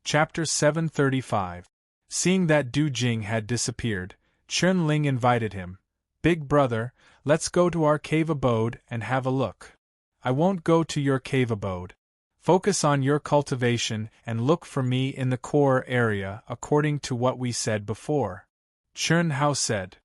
Chapter 735. Seeing that Du Jing had disappeared, Chen Ling invited him. Big brother, let's go to our cave abode and have a look. I won't go to your cave abode. Focus on your cultivation and look for me in the core area according to what we said before. Chen Hao said.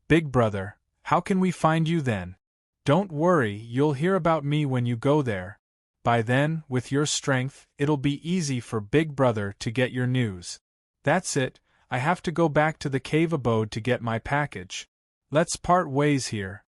Big brother, how can we find you then? Don't worry, you'll hear about me when you go there. By then, with your strength, it'll be easy for Big brother to get your news. That's it, I have to go back to the cave abode to get my package. Let's part ways here.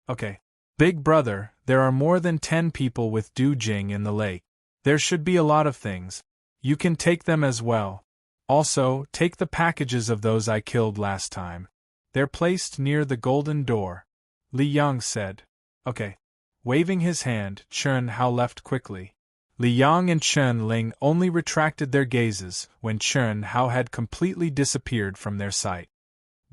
Okay. Big brother, there are more than 10 people with Du Jing in the lake. There should be a lot of things. You can take them as well. Also, take the packages of those I killed last time. They're placed near the golden door. Li Yang said. Okay. Waving his hand, Chen Hao left quickly. Li Yang and Chen Ling only retracted their gazes when Chen Hao had completely disappeared from their sight.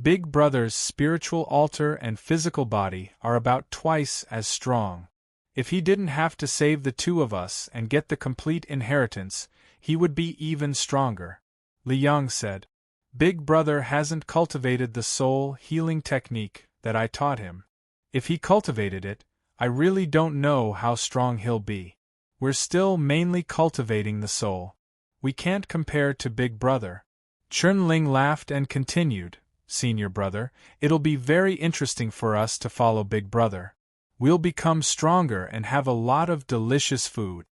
Big brother's spiritual altar and physical body are about twice as strong. If he didn't have to save the two of us and get the complete inheritance, he would be even stronger. Li Yang said. Big brother hasn't cultivated the soul healing technique that I taught him. If he cultivated it, I really don't know how strong he'll be. We're still mainly cultivating the soul. We can't compare to Big brother. Chen Ling laughed and continued. Senior brother, it'll be very interesting for us to follow Big brother. We'll become stronger and have a lot of delicious food.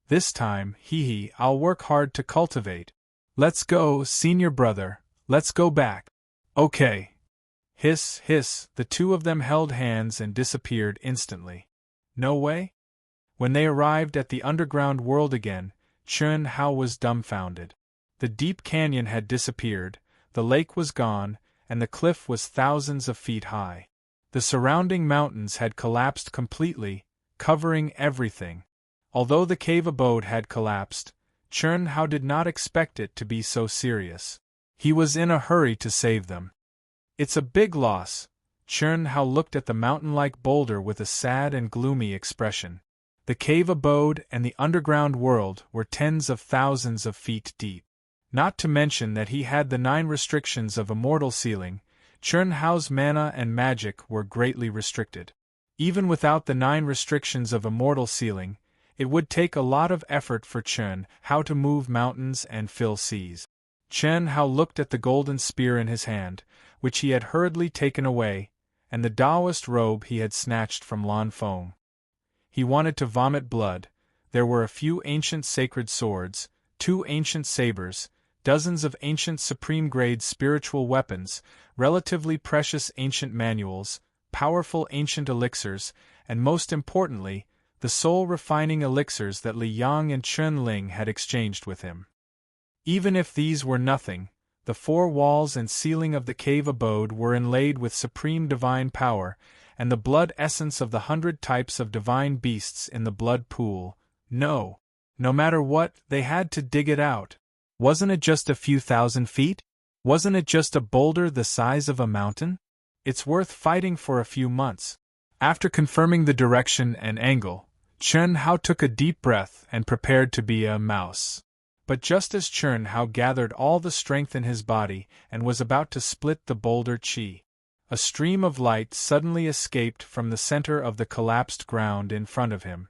This time, I'll work hard to cultivate. Let's go, senior brother, let's go back. Okay. Hiss, hiss, the two of them held hands and disappeared instantly. No way? When they arrived at the underground world again, Chen Hao was dumbfounded. The deep canyon had disappeared, the lake was gone, and the cliff was thousands of feet high. The surrounding mountains had collapsed completely, covering everything. Although the cave abode had collapsed, Chen Hao did not expect it to be so serious. He was in a hurry to save them. It's a big loss. Chen Hao looked at the mountain-like boulder with a sad and gloomy expression. The cave abode and the underground world were tens of thousands of feet deep. Not to mention that he had the 9 restrictions of immortal sealing, Chen Hao's mana and magic were greatly restricted. Even without the 9 restrictions of immortal sealing, it would take a lot of effort for Chen Hao to move mountains and fill seas. Chen Hao looked at the golden spear in his hand, which he had hurriedly taken away, and the Taoist robe he had snatched from Lan Feng. He wanted to vomit blood. There were a few ancient sacred swords, 2 ancient sabers, dozens of ancient supreme-grade spiritual weapons, relatively precious ancient manuals, powerful ancient elixirs, and most importantly, the soul-refining elixirs that Li Yang and Chen Ling had exchanged with him. Even if these were nothing, the 4 walls and ceiling of the cave abode were inlaid with supreme divine power, and the blood essence of the 100 types of divine beasts in the blood pool. No matter what, they had to dig it out. Wasn't it just a few thousand feet? Wasn't it just a boulder the size of a mountain? It's worth fighting for a few months. After confirming the direction and angle, Chen Hao took a deep breath and prepared to be a mouse. But just as Chen Hao gathered all the strength in his body and was about to split the boulder chi, a stream of light suddenly escaped from the center of the collapsed ground in front of him.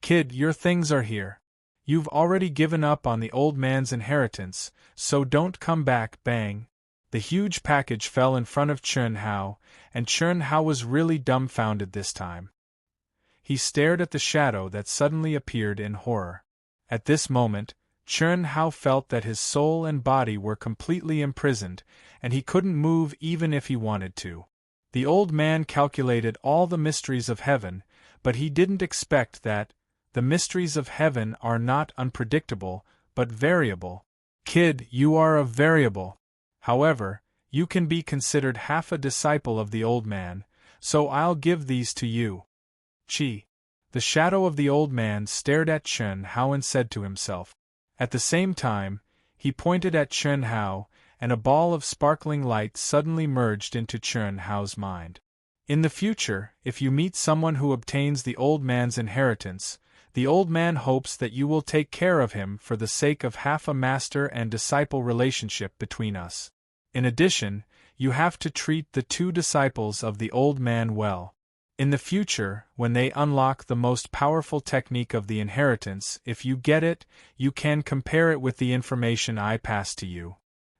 Kid, your things are here. You've already given up on the old man's inheritance, so don't come back, bang. The huge package fell in front of Chen Hao, and Chen Hao was really dumbfounded this time. He stared at the shadow that suddenly appeared in horror. At this moment, Chen Hao felt that his soul and body were completely imprisoned, and he couldn't move even if he wanted to. The old man calculated all the mysteries of heaven, but he didn't expect that the mysteries of heaven are not unpredictable, but variable. Kid, you are a variable. However, you can be considered half a disciple of the old man, so I'll give these to you. Chi. The shadow of the old man stared at Chen Hao and said to himself. At the same time, he pointed at Chen Hao, and a ball of sparkling light suddenly merged into Chen Hao's mind. In the future, if you meet someone who obtains the old man's inheritance, The old man hopes that you will take care of him for the sake of half a master and disciple relationship between us. In addition, you have to treat the two disciples of the old man well. In the future, when they unlock the most powerful technique of the inheritance, if you get it, you can compare it with the information I pass to you.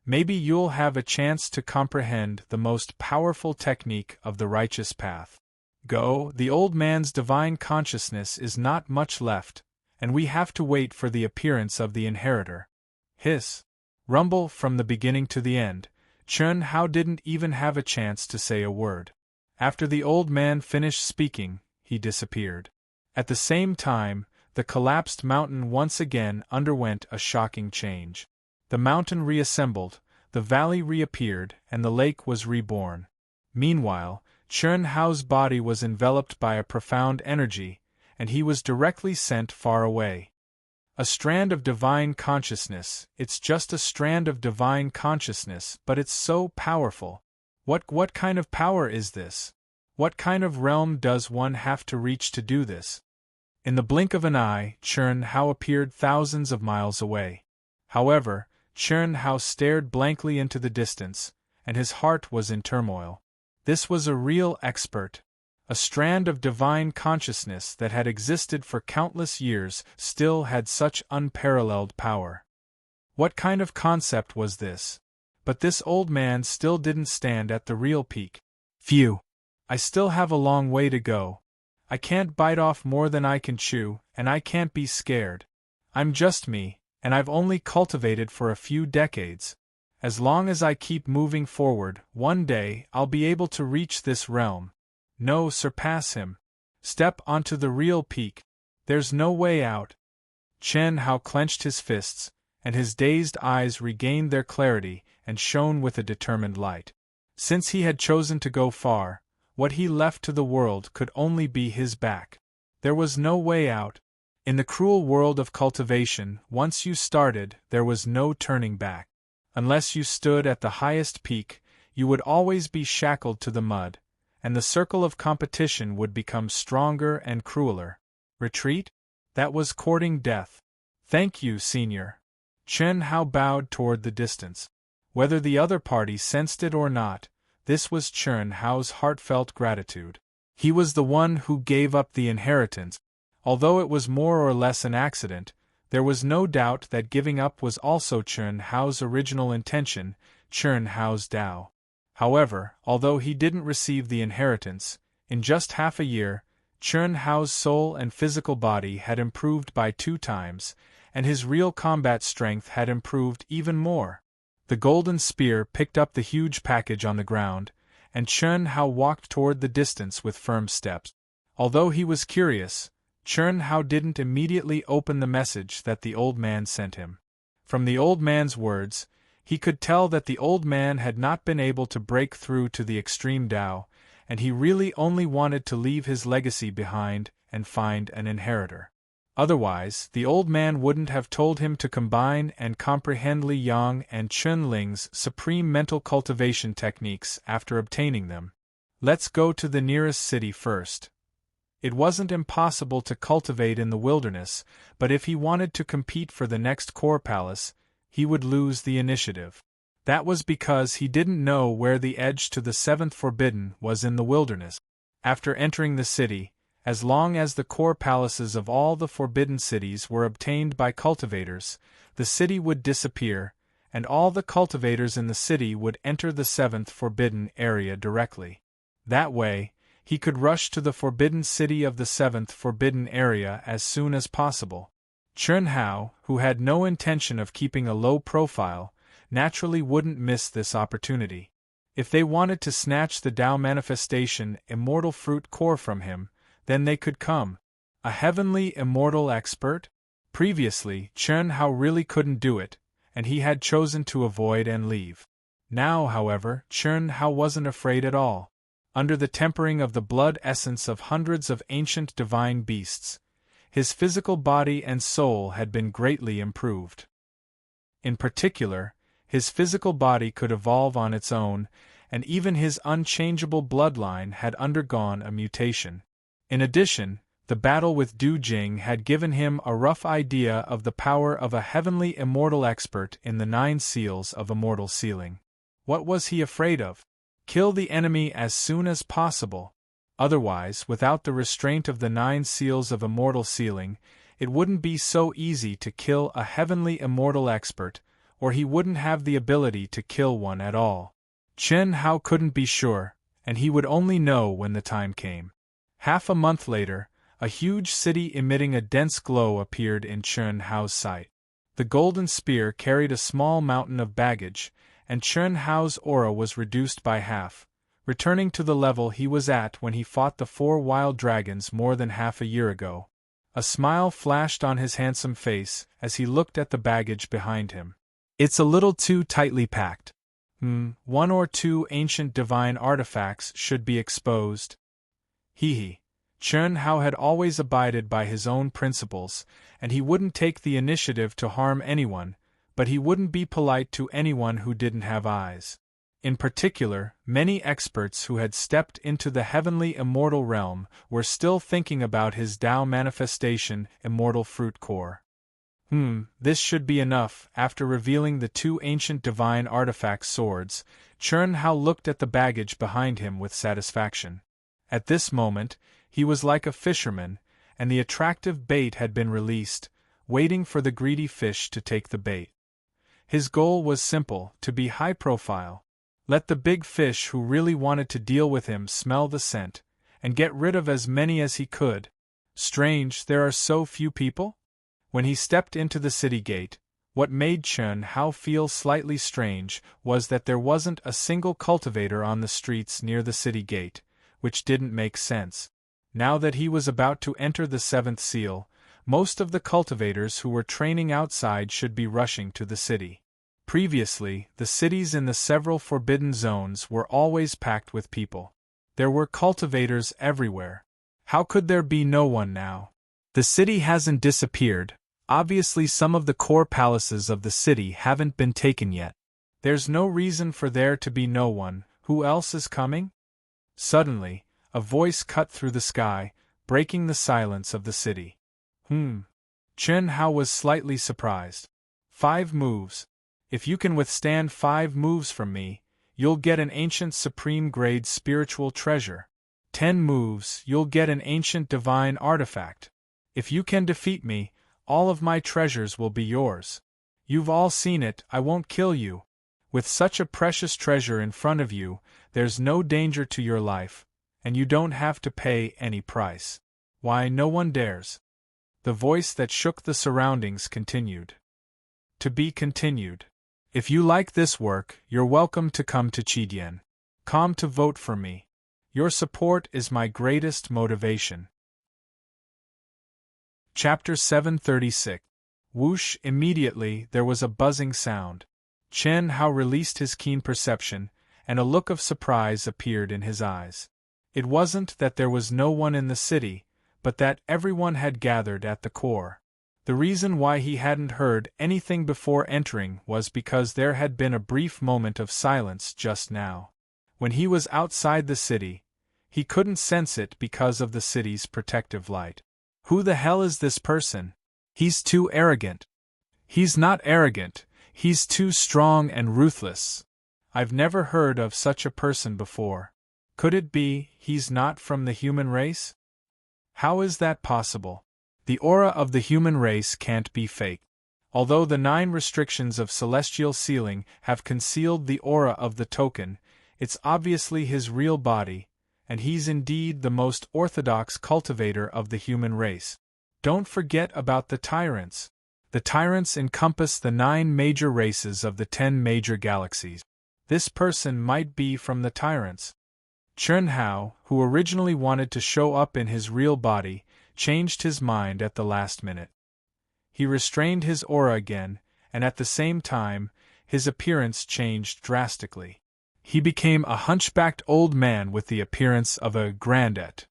Maybe you'll have a chance to comprehend the most powerful technique of the righteous path. Go, the old man's divine consciousness is not much left, and we have to wait for the appearance of the inheritor. Hiss. Rumble from the beginning to the end. Chun Hao didn't even have a chance to say a word. After the old man finished speaking, he disappeared. At the same time, the collapsed mountain once again underwent a shocking change. The mountain reassembled, the valley reappeared, and the lake was reborn. Meanwhile, Chun Hao's body was enveloped by a profound energy, and he was directly sent far away. A strand of divine consciousness, it's just a strand of divine consciousness, but it's so powerful. What kind of power is this? What kind of realm does one have to reach to do this? In the blink of an eye, Chun Hao appeared thousands of miles away. However, Chun Hao stared blankly into the distance, and his heart was in turmoil. This was a real expert. A strand of divine consciousness that had existed for countless years still had such unparalleled power. What kind of concept was this? But this old man still didn't stand at the real peak. Phew! I still have a long way to go. I can't bite off more than I can chew, and I can't be scared. I'm just me, and I've only cultivated for a few decades. As long as I keep moving forward, one day I'll be able to reach this realm. No, surpass him. Step onto the real peak. There's no way out. Chun Hao clenched his fists, and his dazed eyes regained their clarity and shone with a determined light. Since he had chosen to go far, what he left to the world could only be his back. There was no way out. In the cruel world of cultivation, once you started, there was no turning back. Unless you stood at the highest peak, you would always be shackled to the mud, and the circle of competition would become stronger and crueler. Retreat? That was courting death. Thank you, Senior. Chun Hao bowed toward the distance. Whether the other party sensed it or not, this was Chun Hao's heartfelt gratitude. He was the one who gave up the inheritance. Although it was more or less an accident, there was no doubt that giving up was also Chun Hao's original intention, Chun Hao's Tao. However, although he didn't receive the inheritance, in just half a year, Chun Hao's soul and physical body had improved by 2 times, and his real combat strength had improved even more. The golden spear picked up the huge package on the ground, and Chun Hao walked toward the distance with firm steps. Although he was curious, Chun Hao didn't immediately open the message that the old man sent him. From the old man's words, he could tell that the old man had not been able to break through to the extreme Tao, and he really only wanted to leave his legacy behind and find an inheritor. Otherwise, the old man wouldn't have told him to combine and comprehend Li Yang and Chun Ling's supreme mental cultivation techniques after obtaining them. Let's go to the nearest city first. It wasn't impossible to cultivate in the wilderness, but if he wanted to compete for the next core palace, he would lose the initiative. That was because he didn't know where the edge to the 7th Forbidden was in the wilderness. After entering the city, as long as the core palaces of all the forbidden cities were obtained by cultivators, the city would disappear, and all the cultivators in the city would enter the 7th Forbidden area directly. That way, he could rush to the forbidden city of the 7th Forbidden area as soon as possible. Chun Hao, who had no intention of keeping a low profile, naturally wouldn't miss this opportunity. If they wanted to snatch the Tao manifestation immortal fruit core from him, then they could come. A heavenly immortal expert? Previously, Chun Hao really couldn't do it, and he had chosen to avoid and leave. Now, however, Chun Hao wasn't afraid at all. Under the tempering of the blood essence of hundreds of ancient divine beasts, his physical body and soul had been greatly improved. In particular, his physical body could evolve on its own, and even his unchangeable bloodline had undergone a mutation. In addition, The battle with Du Jing had given him a rough idea of the power of a heavenly immortal expert in the 9 seals of immortal sealing. What was he afraid of? Kill the enemy as soon as possible. Otherwise, without the restraint of the 9 seals of immortal sealing, it wouldn't be so easy to kill a heavenly immortal expert, or he wouldn't have the ability to kill one at all. Chen Hao couldn't be sure, and he would only know when the time came. Half a month later, a huge city emitting a dense glow appeared in Chen Hao's sight. The golden spear carried a small mountain of baggage, and Chen Hao's aura was reduced by half, returning to the level he was at when he fought the 4 wild dragons more than half a year ago. A smile flashed on his handsome face as he looked at the baggage behind him. It's a little too tightly packed. 1 or 2 ancient divine artifacts should be exposed. Hee. Chen Hao had always abided by his own principles, and he wouldn't take the initiative to harm anyone, but he wouldn't be polite to anyone who didn't have eyes. In particular, many experts who had stepped into the heavenly immortal realm were still thinking about his Tao manifestation immortal fruit core. This should be enough. After revealing the 2 ancient divine artifact swords, Chen Hao looked at the baggage behind him with satisfaction. At this moment, he was like a fisherman, and the attractive bait had been released, waiting for the greedy fish to take the bait. His goal was simple: to be high profile. Let the big fish who really wanted to deal with him smell the scent, and get rid of as many as he could. Strange, there are so few people? When he stepped into the city gate, what made Chen Hao feel slightly strange was that there wasn't a single cultivator on the streets near the city gate, which didn't make sense. Now that he was about to enter the 7th seal, most of the cultivators who were training outside should be rushing to the city. Previously, the cities in the several forbidden zones were always packed with people. There were cultivators everywhere. How could there be no one now? The city hasn't disappeared. Obviously, some of the core palaces of the city haven't been taken yet. There's no reason for there to be no one. Who else is coming? Suddenly, a voice cut through the sky, breaking the silence of the city. Chen Hao was slightly surprised. 5 moves. If you can withstand 5 moves from me, you'll get an ancient supreme-grade spiritual treasure. 10 moves, you'll get an ancient divine artifact. If you can defeat me, all of my treasures will be yours. You've all seen it. I won't kill you. With such a precious treasure in front of you, there's no danger to your life, and you don't have to pay any price. Why, no one dares. The voice that shook the surroundings continued. To be continued. If you like this work, you're welcome to come to Chidian. Come to vote for me. Your support is my greatest motivation. Chapter 736. Whoosh! Immediately there was a buzzing sound. Chen Hao released his keen perception, and a look of surprise appeared in his eyes. It wasn't that there was no one in the city, but that everyone had gathered at the core. The reason why he hadn't heard anything before entering was because there had been a brief moment of silence just now. When he was outside the city, he couldn't sense it because of the city's protective light. Who the hell is this person? He's too arrogant. He's not arrogant, he's too strong and ruthless. I've never heard of such a person before. Could it be he's not from the human race? How is that possible? The aura of the human race can't be fake. Although the 9 restrictions of celestial sealing have concealed the aura of the token, it's obviously his real body, and he's indeed the most orthodox cultivator of the human race. Don't forget about the tyrants. The tyrants encompass the 9 major races of the 10 major galaxies. This person might be from the tyrants. Chen Hao, who originally wanted to show up in his real body, changed his mind at the last minute. He restrained his aura again, and at the same time, his appearance changed drastically. He became a hunchbacked old man with the appearance of a granddad.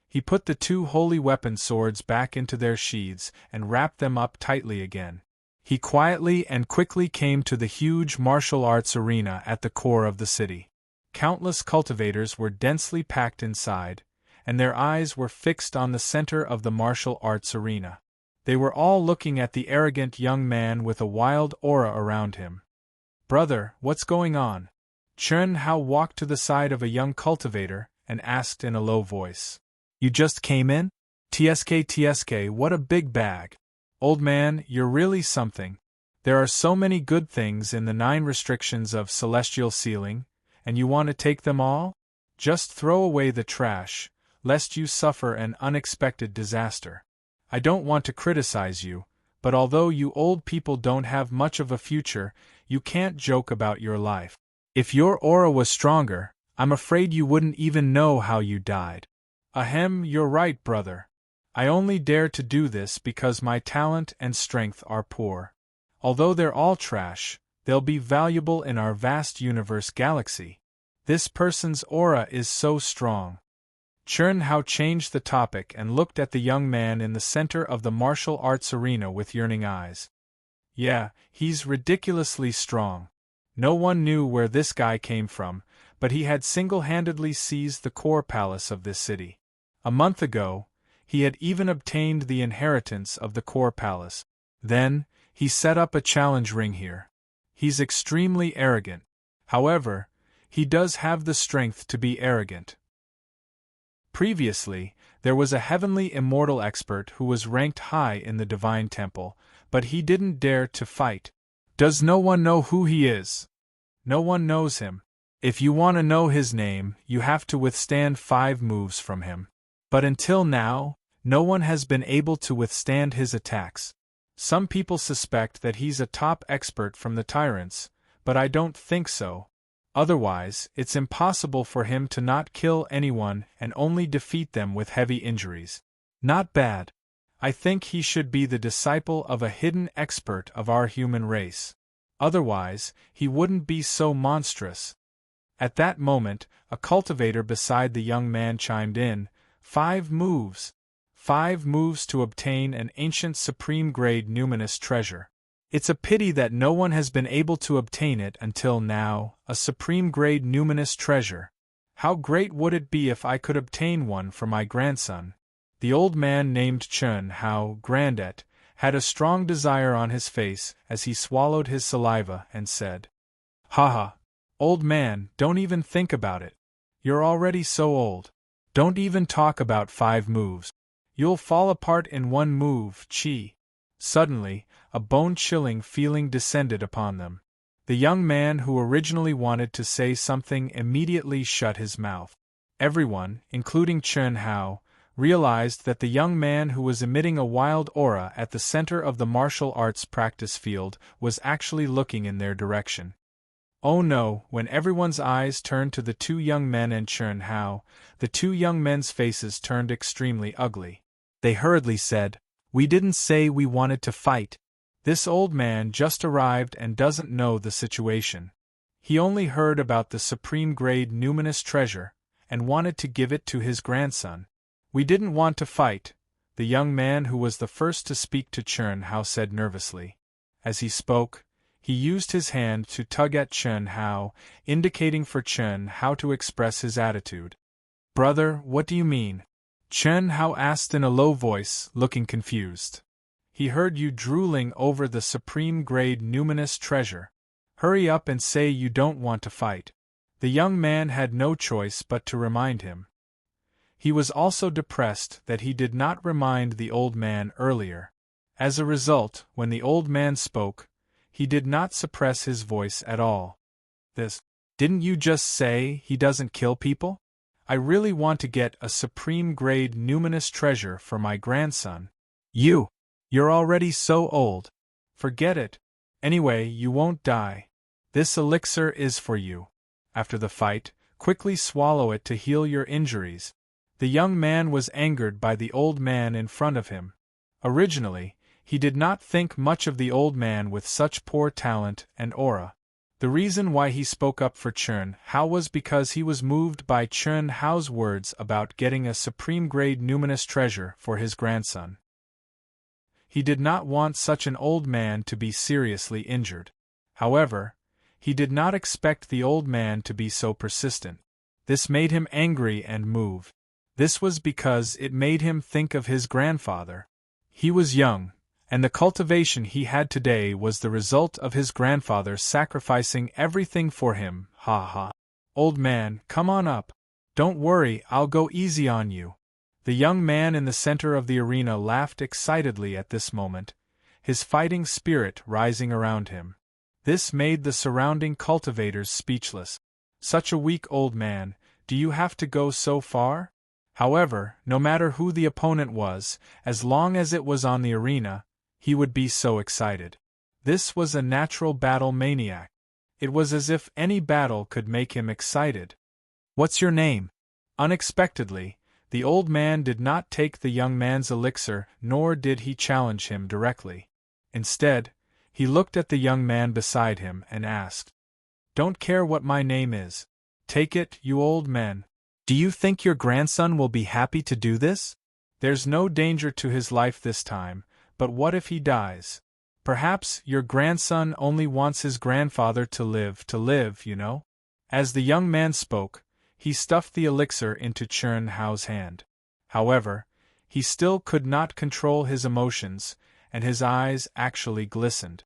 He put the 2 holy weapon swords back into their sheaths and wrapped them up tightly again. He quietly and quickly came to the huge martial arts arena at the core of the city. Countless cultivators were densely packed inside, and their eyes were fixed on the center of the martial arts arena. They were all looking at the arrogant young man with a wild aura around him. "Brother, what's going on?" Chen Hao walked to the side of a young cultivator and asked in a low voice. "You just came in? TSK, what a big bag. Old man, you're really something. There are so many good things in the 9 restrictions of celestial sealing, and you want to take them all? Just throw away the trash, lest you suffer an unexpected disaster. I don't want to criticize you, but although you old people don't have much of a future, you can't joke about your life. If your aura was stronger, I'm afraid you wouldn't even know how you died." "Ahem, you're right, brother. I only dare to do this because my talent and strength are poor. Although they're all trash, they'll be valuable in our vast universe galaxy. This person's aura is so strong." Chen Hao changed the topic and looked at the young man in the center of the martial arts arena with yearning eyes. "Yeah, he's ridiculously strong. No one knew where this guy came from, but he had single-handedly seized the core palace of this city. A month ago, he had even obtained the inheritance of the core palace. Then, he set up a challenge ring here. He's extremely arrogant. However, he does have the strength to be arrogant." Previously, there was a heavenly immortal expert who was ranked high in the divine temple, but he didn't dare to fight. "Does no one know who he is?" "No one knows him. If you want to know his name, you have to withstand 5 moves from him. But until now, no one has been able to withstand his attacks. Some people suspect that he's a top expert from the tyrants, but I don't think so. Otherwise, it's impossible for him to not kill anyone and only defeat them with heavy injuries. Not bad. I think he should be the disciple of a hidden expert of our human race. Otherwise, he wouldn't be so monstrous." At that moment, a cultivator beside the young man chimed in, 5 moves. 5 moves to obtain an ancient supreme-grade numinous treasure. It's a pity that no one has been able to obtain it until now, a supreme-grade numinous treasure. How great would it be if I could obtain one for my grandson? The old man named Chen Hao, Grandet, had a strong desire on his face as he swallowed his saliva and said, "Haha, old man, don't even think about it. You're already so old. Don't even talk about 5 moves. You'll fall apart in 1 move, chi." Suddenly, a bone-chilling feeling descended upon them. The young man who originally wanted to say something immediately shut his mouth. Everyone, including Chen Hao, realized that the young man who was emitting a wild aura at the center of the martial arts practice field was actually looking in their direction. Oh no, when everyone's eyes turned to the 2 young men and Chen Hao, the 2 young men's faces turned extremely ugly. They hurriedly said, "We didn't say we wanted to fight. This old man just arrived and doesn't know the situation. He only heard about the supreme-grade numinous treasure, and wanted to give it to his grandson. We didn't want to fight," the young man who was the first to speak to Chen Hao said nervously. As he spoke, he used his hand to tug at Chen Hao, indicating for Chen Hao to express his attitude. "Brother, what do you mean?" Chen Hao asked in a low voice, looking confused. "He heard you drooling over the supreme-grade numinous treasure. Hurry up and say you don't want to fight." The young man had no choice but to remind him. He was also depressed that he did not remind the old man earlier. As a result, when the old man spoke, he did not suppress his voice at all. Didn't you just say he doesn't kill people? I really want to get a supreme-grade numinous treasure for my grandson." You're already so old. Forget it. Anyway, you won't die. This elixir is for you. After the fight, quickly swallow it to heal your injuries." The young man was angered by the old man in front of him. Originally, he did not think much of the old man with such poor talent and aura. The reason why he spoke up for Chen Hao was because he was moved by Chen Hao's words about getting a supreme-grade numinous treasure for his grandson. He did not want such an old man to be seriously injured. However, he did not expect the old man to be so persistent. This made him angry and moved. This was because it made him think of his grandfather. He was young, and the cultivation he had today was the result of his grandfather sacrificing everything for him. Ha ha. Old man, come on up. Don't worry, I'll go easy on you. The young man in the center of the arena laughed excitedly at this moment, his fighting spirit rising around him. This made the surrounding cultivators speechless. Such a weak old man, do you have to go so far? However, no matter who the opponent was, as long as it was on the arena, he would be so excited. This was a natural battle maniac. It was as if any battle could make him excited. What's your name? Unexpectedly, the old man did not take the young man's elixir, nor did he challenge him directly. Instead, he looked at the young man beside him and asked, "Don't care what my name is. Take it, you old men. Do you think your grandson will be happy to do this? There's no danger to his life this time, but what if he dies? Perhaps your grandson only wants his grandfather to live, you know?" As the young man spoke, he stuffed the elixir into Chern Hao's hand. However, he still could not control his emotions, and his eyes actually glistened.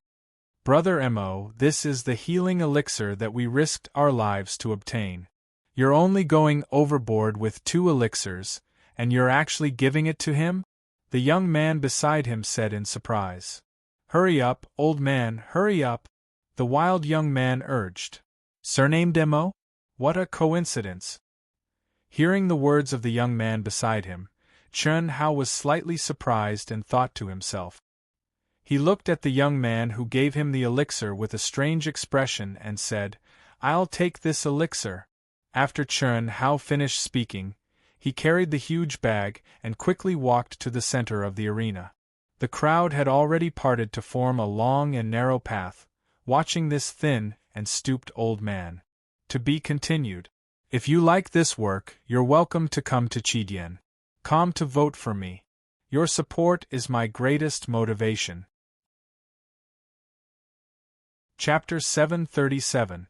"Brother Mo, this is the healing elixir that we risked our lives to obtain. You're only going overboard with 2 elixirs, and you're actually giving it to him?" the young man beside him said in surprise. "Hurry up, old man, hurry up," the wild young man urged. "Surnamed Mo? What a coincidence." Hearing the words of the young man beside him, Chern Hao was slightly surprised and thought to himself. He looked at the young man who gave him the elixir with a strange expression and said, "I'll take this elixir." After Chern Hao finished speaking, he carried the huge bag and quickly walked to the center of the arena. The crowd had already parted to form a long and narrow path, watching this thin and stooped old man. To be continued. If you like this work, you're welcome to come to Chidian. Come to vote for me. Your support is my greatest motivation. Chapter 737.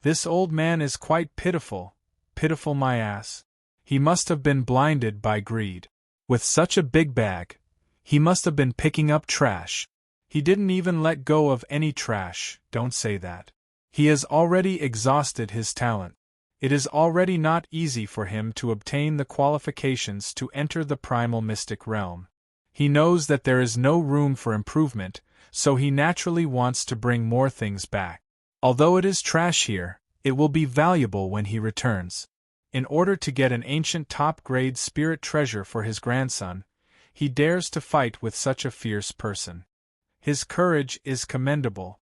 This old man is quite pitiful, pitiful my ass. He must have been blinded by greed. With such a big bag, he must have been picking up trash. He didn't even let go of any trash, don't say that. He has already exhausted his talent. It is already not easy for him to obtain the qualifications to enter the primal mystic realm. He knows that there is no room for improvement, so he naturally wants to bring more things back. Although it is trash here, it will be valuable when he returns. In order to get an ancient top-grade spirit treasure for his grandson, he dares to fight with such a fierce person. His courage is commendable.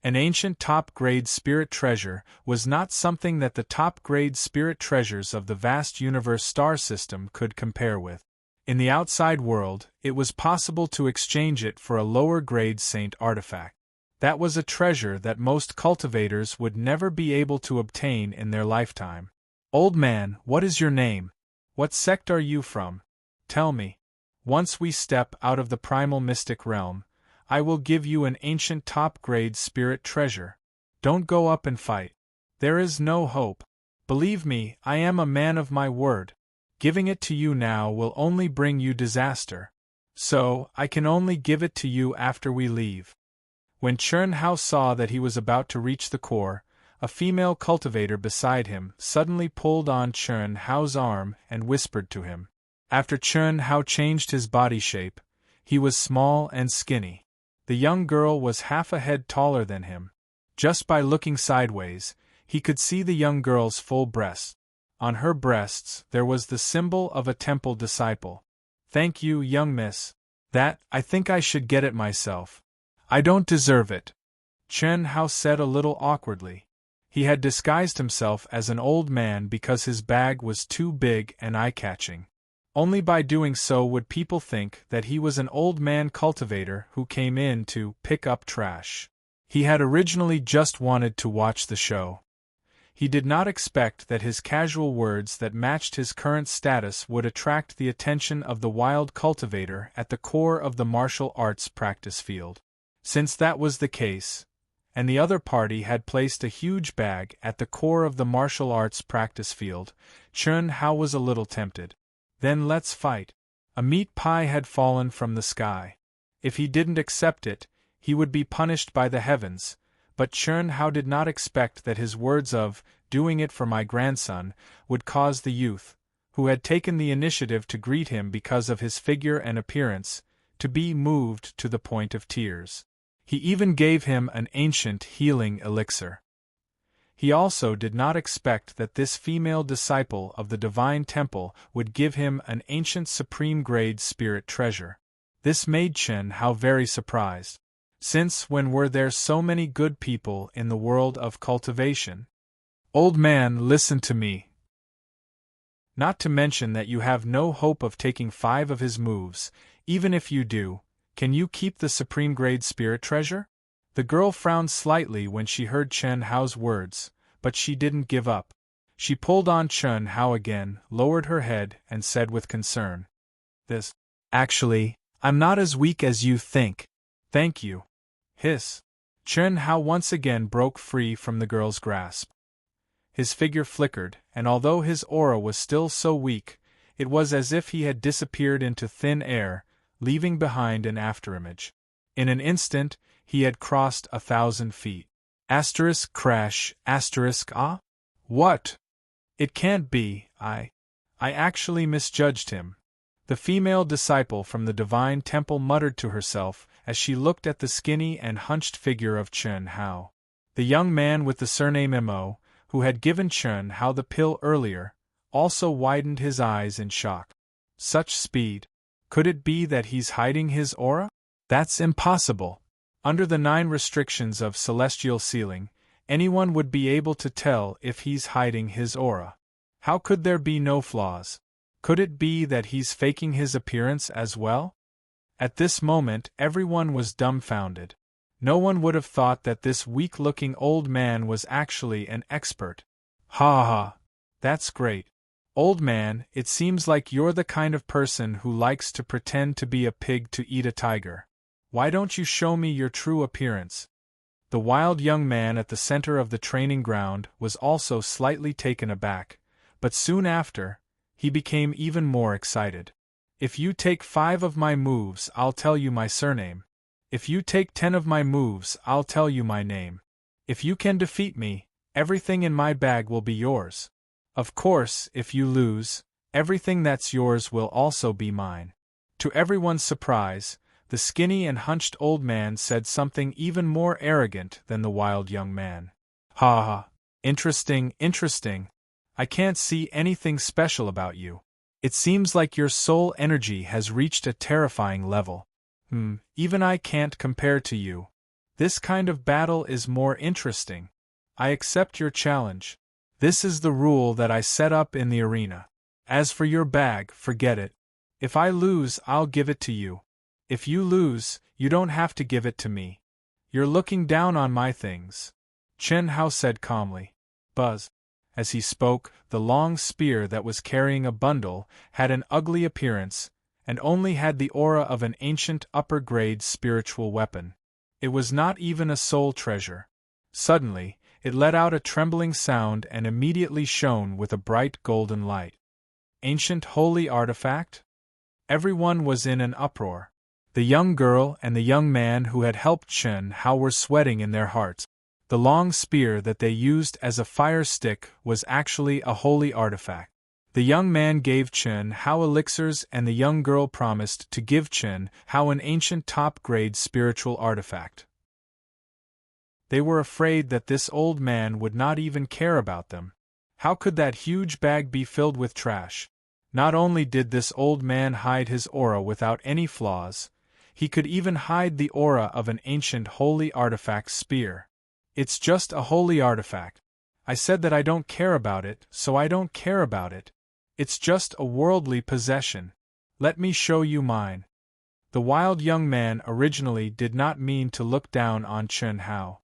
An ancient top-grade spirit treasure was not something that the top-grade spirit treasures of the vast universe star system could compare with. In the outside world, it was possible to exchange it for a lower-grade saint artifact. That was a treasure that most cultivators would never be able to obtain in their lifetime. "Old man, what is your name? What sect are you from? Tell me. Once we step out of the primal mystic realm, I will give you an ancient top-grade spirit treasure. Don't go up and fight. There is no hope. Believe me, I am a man of my word. Giving it to you now will only bring you disaster. So, I can only give it to you after we leave." When Chern Hao saw that he was about to reach the core, a female cultivator beside him suddenly pulled on Chern Hao's arm and whispered to him. After Chern Hao changed his body shape, he was small and skinny. The young girl was half a head taller than him. Just by looking sideways, he could see the young girl's full breasts. On her breasts there was the symbol of a temple disciple. "Thank you, young miss. I think I should get it myself. I don't deserve it," Chern Hao said a little awkwardly. He had disguised himself as an old man because his bag was too big and eye-catching. Only by doing so would people think that he was an old man cultivator who came in to pick up trash. He had originally just wanted to watch the show. He did not expect that his casual words that matched his current status would attract the attention of the wild cultivator at the core of the martial arts practice field. Since that was the case, and the other party had placed a huge bag at the core of the martial arts practice field, Chern Hao was a little tempted. Then let's fight. A meat pie had fallen from the sky. If he didn't accept it, he would be punished by the heavens, but Chun Hao did not expect that his words of, "doing it for my grandson," would cause the youth, who had taken the initiative to greet him because of his figure and appearance, to be moved to the point of tears. He even gave him an ancient healing elixir. He also did not expect that this female disciple of the divine temple would give him an ancient supreme-grade spirit treasure. This made Chun Hao very surprised. Since when were there so many good people in the world of cultivation? Old man, listen to me. Not to mention that you have no hope of taking 5 of his moves. Even if you do, can you keep the supreme-grade spirit treasure? The girl frowned slightly when she heard Chun Hao's words, but she didn't give up. She pulled on Chun Hao again, lowered her head, and said with concern, Actually, I'm not as weak as you think. Thank you. Hiss. Chun Hao once again broke free from the girl's grasp. His figure flickered, and although his aura was still so weak, it was as if he had disappeared into thin air, leaving behind an afterimage. In an instant, he had crossed 1,000 feet. Crash, ah? What? It can't be, I actually misjudged him. The female disciple from the divine temple muttered to herself as she looked at the skinny and hunched figure of Chun Hao. The young man with the surname Mo, who had given Chun Hao the pill earlier, also widened his eyes in shock. Such speed. Could it be that he's hiding his aura? That's impossible. Under the 9 restrictions of celestial sealing, anyone would be able to tell if he's hiding his aura. How could there be no flaws? Could it be that he's faking his appearance as well? At this moment, everyone was dumbfounded. No one would have thought that this weak-looking old man was actually an expert. Ha ha! That's great. Old man, it seems like you're the kind of person who likes to pretend to be a pig to eat a tiger. Why don't you show me your true appearance? The wild young man at the center of the training ground was also slightly taken aback, but soon after, he became even more excited. If you take 5 of my moves, I'll tell you my surname. If you take 10 of my moves, I'll tell you my name. If you can defeat me, everything in my bag will be yours. Of course, if you lose, everything that's yours will also be mine. To everyone's surprise, the skinny and hunched old man said something even more arrogant than the wild young man. Ha ha! Interesting. I can't see anything special about you. It seems like your soul energy has reached a terrifying level. Even I can't compare to you. This kind of battle is more interesting. I accept your challenge. This is the rule that I set up in the arena. As for your bag, forget it. If I lose, I'll give it to you. If you lose, you don't have to give it to me. You're looking down on my things. Chun Hao said calmly. Buzz. As he spoke, the long spear that was carrying a bundle had an ugly appearance, and only had the aura of an ancient upper-grade spiritual weapon. It was not even a soul treasure. Suddenly, it let out a trembling sound and immediately shone with a bright golden light. Ancient holy artifact? Everyone was in an uproar. The young girl and the young man who had helped Chun Hao were sweating in their hearts. The long spear that they used as a fire stick was actually a holy artifact. The young man gave Chun Hao elixirs and the young girl promised to give Chun Hao an ancient top-grade spiritual artifact. They were afraid that this old man would not even care about them. How could that huge bag be filled with trash? Not only did this old man hide his aura without any flaws, he could even hide the aura of an ancient holy artifact spear. It's just a holy artifact. I said that I don't care about it, so I don't care about it. It's just a worldly possession. Let me show you mine. The wild young man originally did not mean to look down on Chun Hao.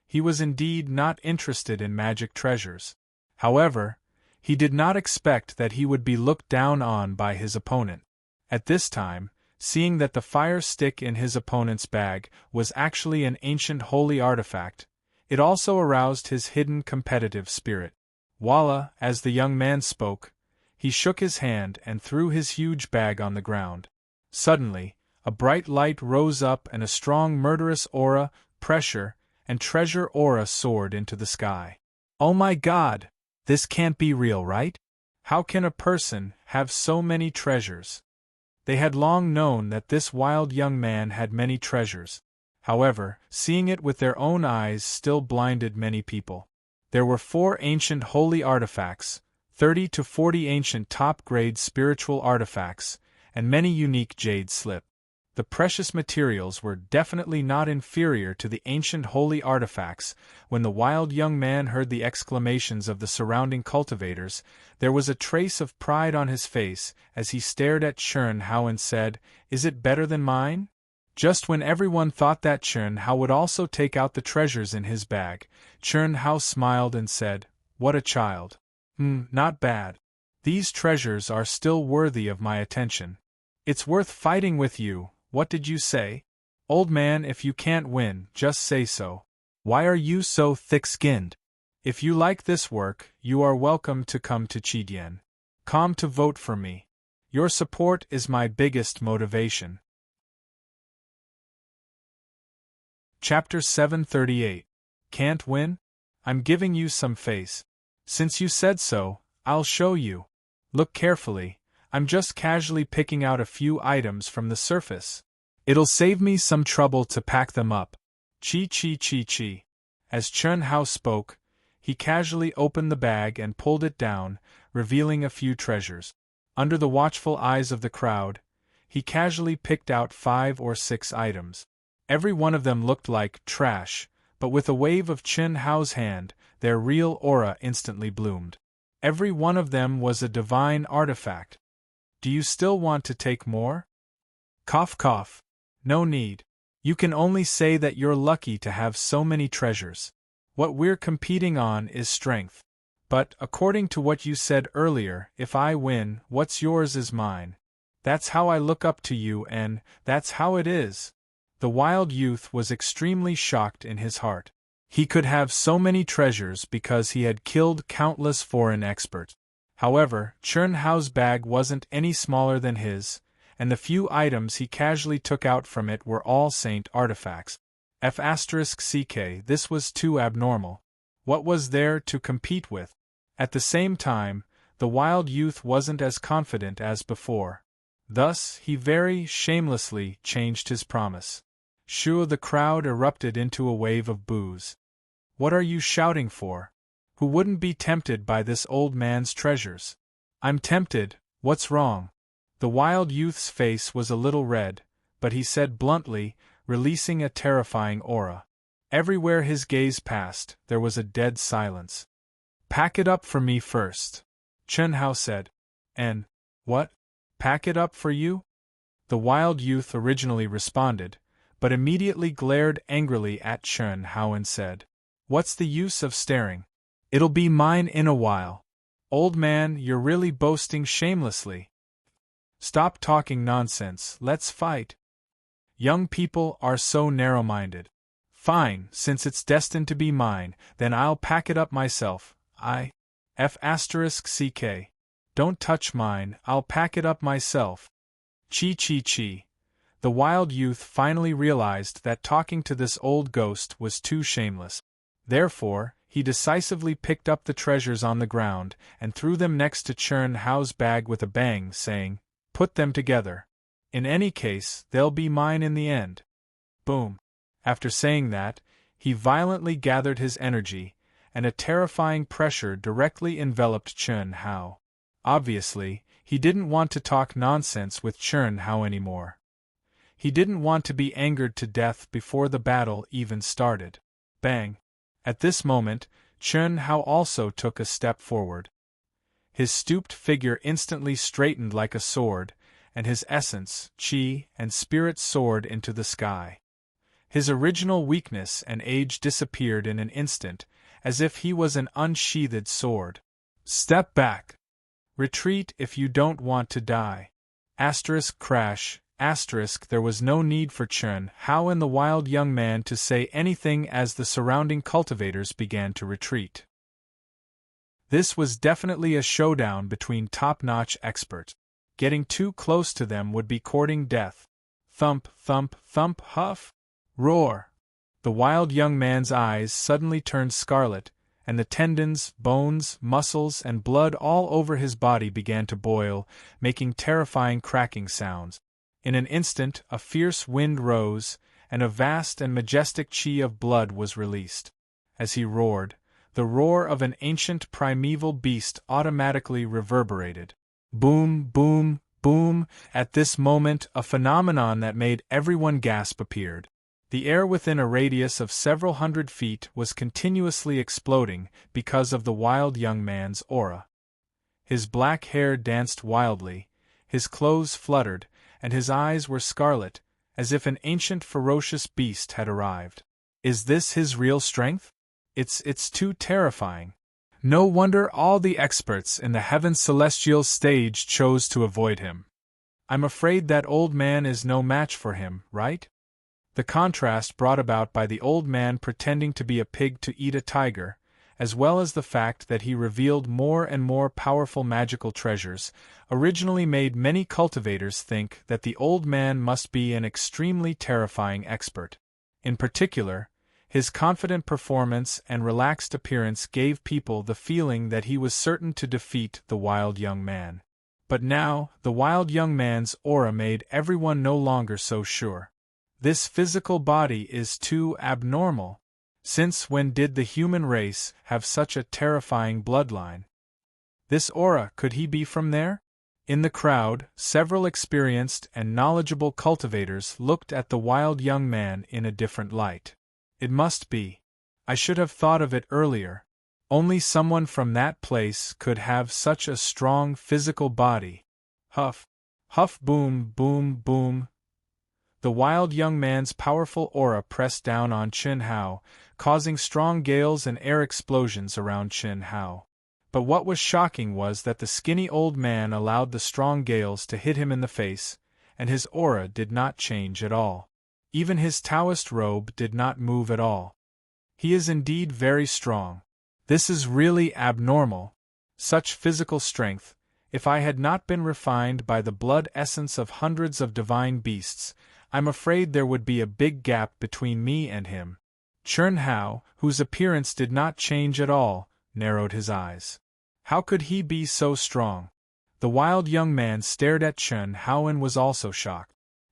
He was indeed not interested in magic treasures. However, he did not expect that he would be looked down on by his opponent. At this time, seeing that the fire stick in his opponent's bag was actually an ancient holy artifact, it also aroused his hidden competitive spirit. Voila, as the young man spoke, He shook his hand and threw his huge bag on the ground. Suddenly, a bright light rose up and a strong murderous aura, pressure, and treasure aura soared into the sky. Oh my God! This can't be real, right? How can a person have so many treasures? They had long known that this wild young man had many treasures. However, seeing it with their own eyes still blinded many people. There were 4 ancient holy artifacts, 30 to 40 ancient top-grade spiritual artifacts, and many unique jade slip. The precious materials were definitely not inferior to the ancient holy artifacts. When the wild young man heard the exclamations of the surrounding cultivators, there was a trace of pride on his face as he stared at Chern Hao and said, "Is it better than mine?" Just when everyone thought that Chern Hao would also take out the treasures in his bag, Chern Hao smiled and said, "What a child. Not bad. These treasures are still worthy of my attention. It's worth fighting with you. What did you say? Old man, if you can't win, just say so. Why are you so thick-skinned? If you like this work, you are welcome to come to Chidian. Come to vote for me. Your support is my biggest motivation." Chapter 738. Can't win? I'm giving you some face. Since you said so, I'll show you. Look carefully. I'm just casually picking out a few items from the surface. It'll save me some trouble to pack them up. Chi. As Chern Hao spoke, he casually opened the bag and pulled it down, revealing a few treasures. Under the watchful eyes of the crowd, he casually picked out 5 or 6 items. Every one of them looked like trash, but with a wave of Chern Hao's hand, their real aura instantly bloomed. Every one of them was a divine artifact. Do you still want to take more? Cough cough. No need. You can only say that you're lucky to have so many treasures. What we're competing on is strength. But, according to what you said earlier, if I win, what's yours is mine. That's how I look up to you and that's how it is. The wild youth was extremely shocked in his heart. He could have so many treasures because he had killed countless foreign experts. However, Chern Hao's bag wasn't any smaller than his, and the few items he casually took out from it were all saint artifacts. F***ck, this was too abnormal. What was there to compete with? At the same time, the wild youth wasn't as confident as before. Thus, he very shamelessly changed his promise. Shoo! The crowd erupted into a wave of boos. What are you shouting for? Who wouldn't be tempted by this old man's treasures? I'm tempted, what's wrong? The wild youth's face was a little red, but he said bluntly, releasing a terrifying aura. Everywhere his gaze passed, there was a dead silence. Pack it up for me first, Chern Hao said. And, what? Pack it up for you? The wild youth originally responded, but immediately glared angrily at Chern Hao and said, "What's the use of staring? It'll be mine in a while. Old man, you're really boasting shamelessly. Stop talking nonsense, let's fight." Young people are so narrow-minded. Fine, since it's destined to be mine, then I'll pack it up myself. F***ck. Don't touch mine, I'll pack it up myself. Chi. The wild youth finally realized that talking to this old ghost was too shameless. Therefore, he decisively picked up the treasures on the ground and threw them next to Chern Hao's bag with a bang, saying, "Put them together. In any case, they'll be mine in the end." Boom. After saying that, he violently gathered his energy, and a terrifying pressure directly enveloped Chern Hao. Obviously, he didn't want to talk nonsense with Chern Hao anymore. He didn't want to be angered to death before the battle even started. Bang! At this moment, Chern Hao also took a step forward. His stooped figure instantly straightened like a sword, and his essence, chi, and spirit soared into the sky. His original weakness and age disappeared in an instant, as if he was an unsheathed sword. Step back. Retreat if you don't want to die. Crash. There was no need for Chern Hao and the wild young man to say anything as the surrounding cultivators began to retreat. This was definitely a showdown between top-notch experts. Getting too close to them would be courting death. Thump, thump, thump, huff! Roar! The wild young man's eyes suddenly turned scarlet, and the tendons, bones, muscles, and blood all over his body began to boil, making terrifying cracking sounds. In an instant, a fierce wind rose, and a vast and majestic chi of blood was released. As he roared, the roar of an ancient primeval beast automatically reverberated. Boom, boom, boom! At this moment, a phenomenon that made everyone gasp appeared. The air within a radius of several hundred feet was continuously exploding because of the wild young man's aura. His black hair danced wildly, his clothes fluttered, and his eyes were scarlet, as if an ancient ferocious beast had arrived. Is this his real strength? It's too terrifying. No wonder all the experts in the Heaven Celestial stage chose to avoid him. I'm afraid that old man is no match for him, right? The contrast brought about by the old man pretending to be a pig to eat a tiger, as well as the fact that he revealed more and more powerful magical treasures, originally made many cultivators think that the old man must be an extremely terrifying expert. In particular, his confident performance and relaxed appearance gave people the feeling that he was certain to defeat the wild young man. But now, the wild young man's aura made everyone no longer so sure. This physical body is too abnormal. Since when did the human race have such a terrifying bloodline? This aura, could he be from there? In the crowd, several experienced and knowledgeable cultivators looked at the wild young man in a different light. It must be. I should have thought of it earlier. Only someone from that place could have such a strong physical body. Huff. Huff, boom, boom, boom. The wild young man's powerful aura pressed down on Chen Hao, causing strong gales and air explosions around Chen Hao. But what was shocking was that the skinny old man allowed the strong gales to hit him in the face, and his aura did not change at all. Even his Taoist robe did not move at all. He is indeed very strong. This is really abnormal. Such physical strength, if I had not been refined by the blood essence of hundreds of divine beasts, I'm afraid there would be a big gap between me and him. Chen Hao, whose appearance did not change at all, narrowed his eyes. How could he be so strong? The wild young man stared at Chen Hao and was also shocked.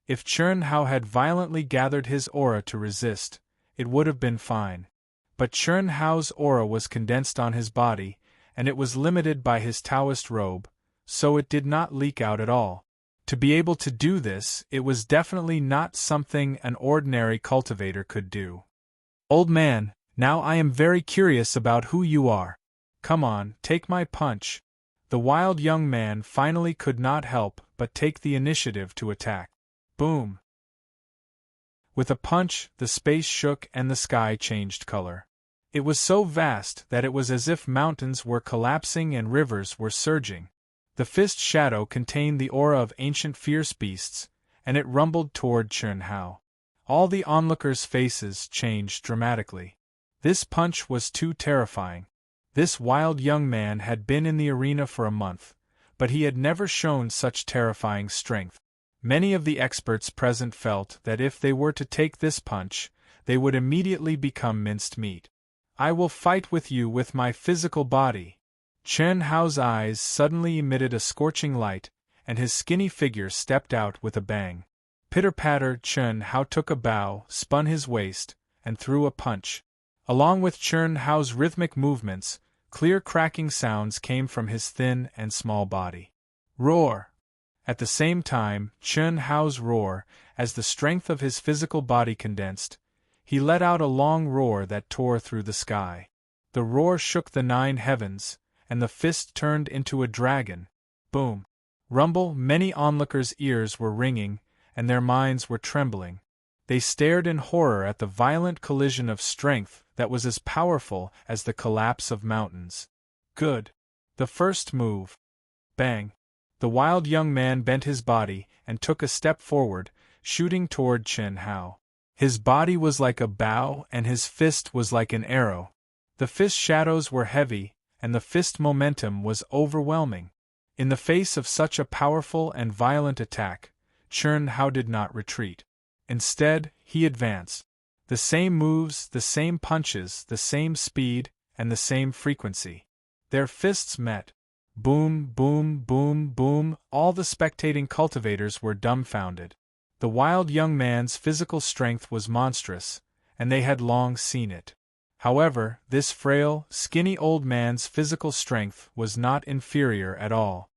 If Chen Hao had violently gathered his aura to resist, it would have been fine. But Chen Hao's aura was condensed on his body, and it was limited by his Taoist robe, so it did not leak out at all. To be able to do this, it was definitely not something an ordinary cultivator could do. Old man, now I am very curious about who you are. Come on, take my punch. The wild young man finally could not help but take the initiative to attack. Boom! With a punch, the space shook and the sky changed color. It was so vast that it was as if mountains were collapsing and rivers were surging. The fist shadow contained the aura of ancient fierce beasts, and it rumbled toward Chen Hao. All the onlookers' faces changed dramatically. This punch was too terrifying. This wild young man had been in the arena for a month, but he had never shown such terrifying strength. Many of the experts present felt that if they were to take this punch, they would immediately become minced meat. I will fight with you with my physical body. Chen Hao's eyes suddenly emitted a scorching light, and his skinny figure stepped out with a bang. Pitter-patter, Chen Hao took a bow, spun his waist, and threw a punch. Along with Chen Hao's rhythmic movements, clear cracking sounds came from his thin and small body. Roar! At the same time, Chen Hao's roar, as the strength of his physical body condensed, he let out a long roar that tore through the sky. The roar shook the 9 heavens, and the fist turned into a dragon. Boom! Rumble! Many onlookers' ears were ringing, and their minds were trembling. They stared in horror at the violent collision of strength that was as powerful as the collapse of mountains. Good! The first move. Bang! The wild young man bent his body and took a step forward, shooting toward Chen Hao. His body was like a bow and his fist was like an arrow. The fist shadows were heavy, and the fist momentum was overwhelming. In the face of such a powerful and violent attack, Chern Hao did not retreat. Instead, he advanced. The same moves, the same punches, the same speed, and the same frequency. Their fists met. Boom, boom, boom, boom, all the spectating cultivators were dumbfounded. The wild young man's physical strength was monstrous, and they had long seen it. However, this frail, skinny old man's physical strength was not inferior at all.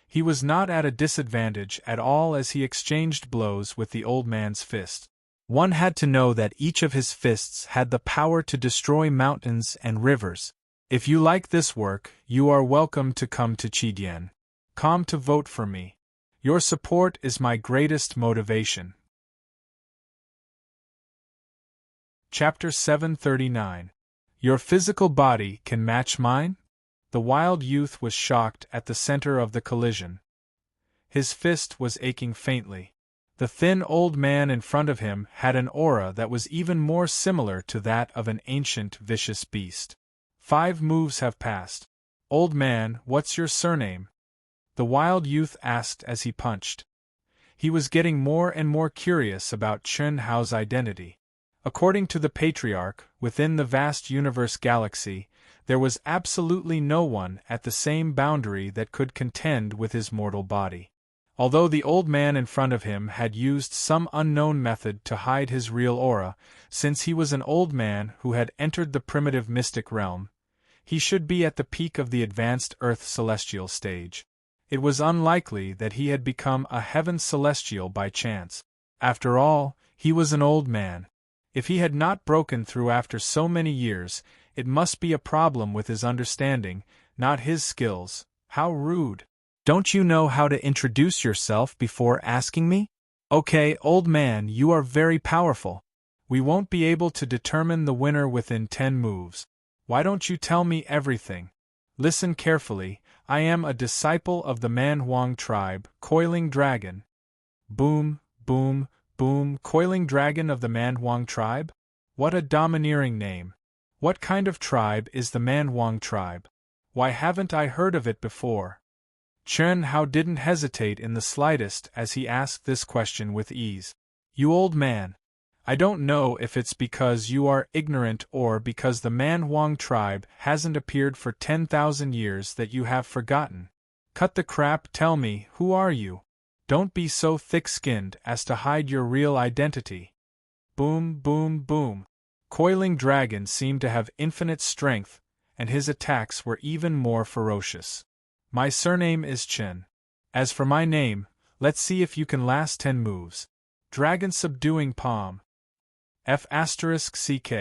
He was not at a disadvantage at all as he exchanged blows with the old man's fist. One had to know that each of his fists had the power to destroy mountains and rivers. If you like this work, you are welcome to come to Chidian.com to vote for me. Your support is my greatest motivation. Chapter 739. Your physical body can match mine? The wild youth was shocked at the center of the collision. His fist was aching faintly. The thin old man in front of him had an aura that was even more similar to that of an ancient vicious beast. 5 moves have passed. Old man, what's your surname? The wild youth asked as he punched. He was getting more and more curious about Chern Hao's identity. According to the patriarch, within the vast universe galaxy, there was absolutely no one at the same boundary that could contend with his mortal body. Although the old man in front of him had used some unknown method to hide his real aura, since he was an old man who had entered the primitive mystic realm, he should be at the peak of the advanced Earth celestial stage. It was unlikely that he had become a heaven celestial by chance. After all, he was an old man. If he had not broken through after so many years, it must be a problem with his understanding, not his skills. How rude. Don't you know how to introduce yourself before asking me? Okay, old man, you are very powerful. We won't be able to determine the winner within 10 moves. Why don't you tell me everything? Listen carefully, I am a disciple of the Man Huang tribe, Coiling Dragon. Boom, boom, boom, Coiling Dragon of the Man Huang tribe? What a domineering name. What kind of tribe is the Man Huang tribe? Why haven't I heard of it before? Chern Hao didn't hesitate in the slightest as he asked this question with ease. You old man. I don't know if it's because you are ignorant or because the Man Huang tribe hasn't appeared for 10,000 years that you have forgotten. Cut the crap, tell me, who are you? Don't be so thick-skinned as to hide your real identity. Boom, boom, boom. Coiling Dragon seemed to have infinite strength, and his attacks were even more ferocious. My surname is Chen. As for my name, let's see if you can last 10 moves. Dragon Subduing Palm. F*CK.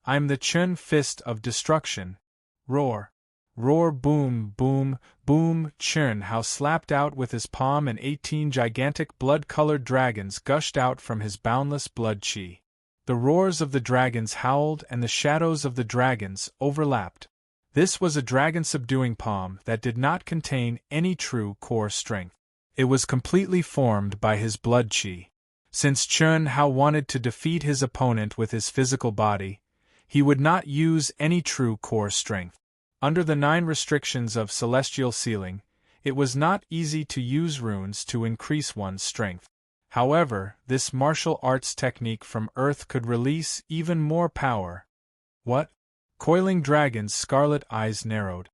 I'm the Chen Fist of Destruction. Roar. Roar, boom, boom, boom. Chern Hao slapped out with his palm and 18 gigantic blood-colored dragons gushed out from his boundless blood chi. The roars of the dragons howled and the shadows of the dragons overlapped. This was a dragon-subduing palm that did not contain any true core strength. It was completely formed by his blood chi. Since Chern Hao wanted to defeat his opponent with his physical body, he would not use any true core strength. Under the 9 restrictions of celestial sealing, it was not easy to use runes to increase one's strength. However, this martial arts technique from Earth could release even more power. What? Coiling Dragon's scarlet eyes narrowed.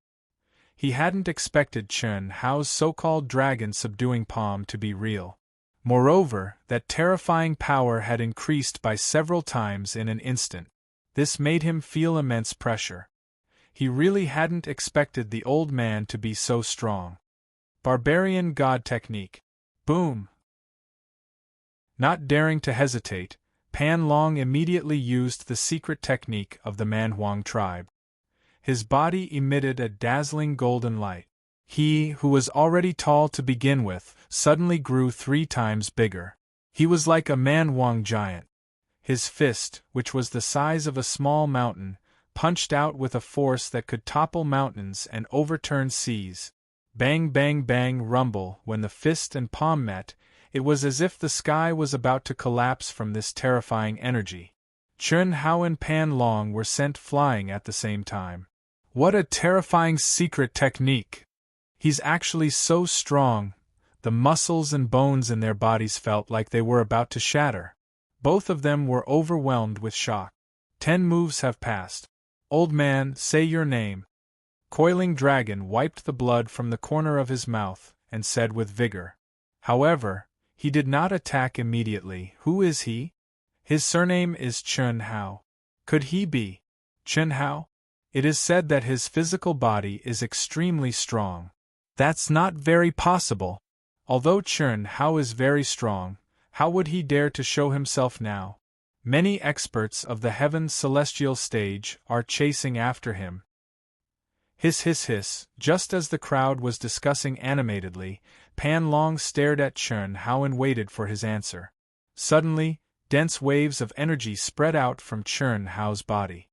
He hadn't expected Chern Hao's so-called dragon-subduing palm to be real. Moreover, that terrifying power had increased by several times in an instant. This made him feel immense pressure. He really hadn't expected the old man to be so strong. Barbarian God Technique. Boom! Not daring to hesitate, Pan Long immediately used the secret technique of the Man Huang tribe. His body emitted a dazzling golden light. He, who was already tall to begin with, suddenly grew 3 times bigger. He was like a Man Huang giant. His fist, which was the size of a small mountain, punched out with a force that could topple mountains and overturn seas. Bang, bang, bang, rumble. When the fist and palm met, it was as if the sky was about to collapse from this terrifying energy. Chern Hao and Pan Long were sent flying at the same time. What a terrifying secret technique! He's actually so strong. The muscles and bones in their bodies felt like they were about to shatter. Both of them were overwhelmed with shock. 10 moves have passed. Old man, say your name. Coiling Dragon wiped the blood from the corner of his mouth and said with vigor. However, he did not attack immediately. Who is he? His surname is Chun Hao. Could he be Chun Hao? It is said that his physical body is extremely strong. That's not very possible. Although Chun Hao is very strong, how would he dare to show himself now? Many experts of the heaven's celestial stage are chasing after him. Hiss hiss hiss, just as the crowd was discussing animatedly, Pan Long stared at Chun Hao and waited for his answer. Suddenly, dense waves of energy spread out from Chun Hao's body.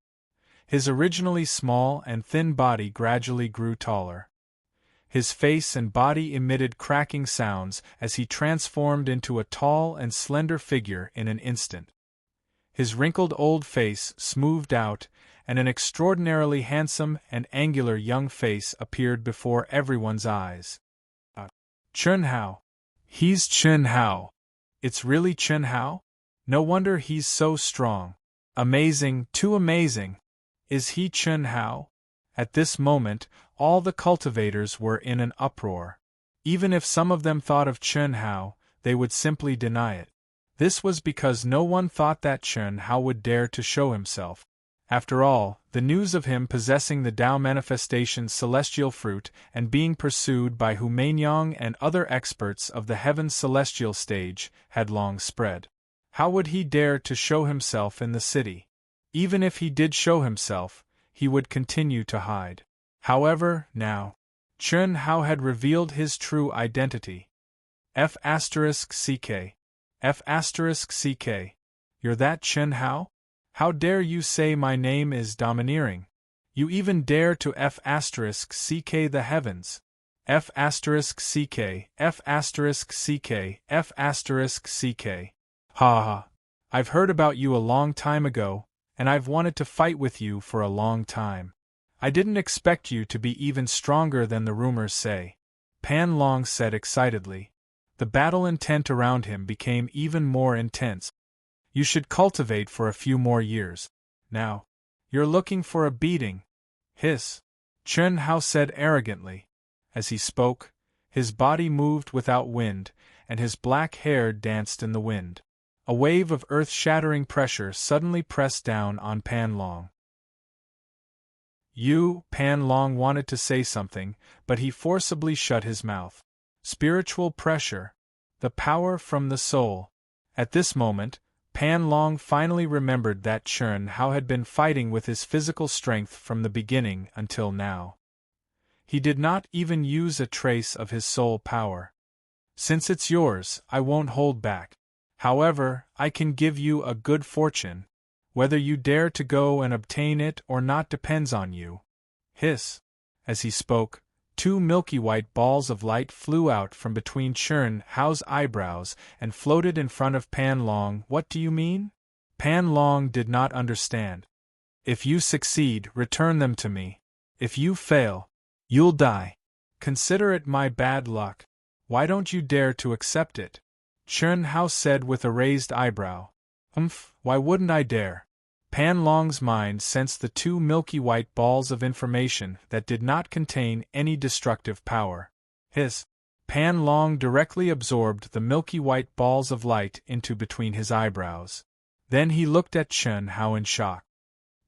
His originally small and thin body gradually grew taller. His face and body emitted cracking sounds as he transformed into a tall and slender figure in an instant. His wrinkled old face smoothed out, and an extraordinarily handsome and angular young face appeared before everyone's eyes. Chun Hao. He's Chun Hao. It's really Chun Hao? No wonder he's so strong. Amazing, too amazing. Is he Chun Hao? At this moment, all the cultivators were in an uproar. Even if some of them thought of Chun Hao, they would simply deny it. This was because no one thought that Chun Hao would dare to show himself. After all, the news of him possessing the Tao Manifestation's celestial fruit and being pursued by Hu Mainyang and other experts of the heaven's celestial stage had long spread. How would he dare to show himself in the city? Even if he did show himself, he would continue to hide. However, now, Chun Hao had revealed his true identity. F*CK. F*CK. You're that Chun Hao? How dare you say my name is domineering? You even dare to F*CK the heavens. F*CK, F*CK, F*CK. Ha ha. I've heard about you a long time ago, and I've wanted to fight with you for a long time. I didn't expect you to be even stronger than the rumors say, Pan Long said excitedly. The battle intent around him became even more intense. You should cultivate for a few more years. Now, you're looking for a beating. Hiss. Chun Hao said arrogantly. As he spoke, his body moved without wind, and his black hair danced in the wind. A wave of earth-shattering pressure suddenly pressed down on Pan Long. Pan Long wanted to say something, but he forcibly shut his mouth. Spiritual pressure. The power from the soul. At this moment, Pan Long finally remembered that Chun Hao had been fighting with his physical strength from the beginning until now. He did not even use a trace of his soul power. Since it's yours, I won't hold back. However, I can give you a good fortune. Whether you dare to go and obtain it or not depends on you. Hiss. As he spoke, 2 milky white balls of light flew out from between Chun Hao's eyebrows and floated in front of Pan Long. What do you mean? Pan Long did not understand. If you succeed, return them to me. If you fail, you'll die. Consider it my bad luck. Why don't you dare to accept it? Chun Hao said with a raised eyebrow. Why wouldn't I dare? Pan Long's mind sensed the 2 milky white balls of information that did not contain any destructive power. Pan Long directly absorbed the milky white balls of light into between his eyebrows. Then he looked at Chun Hao in shock.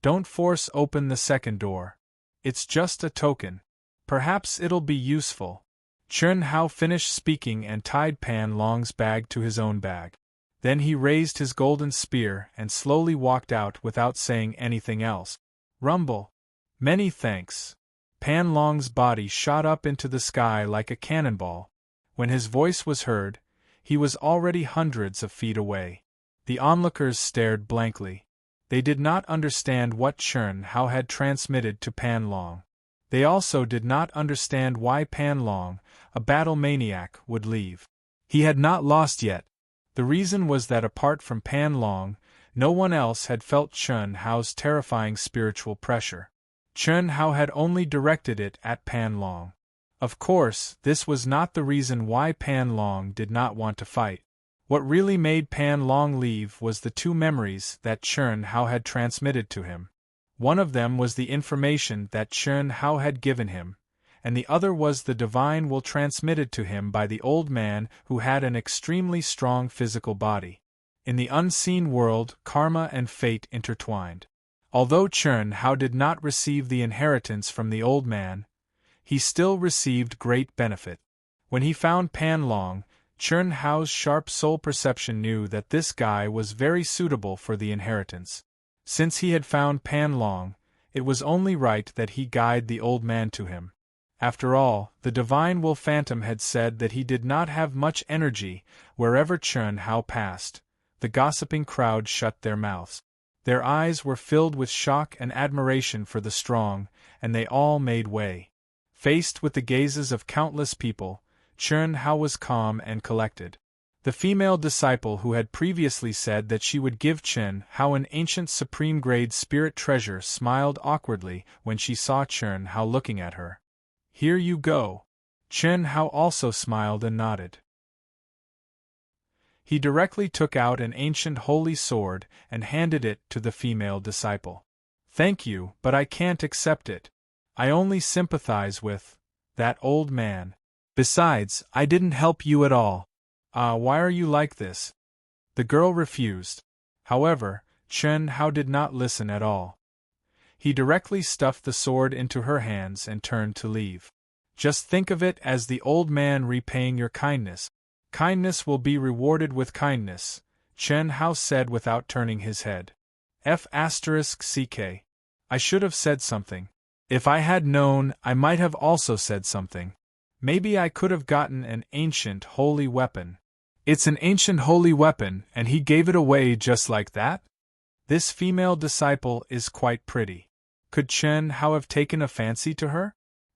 Don't force open the second door. It's just a token. Perhaps it'll be useful. Chun Hao finished speaking and tied Pan Long's bag to his own bag. Then he raised his golden spear and slowly walked out without saying anything else. Rumble. Many thanks. Pan Long's body shot up into the sky like a cannonball. When his voice was heard, he was already hundreds of feet away. The onlookers stared blankly. They did not understand what Chun Hao had transmitted to Pan Long. They also did not understand why Pan Long, a battle maniac, would leave. He had not lost yet. The reason was that apart from Pan Long, no one else had felt Chun Hao's terrifying spiritual pressure. Chen Hao had only directed it at Pan Long. Of course, this was not the reason why Pan Long did not want to fight. What really made Pan Long leave was the two memories that Chen Hao had transmitted to him. One of them was the information that Chen Hao had given him, and the other was the divine will transmitted to him by the old man who had an extremely strong physical body. In the unseen world, karma and fate intertwined. Although Chen Hao did not receive the inheritance from the old man, he still received great benefit. When he found Pan Long, Chen Hao's sharp soul perception knew that this guy was very suitable for the inheritance. Since he had found Pan Long, it was only right that he guide the old man to him. After all, the divine will phantom had said that he did not have much energy. Wherever Chen Hao passed, the gossiping crowd shut their mouths. Their eyes were filled with shock and admiration for the strong, and they all made way. Faced with the gazes of countless people, Chen Hao was calm and collected. The female disciple who had previously said that she would give Chen Hao an ancient supreme-grade spirit treasure smiled awkwardly when she saw Chen Hao looking at her. "Here you go." Chen Hao also smiled and nodded. He directly took out an ancient holy sword and handed it to the female disciple. "Thank you, but I can't accept it. I only sympathize with that old man. Besides, I didn't help you at all. Why are you like this?" The girl refused. However, Chen Hao did not listen at all. He directly stuffed the sword into her hands and turned to leave. "Just think of it as the old man repaying your kindness. Kindness will be rewarded with kindness," Chen Hao said without turning his head. *CK. I should have said something. If I had known, I might have also said something. Maybe I could have gotten an ancient holy weapon. It's an ancient holy weapon, and he gave it away just like that? This female disciple is quite pretty. Could Chen Hao have taken a fancy to her?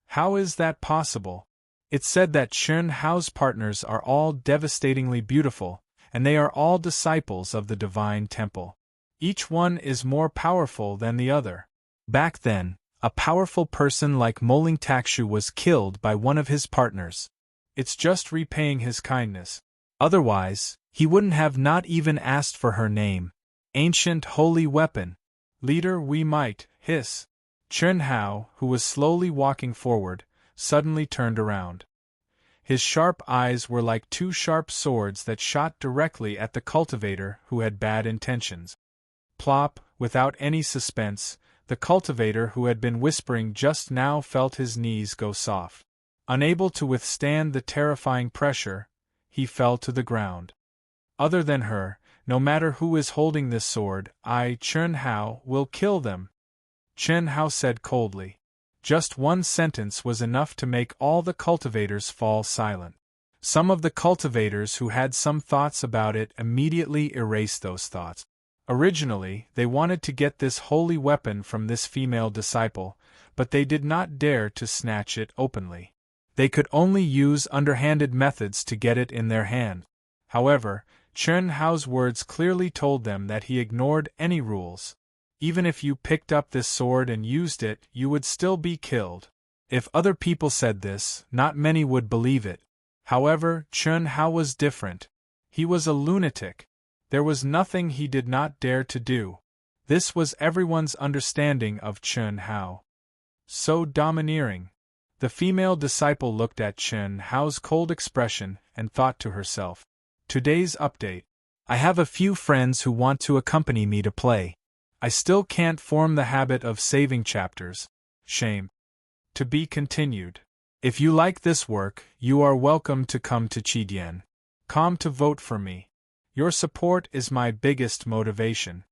How is that possible? It's said that Chen Hao's partners are all devastatingly beautiful, and they are all disciples of the divine temple. Each one is more powerful than the other. Back then, a powerful person like Moling Takshu was killed by one of his partners. It's just repaying his kindness. Otherwise, he wouldn't have not even asked for her name. Ancient holy weapon. Leader, we might, hiss. Chen Hao, who was slowly walking forward, suddenly turned around. His sharp eyes were like two sharp swords that shot directly at the cultivator who had bad intentions. Plop, without any suspense, the cultivator who had been whispering just now felt his knees go soft. Unable to withstand the terrifying pressure, he fell to the ground. Other than her, no matter who is holding this sword, I, Chen Hao, will kill them, Chen Hao said coldly. Just one sentence was enough to make all the cultivators fall silent. Some of the cultivators who had some thoughts about it immediately erased those thoughts. Originally, they wanted to get this holy weapon from this female disciple, but they did not dare to snatch it openly. They could only use underhanded methods to get it in their hand. However, Chen Hao's words clearly told them that he ignored any rules. Even if you picked up this sword and used it, you would still be killed. If other people said this, not many would believe it. However, Chen Hao was different. He was a lunatic. There was nothing he did not dare to do. This was everyone's understanding of Chen Hao. So domineering. The female disciple looked at Chen Hao's cold expression and thought to herself, "Today's update. I have a few friends who want to accompany me to play. I still can't form the habit of saving chapters. Shame. To be continued. If you like this work, you are welcome to come to Chidian. Come to vote for me. Your support is my biggest motivation."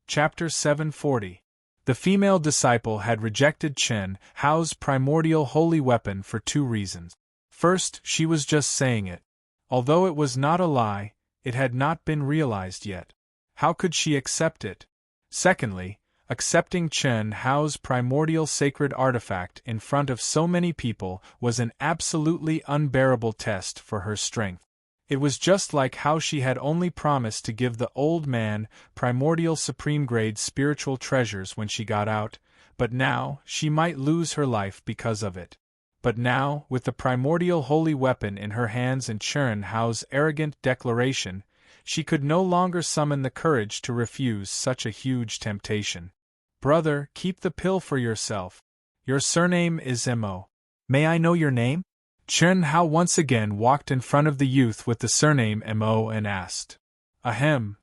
Chapter 740. The female disciple had rejected Chen Hao's primordial holy weapon for two reasons. First, she was just saying it. Although it was not a lie, it had not been realized yet. How could she accept it? Secondly, accepting Chen Hao's primordial sacred artifact in front of so many people was an absolutely unbearable test for her strength. It was just like how she had only promised to give the old man primordial supreme-grade spiritual treasures when she got out, but now she might lose her life because of it. But now, with the primordial holy weapon in her hands and Chern Hao's arrogant declaration, she could no longer summon the courage to refuse such a huge temptation. "Brother, keep the pill for yourself. Your surname is Mo. May I know your name?" Chern Hao once again walked in front of the youth with the surname Mo and asked. "Ahem."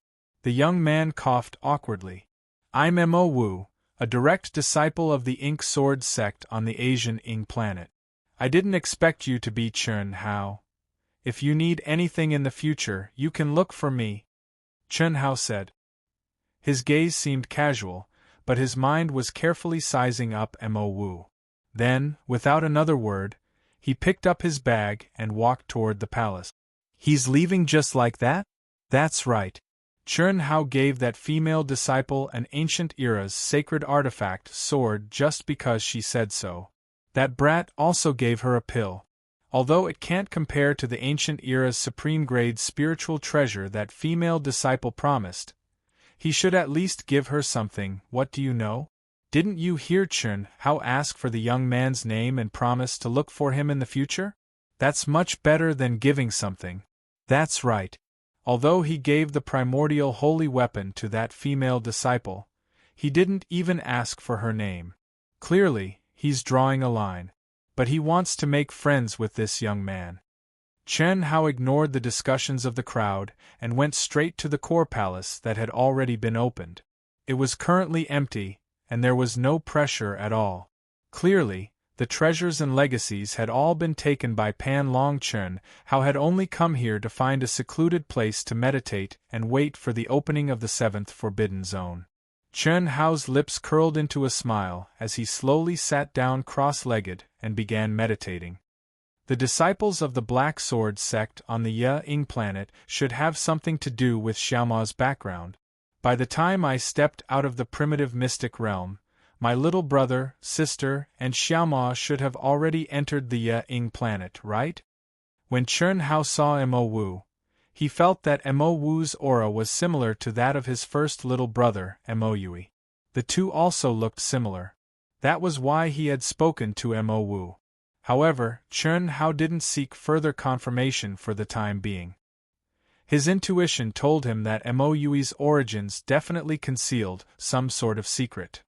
The young man coughed awkwardly. "I'm Mo Wu, a direct disciple of the Ink Sword sect on the Asian Ing planet. I didn't expect you to be Chern Hao. If you need anything in the future, you can look for me," Chern Hao said. His gaze seemed casual, but his mind was carefully sizing up Mo Wu. Then, without another word, he picked up his bag and walked toward the palace. "He's leaving just like that?" "That's right." Chern Hao gave that female disciple an ancient era's sacred artifact sword just because she said so. That brat also gave her a pill. Although it can't compare to the ancient era's supreme-grade spiritual treasure that female disciple promised, he should at least give her something. What do you know? Didn't you hear Chern Hao ask for the young man's name and promise to look for him in the future? That's much better than giving something. That's right. Although he gave the primordial holy weapon to that female disciple, he didn't even ask for her name. Clearly, he's drawing a line. But he wants to make friends with this young man. Chern Hao ignored the discussions of the crowd and went straight to the core palace that had already been opened. It was currently empty, and there was no pressure at all. Clearly, the treasures and legacies had all been taken by Pan Long. Chern Hao had only come here to find a secluded place to meditate and wait for the opening of the 7th Forbidden Zone. Chern Hao's lips curled into a smile as he slowly sat down cross-legged and began meditating. The disciples of the Black Sword sect on the Ing planet should have something to do with Xiaoma's background. By the time I stepped out of the primitive mystic realm, my little brother, sister, and Xiaoma should have already entered the Ing planet, right? When Chern Hao saw Mo Wu, he felt that Mo Wu's aura was similar to that of his first little brother, Mo Yui. The two also looked similar. That was why he had spoken to Mo Wu. However, Chern Hao didn't seek further confirmation for the time being. His intuition told him that Mo Yui's origins definitely concealed some sort of secret.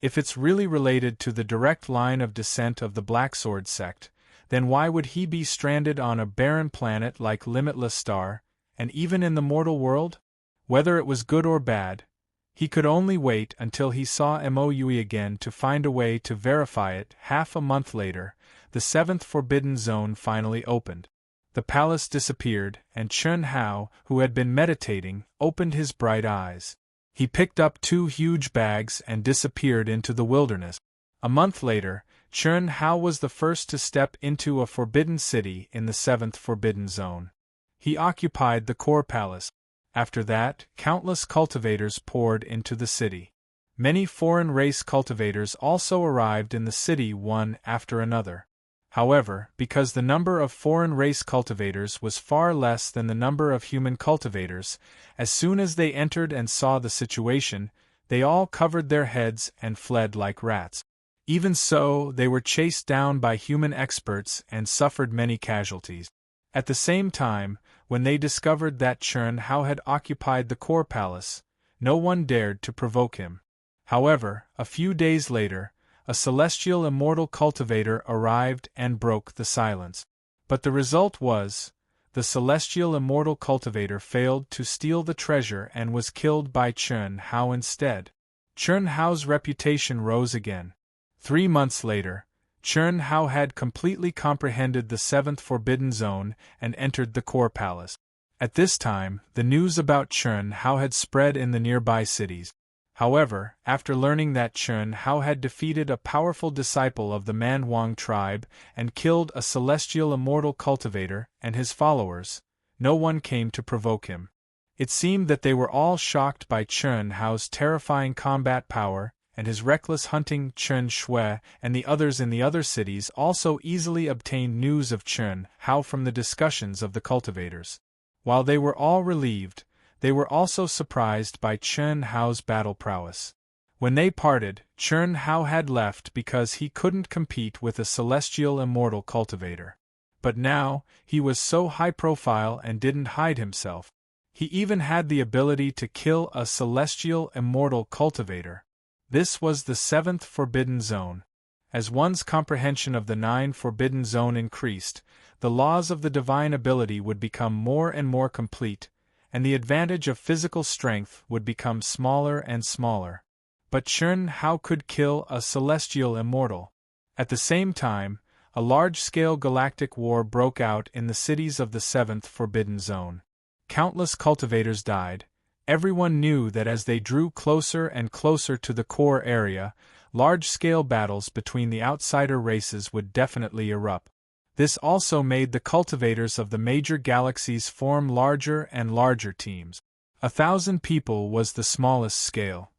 If it's really related to the direct line of descent of the Black Sword sect, then why would he be stranded on a barren planet like Limitless Star, and even in the mortal world? Whether it was good or bad, he could only wait until he saw Mo Yui again to find a way to verify it. Half a month later, the 7th Forbidden Zone finally opened. The palace disappeared, and Chern Hao, who had been meditating, opened his bright eyes. He picked up 2 huge bags and disappeared into the wilderness. A month later, Chern Hao was the first to step into a forbidden city in the 7th Forbidden Zone. He occupied the core palace. After that, countless cultivators poured into the city. Many foreign race cultivators also arrived in the city one after another. However, because the number of foreign race cultivators was far less than the number of human cultivators, as soon as they entered and saw the situation, they all covered their heads and fled like rats. Even so, they were chased down by human experts and suffered many casualties. At the same time, when they discovered that Chern Hao had occupied the core palace, no one dared to provoke him. However, a few days later, a celestial immortal cultivator arrived and broke the silence. But the result was, the celestial immortal cultivator failed to steal the treasure and was killed by Chern Hao instead. Chern Hao's reputation rose again. 3 months later, Chern Hao had completely comprehended the 7th Forbidden Zone and entered the core palace. At this time, the news about Chern Hao had spread in the nearby cities. However, after learning that Chern Hao had defeated a powerful disciple of the Manhuang tribe and killed a celestial immortal cultivator and his followers, no one came to provoke him. It seemed that they were all shocked by Chern Hao's terrifying combat power and his reckless hunting. Chen Shui and the others in the other cities also easily obtained news of Chen Hao from the discussions of the cultivators. While they were all relieved, they were also surprised by Chen Hao's battle prowess. When they parted, Chen Hao had left because he couldn't compete with a celestial immortal cultivator. But now, he was so high profile and didn't hide himself. He even had the ability to kill a celestial immortal cultivator. This was the 7th Forbidden Zone. As one's comprehension of the 9 Forbidden Zone increased, the laws of the divine ability would become more and more complete, and the advantage of physical strength would become smaller and smaller. But Chen Hao could kill a celestial immortal. At the same time, a large-scale galactic war broke out in the cities of the 7th Forbidden Zone. Countless cultivators died. Everyone knew that as they drew closer and closer to the core area, large-scale battles between the outsider races would definitely erupt. This also made the cultivators of the major galaxies form larger and larger teams. 1,000 people was the smallest scale.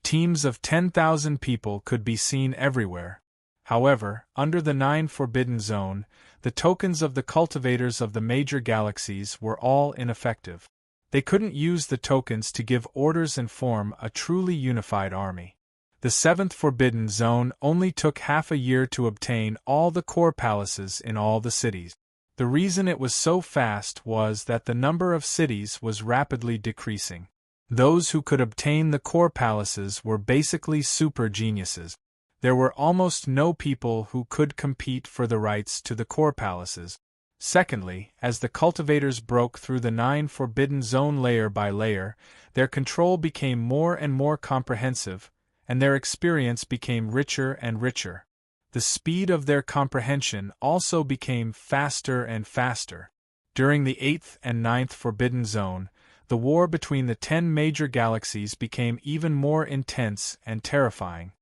Teams of 10,000 people could be seen everywhere. However, under the 9 Forbidden Zone, the tokens of the cultivators of the major galaxies were all ineffective. They couldn't use the tokens to give orders and form a truly unified army. The 7th Forbidden Zone only took half a year to obtain all the core palaces in all the cities. The reason it was so fast was that the number of cities was rapidly decreasing. Those who could obtain the core palaces were basically super geniuses. There were almost no people who could compete for the rights to the core palaces. Secondly, as the cultivators broke through the 9 Forbidden Zone layer by layer, their control became more and more comprehensive, and their experience became richer and richer. The speed of their comprehension also became faster and faster. During the 8th and 9th Forbidden Zone, the war between the 10 major galaxies became even more intense and terrifying.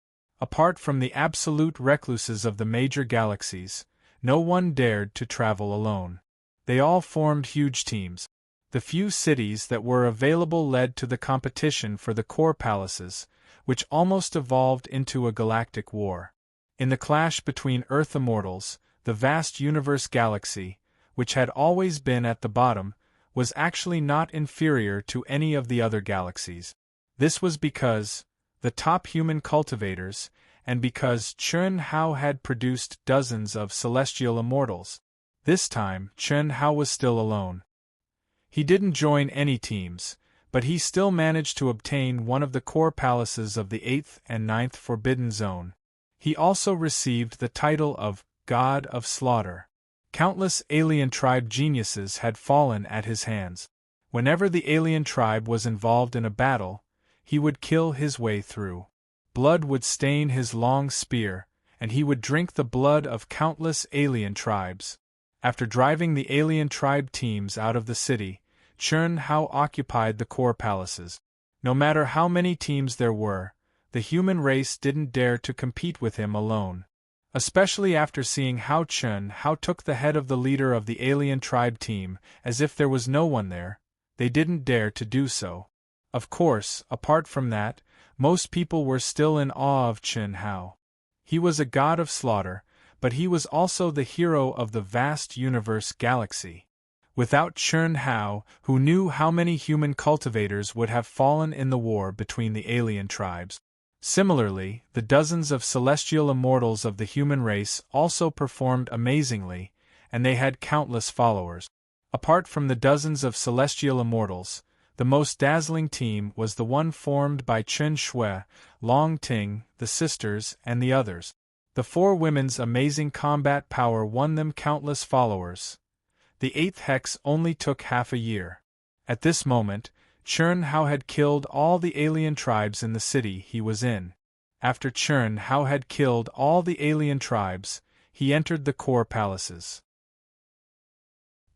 Apart from the absolute recluses of the major galaxies, no one dared to travel alone. They all formed huge teams. The few cities that were available led to the competition for the core palaces, which almost evolved into a galactic war. In the clash between Earth immortals, the vast universe galaxy, which had always been at the bottom, was actually not inferior to any of the other galaxies. This was because the top human cultivators, and because Chen Hao had produced dozens of celestial immortals. This time, Chen Hao was still alone. He didn't join any teams, but he still managed to obtain one of the core palaces of the 8th and 9th Forbidden Zone. He also received the title of God of Slaughter. Countless alien tribe geniuses had fallen at his hands. Whenever the alien tribe was involved in a battle, he would kill his way through. Blood would stain his long spear, and he would drink the blood of countless alien tribes. After driving the alien tribe teams out of the city, Chen Hao occupied the core palaces. No matter how many teams there were, the human race didn't dare to compete with him alone. Especially after seeing how Chen Hao took the head of the leader of the alien tribe team, as if there was no one there, they didn't dare to do so. Of course, apart from that, most people were still in awe of Chen Hao. He was a god of slaughter, but he was also the hero of the vast universe galaxy. Without Chen Hao, who knew how many human cultivators would have fallen in the war between the alien tribes. Similarly, the dozens of celestial immortals of the human race also performed amazingly, and they had countless followers. Apart from the dozens of celestial immortals, the most dazzling team was the one formed by Chen Shui, Long Ting, the sisters, and the others. The four women's amazing combat power won them countless followers. The 8th hex only took half a year. At this moment, Chen Hao had killed all the alien tribes in the city he was in. After Chen Hao had killed all the alien tribes, he entered the core palaces.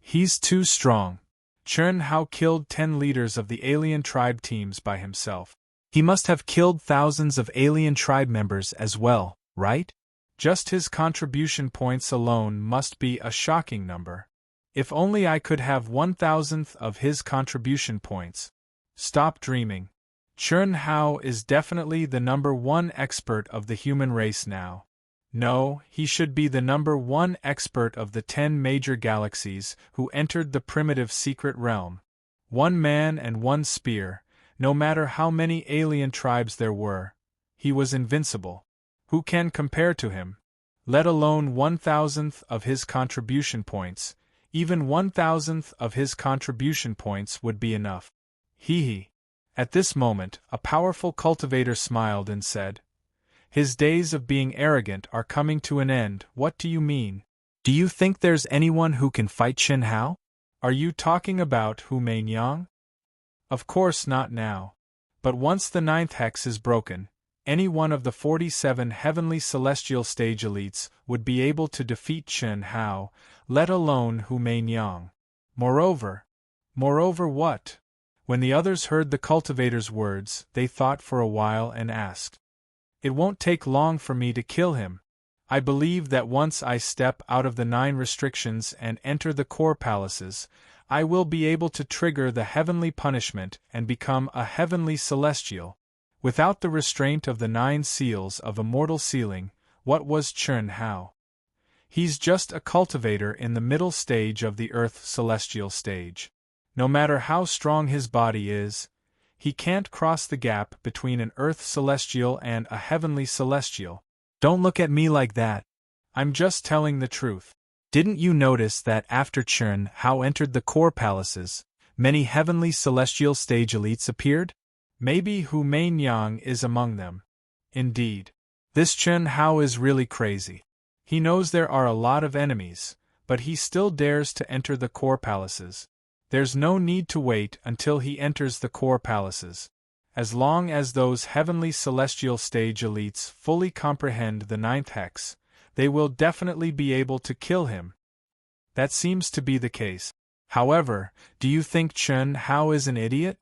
He's too strong. Chen Hao killed 10 leaders of the alien tribe teams by himself. He must have killed thousands of alien tribe members as well, right? Just his contribution points alone must be a shocking number. If only I could have 1,000th of his contribution points. Stop dreaming. Chern Hao is definitely the #1 expert of the human race now. No, he should be the #1 expert of the 10 major galaxies who entered the primitive secret realm. One man and one spear, no matter how many alien tribes there were. He was invincible. Who can compare to him? Let alone 1,000th of his contribution points. Even 1,000th of his contribution points would be enough. Hee. At this moment, a powerful cultivator smiled and said, "His days of being arrogant are coming to an end." What do you mean? Do you think there's anyone who can fight Chern Hao? Are you talking about Hu Meinyang? Of course not now. But once the 9th hex is broken, any one of the 47 heavenly celestial stage elites would be able to defeat Chern Hao, let alone Hu Meinyang. Moreover what? When the others heard the cultivator's words, they thought for a while and asked, "It won't take long for me to kill him. I believe that once I step out of the 9 restrictions and enter the core palaces, I will be able to trigger the heavenly punishment and become a heavenly celestial." Without the restraint of the 9 seals of immortal sealing, what was Chern Hao? He's just a cultivator in the middle stage of the Earth celestial stage. No matter how strong his body is, he can't cross the gap between an Earth celestial and a heavenly celestial. Don't look at me like that. I'm just telling the truth. Didn't you notice that after Chern Hao entered the core palaces, many heavenly celestial stage elites appeared? Maybe Hu Meinyang is among them. Indeed. This Chern Hao is really crazy. He knows there are a lot of enemies, but he still dares to enter the core palaces. There's no need to wait until he enters the core palaces. As long as those heavenly celestial stage elites fully comprehend the 9th hex, they will definitely be able to kill him. That seems to be the case. However, do you think Chern Hao is an idiot?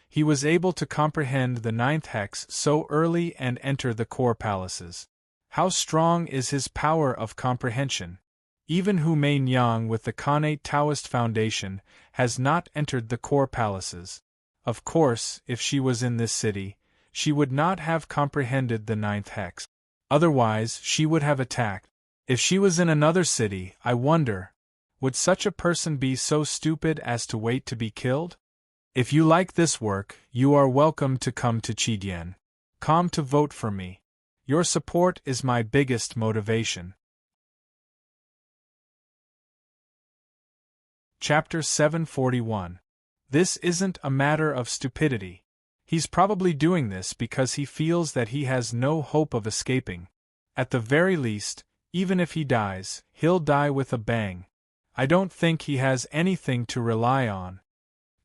He was able to comprehend the 9th hex so early and enter the core palaces. How strong is his power of comprehension? Even Hu Meinyang with the Connate Taoist Foundation has not entered the core palaces. Of course, if she was in this city, she would not have comprehended the 9th hex. Otherwise, she would have attacked. If she was in another city, I wonder, would such a person be so stupid as to wait to be killed? If you like this work, you are welcome to come to Chidian. Come to vote for me. Your support is my biggest motivation. Chapter 741. This isn't a matter of stupidity. He's probably doing this because he feels that he has no hope of escaping. At the very least, even if he dies, he'll die with a bang. I don't think he has anything to rely on.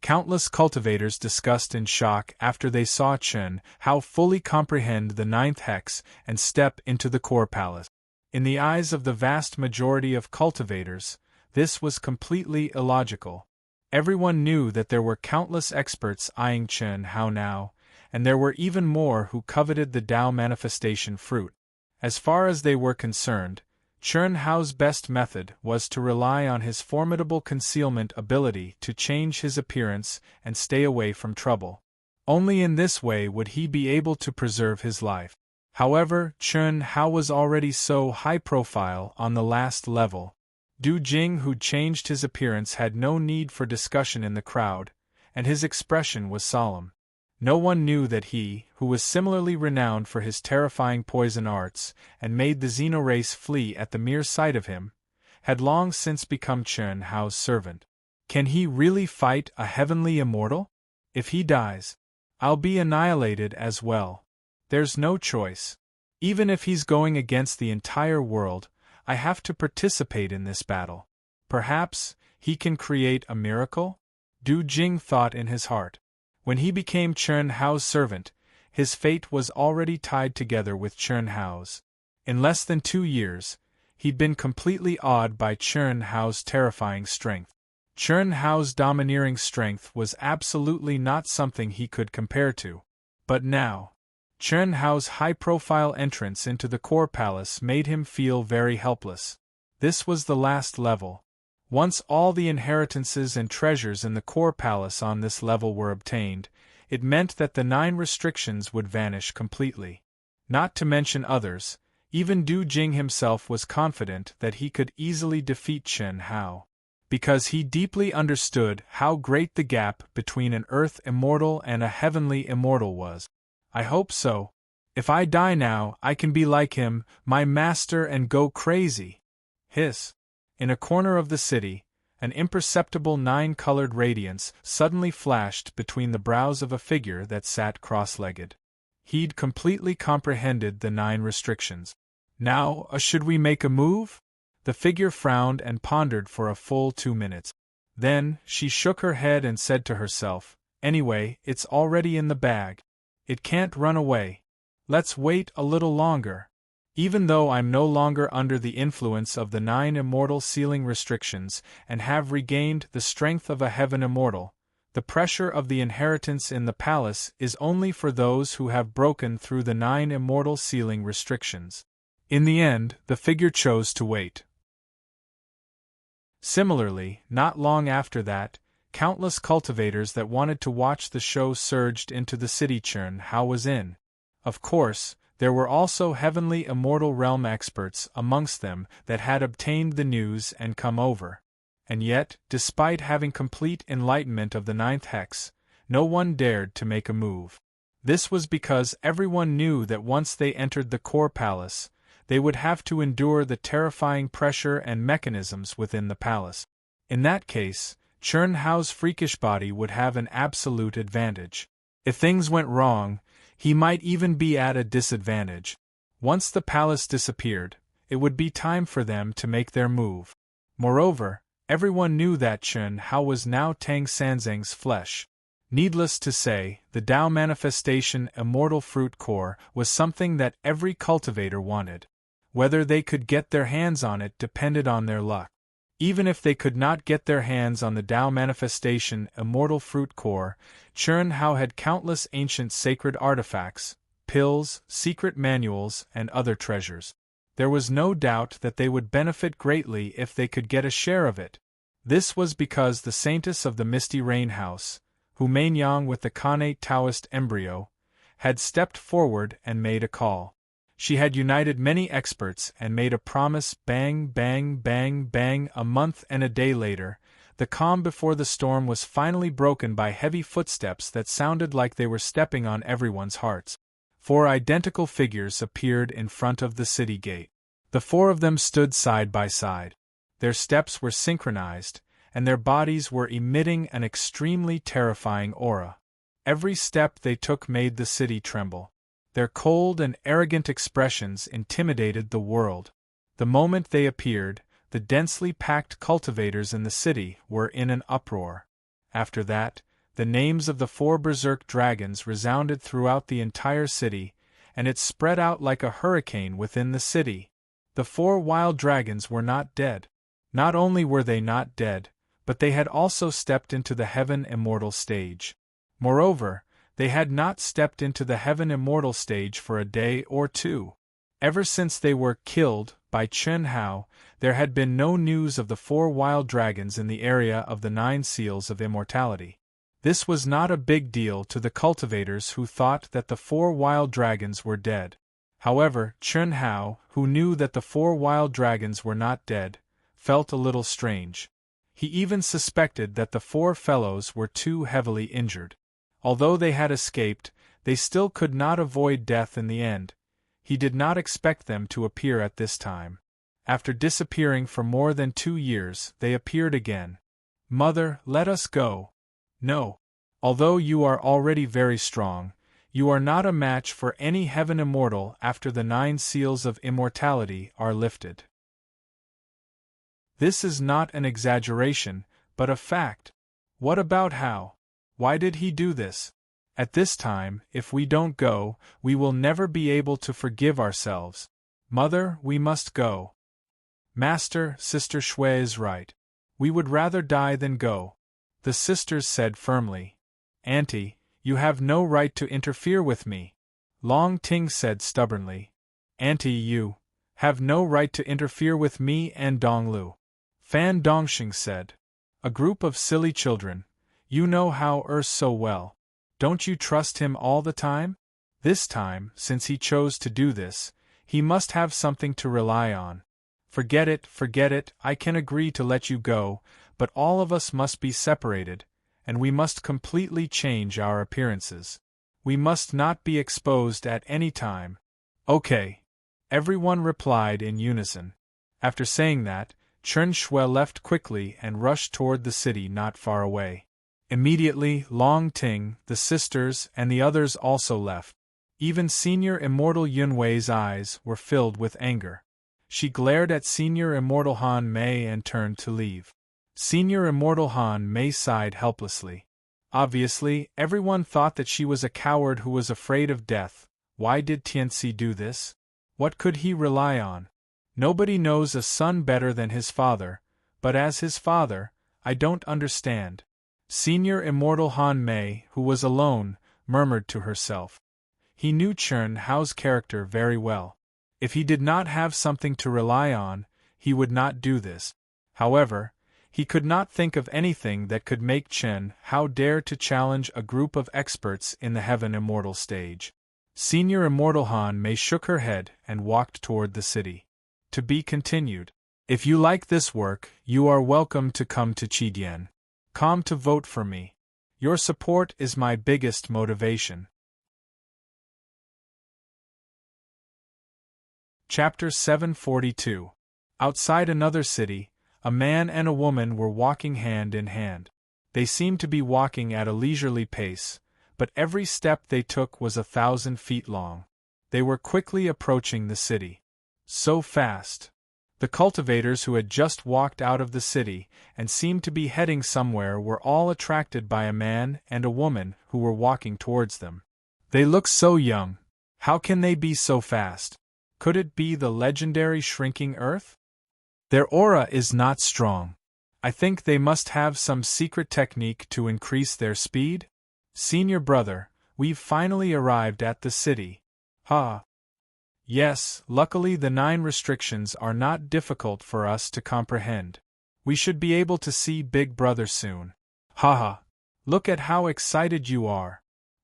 Countless cultivators discussed in shock after they saw Chern Hao fully comprehend the 9th hex and step into the core palace. In the eyes of the vast majority of cultivators, this was completely illogical. Everyone knew that there were countless experts eyeing Chern Hao now, and there were even more who coveted the Tao manifestation fruit. As far as they were concerned, Chern Hao's best method was to rely on his formidable concealment ability to change his appearance and stay away from trouble. Only in this way would he be able to preserve his life. However, Chern Hao was already so high profile on the last level. Du Jing, who changed his appearance, had no need for discussion in the crowd, and his expression was solemn. No one knew that he, who was similarly renowned for his terrifying poison arts and made the Xenorace flee at the mere sight of him, had long since become Chern Hao's servant. Can he really fight a heavenly immortal? If he dies, I'll be annihilated as well. There's no choice. Even if he's going against the entire world, I have to participate in this battle. Perhaps he can create a miracle? Du Jing thought in his heart. When he became Chern Hao's servant, his fate was already tied together with Chern Hao's. In less than 2 years, he'd been completely awed by Chern Hao's terrifying strength. Chern Hao's domineering strength was absolutely not something he could compare to. But now, Chern Hao's high-profile entrance into the core palace made him feel very helpless. This was the last level. Once all the inheritances and treasures in the core palace on this level were obtained, it meant that the 9 restrictions would vanish completely. Not to mention others, even Du Jing himself was confident that he could easily defeat Chen Hao. Because he deeply understood how great the gap between an earth immortal and a heavenly immortal was. I hope so. If I die now, I can be like him, my master, and go crazy. Hiss. In a corner of the city, an imperceptible 9-colored radiance suddenly flashed between the brows of a figure that sat cross-legged. He'd completely comprehended the 9 restrictions. Now, should we make a move? The figure frowned and pondered for a full 2 minutes. Then, she shook her head and said to herself, "Anyway, it's already in the bag. It can't run away. Let's wait a little longer." Even though I'm no longer under the influence of the 9 immortal sealing restrictions and have regained the strength of a heaven immortal, the pressure of the inheritance in the palace is only for those who have broken through the 9 immortal sealing restrictions. In the end, the figure chose to wait. Similarly, not long after that, countless cultivators that wanted to watch the show surged into the city Chen Hao was in. Of course, there were also heavenly immortal realm experts amongst them that had obtained the news and come over. And yet, despite having complete enlightenment of the 9th hex, no one dared to make a move. This was because everyone knew that once they entered the core palace, they would have to endure the terrifying pressure and mechanisms within the palace. In that case, Chen Hao's freakish body would have an absolute advantage. If things went wrong, he might even be at a disadvantage. Once the palace disappeared, it would be time for them to make their move. Moreover, everyone knew that Chen Hao was now Tang Sanzang's flesh. Needless to say, the Tao manifestation immortal fruit core was something that every cultivator wanted. Whether they could get their hands on it depended on their luck. Even if they could not get their hands on the Tao manifestation immortal fruit core, Chen Hao had countless ancient sacred artifacts, pills, secret manuals, and other treasures. There was no doubt that they would benefit greatly if they could get a share of it. This was because the Saintess of the Misty Rain House, who Mainyang with the Khanate Taoist embryo, had stepped forward and made a call. She had united many experts and made a promise. Bang, bang, bang, bang. A month and a day later, the calm before the storm was finally broken by heavy footsteps that sounded like they were stepping on everyone's hearts. 4 identical figures appeared in front of the city gate. The 4 of them stood side by side. Their steps were synchronized, and their bodies were emitting an extremely terrifying aura. Every step they took made the city tremble. Their cold and arrogant expressions intimidated the world. The moment they appeared, the densely packed cultivators in the city were in an uproar. After that, the names of the 4 berserk dragons resounded throughout the entire city, and it spread out like a hurricane within the city. The 4 wild dragons were not dead. Not only were they not dead, but they had also stepped into the heaven immortal stage. Moreover, they had not stepped into the heaven immortal stage for a day or 2. Ever since they were killed by Chen Hao, there had been no news of the 4 wild dragons in the area of the 9 seals of immortality. This was not a big deal to the cultivators who thought that the 4 wild dragons were dead. However, Chen Hao, who knew that the 4 wild dragons were not dead, felt a little strange. He even suspected that the 4 fellows were too heavily injured. Although they had escaped, they still could not avoid death in the end. He did not expect them to appear at this time. After disappearing for more than 2 years, they appeared again. "Mother, let us go." "No. Although you are already very strong, you are not a match for any heaven immortal after the 9 seals of immortality are lifted." This is not an exaggeration, but a fact. What about Hao? Why did he do this? At this time, if we don't go, we will never be able to forgive ourselves. Mother, we must go. Master, Sister Shui is right. We would rather die than go. The sisters said firmly. Auntie, you have no right to interfere with me. Long Ting said stubbornly. Auntie, you have no right to interfere with me and Donglu. Fan Dongxing said. A group of silly children. You know how so well. Don't you trust him all the time? This time, since he chose to do this, he must have something to rely on. Forget it, I can agree to let you go, but all of us must be separated, and we must completely change our appearances. We must not be exposed at any time. Okay. Everyone replied in unison. After saying that, Chen Shui left quickly and rushed toward the city not far away. Immediately, Long Ting, the sisters, and the others also left. Even Senior Immortal Yunwei's eyes were filled with anger. She glared at Senior Immortal Han Mei and turned to leave. Senior Immortal Han Mei sighed helplessly. Obviously, everyone thought that she was a coward who was afraid of death. Why did Tianxi do this? What could he rely on? Nobody knows a son better than his father, but as his father, I don't understand. Senior Immortal Han Mei, who was alone, murmured to herself. He knew Chen Hao's character very well. If he did not have something to rely on, he would not do this. However, he could not think of anything that could make Chen Hao dare to challenge a group of experts in the Heaven Immortal stage. Senior Immortal Han Mei shook her head and walked toward the city. To be continued. If you like this work, you are welcome to come to Qidian. Come to vote for me. Your support is my biggest motivation. Chapter 742. Outside another city, a man and a woman were walking hand in hand. They seemed to be walking at a leisurely pace, but every step they took was 1,000 feet long. They were quickly approaching the city. So fast. The cultivators who had just walked out of the city and seemed to be heading somewhere were all attracted by a man and a woman who were walking towards them. They look so young. How can they be so fast? Could it be the legendary shrinking earth? Their aura is not strong. I think they must have some secret technique to increase their speed. Senior brother, we've finally arrived at the city. Ha! Yes, luckily the 9 restrictions are not difficult for us to comprehend. We should be able to see Big Brother soon. Haha! Look at how excited you are.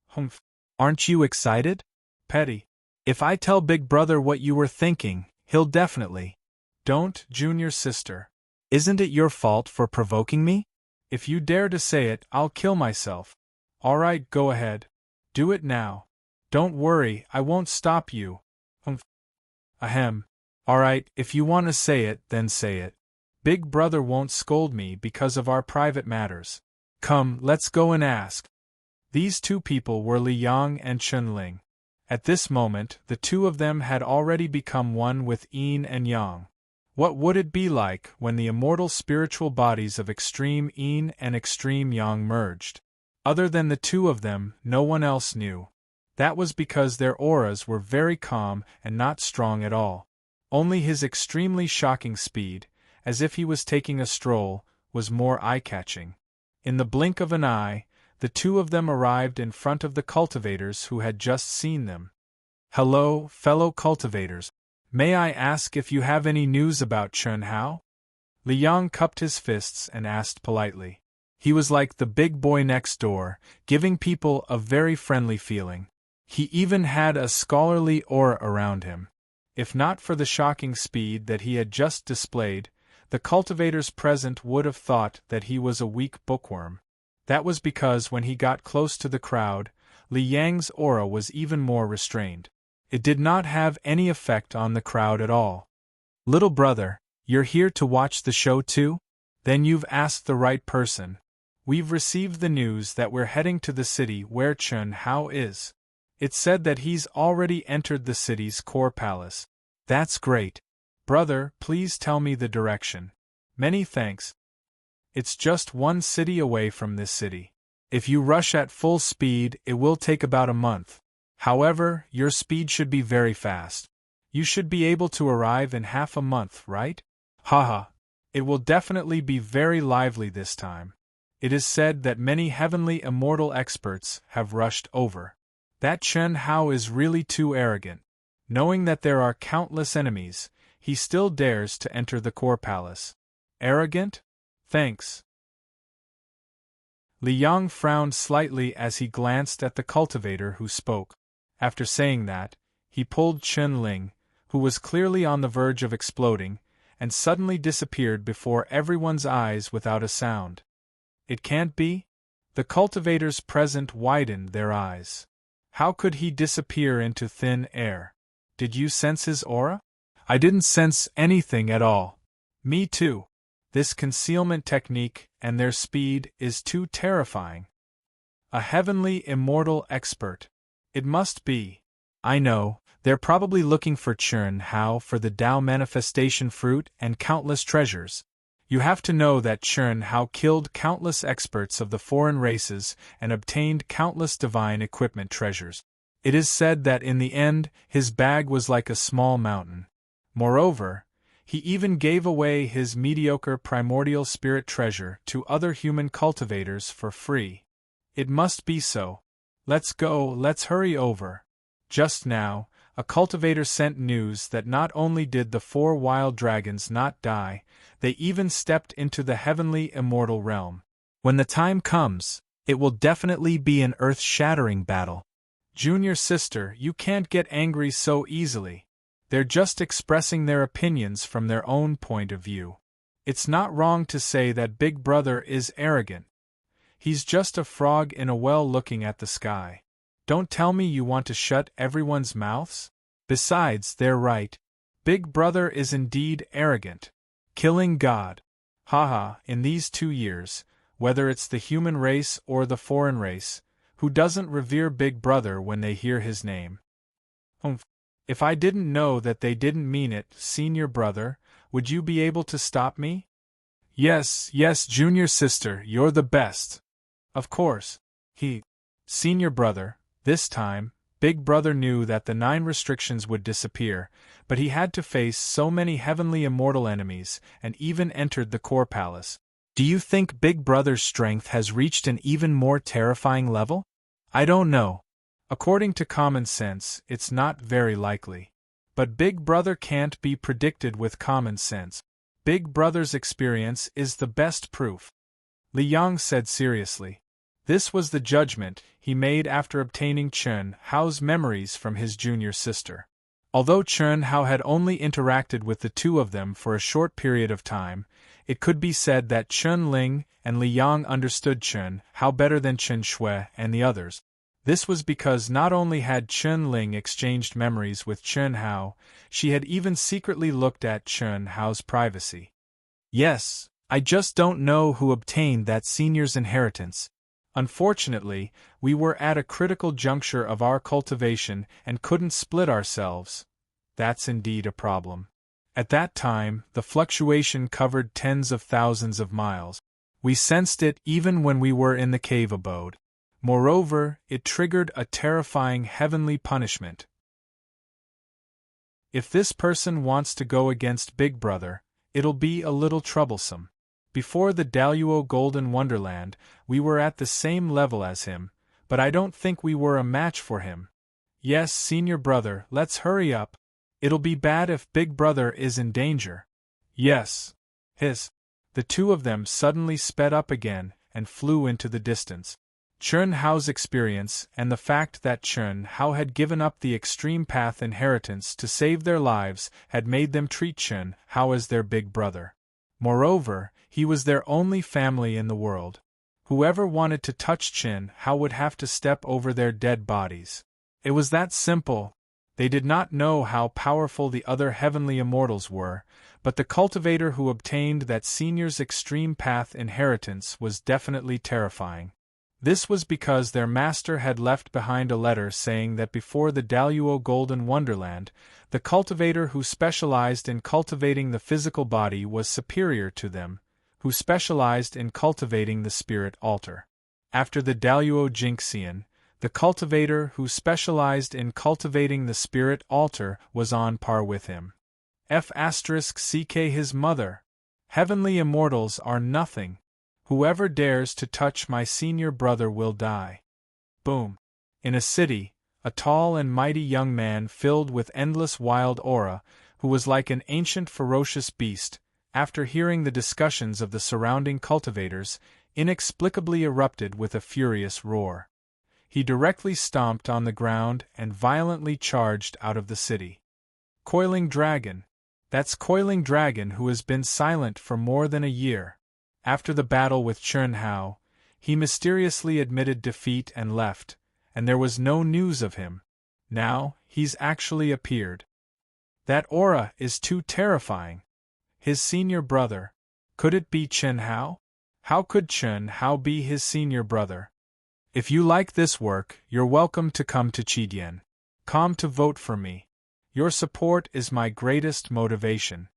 Humph! Aren't you excited? Petty. If I tell Big Brother what you were thinking, he'll definitely. Don't, junior sister. Isn't it your fault for provoking me? If you dare to say it, I'll kill myself. Alright, go ahead. Do it now. Don't worry, I won't stop you. Humph. Ahem. Alright, if you want to say it, then say it. Big Brother won't scold me because of our private matters. Come, let's go and ask. These two people were Li Yang and Chun Ling. At this moment, the two of them had already become one with Yin and Yang. What would it be like when the immortal spiritual bodies of extreme Yin and extreme Yang merged? Other than the two of them, no one else knew. That was because their auras were very calm and not strong at all. Only his extremely shocking speed, as if he was taking a stroll, was more eye-catching. In the blink of an eye, the two of them arrived in front of the cultivators who had just seen them. Hello, fellow cultivators. May I ask if you have any news about Chen Hao? Li Yang cupped his fists and asked politely. He was like the big boy next door, giving people a very friendly feeling. He even had a scholarly aura around him. If not for the shocking speed that he had just displayed, the cultivators present would have thought that he was a weak bookworm. That was because when he got close to the crowd, Li Yang's aura was even more restrained. It did not have any effect on the crowd at all. Little brother, you're here to watch the show too? Then you've asked the right person. We've received the news that we're heading to the city where Chen Hao is. It's said that he's already entered the city's core palace. That's great. Brother, please tell me the direction. Many thanks. It's just 1 city away from this city. If you rush at full speed, it will take about a month. However, your speed should be very fast. You should be able to arrive in half a month, right? Haha. It will definitely be very lively this time. It is said that many heavenly immortal experts have rushed over. That Chen Hao is really too arrogant. Knowing that there are countless enemies, he still dares to enter the core palace. Arrogant? Thanks. Li Yang frowned slightly as he glanced at the cultivator who spoke. After saying that, he pulled Chen Ling, who was clearly on the verge of exploding, and suddenly disappeared before everyone's eyes without a sound. It can't be? The cultivators present widened their eyes. How could he disappear into thin air? Did you sense his aura? I didn't sense anything at all. Me too. This concealment technique and their speed is too terrifying. A heavenly immortal expert. It must be. I know, they're probably looking for Chern Hao for the Tao manifestation fruit and countless treasures. You have to know that Chern Hao killed countless experts of the foreign races and obtained countless divine equipment treasures. It is said that in the end, his bag was like a small mountain. Moreover, he even gave away his mediocre primordial spirit treasure to other human cultivators for free. It must be so. Let's go, let's hurry over. Just now, a cultivator sent news that not only did the 4 wild dragons not die, they even stepped into the heavenly immortal realm. When the time comes, it will definitely be an earth-shattering battle. Junior sister, you can't get angry so easily. They're just expressing their opinions from their own point of view. It's not wrong to say that Big Brother is arrogant. He's just a frog in a well looking at the sky. Don't tell me you want to shut everyone's mouths? Besides, they're right. Big Brother is indeed arrogant. Killing God. Haha, in these 2 years, whether it's the human race or the foreign race, who doesn't revere Big Brother when they hear his name? If I didn't know that they didn't mean it, senior brother, would you be able to stop me? Yes, junior sister, you're the best. Of course. Senior brother, this time, Big Brother knew that the 9 restrictions would disappear, but he had to face so many heavenly immortal enemies, and even entered the core palace. Do you think Big Brother's strength has reached an even more terrifying level? I don't know. According to common sense, it's not very likely. But Big Brother can't be predicted with common sense. Big Brother's experience is the best proof. Li Yang said seriously. This was the judgment he made after obtaining Chern Hao's memories from his junior sister. Although Chern Hao had only interacted with the 2 of them for a short period of time, it could be said that Chen Ling and Li Yang understood Chern Hao better than Chen Shui and the others. This was because not only had Chen Ling exchanged memories with Chen Hao, she had even secretly looked at Chen Hao's privacy. Yes, I just don't know who obtained that senior's inheritance. Unfortunately, we were at a critical juncture of our cultivation and couldn't split ourselves. That's indeed a problem. At that time, the fluctuation covered tens of thousands of miles. We sensed it even when we were in the cave abode. Moreover, it triggered a terrifying heavenly punishment. If this person wants to go against Big Brother, it'll be a little troublesome. Before the Daluo Golden Wonderland, we were at the same level as him, but I don't think we were a match for him. Yes, senior brother, let's hurry up. It'll be bad if Big Brother is in danger. Yes. The 2 of them suddenly sped up again and flew into the distance. Chern Hao's experience and the fact that Chern Hao had given up the extreme path inheritance to save their lives had made them treat Chern Hao as their big brother. Moreover, he was their only family in the world. Whoever wanted to touch Chern Hao would have to step over their dead bodies. It was that simple. They did not know how powerful the other heavenly immortals were, but the cultivator who obtained that senior's extreme path inheritance was definitely terrifying. This was because their master had left behind a letter saying that before the Daluo Golden Wonderland, the cultivator who specialized in cultivating the physical body was superior to them, who specialized in cultivating the spirit altar. After the Daluo Jinxian, the cultivator who specialized in cultivating the spirit altar was on par with him. F***ck his mother. Heavenly immortals are nothing. Whoever dares to touch my senior brother will die. Boom. In a city, a tall and mighty young man filled with endless wild aura, who was like an ancient ferocious beast, after hearing the discussions of the surrounding cultivators, inexplicably erupted with a furious roar. He directly stomped on the ground and violently charged out of the city. Coiling Dragon. That's Coiling Dragon, who has been silent for more than a year. After the battle with Chun Hao, he mysteriously admitted defeat and left, and there was no news of him. Now, he's actually appeared. That aura is too terrifying. His senior brother. Could it be Chun Hao? How could Chun Hao be his senior brother? If you like this work, you're welcome to come to Chidien.com to vote for me. Your support is my greatest motivation.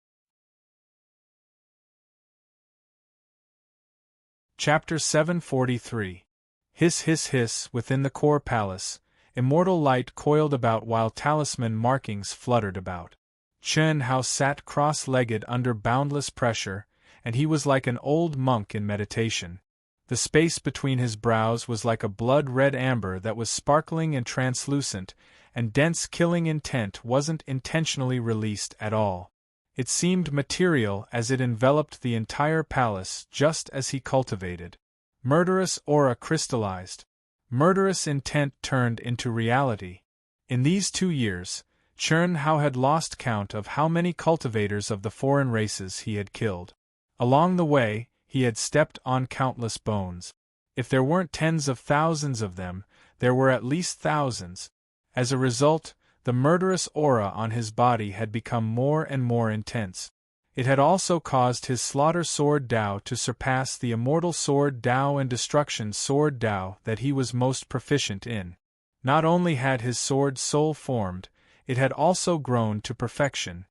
Chapter 743. Hiss hiss hiss. Within the core palace, immortal light coiled about while talisman markings fluttered about. Chun Hao sat cross-legged under boundless pressure, and he was like an old monk in meditation. The space between his brows was like a blood-red amber that was sparkling and translucent, and dense killing intent wasn't intentionally released at all. It seemed material as it enveloped the entire palace just as he cultivated. Murderous aura crystallized. Murderous intent turned into reality. In these 2 years, Chun Hao had lost count of how many cultivators of the foreign races he had killed. Along the way, he had stepped on countless bones. If there weren't tens of thousands of them, there were at least thousands. As a result, the murderous aura on his body had become more and more intense. It had also caused his slaughter sword Dao to surpass the immortal sword Dao and destruction sword Dao that he was most proficient in. Not only had his sword soul formed, it had also grown to perfection.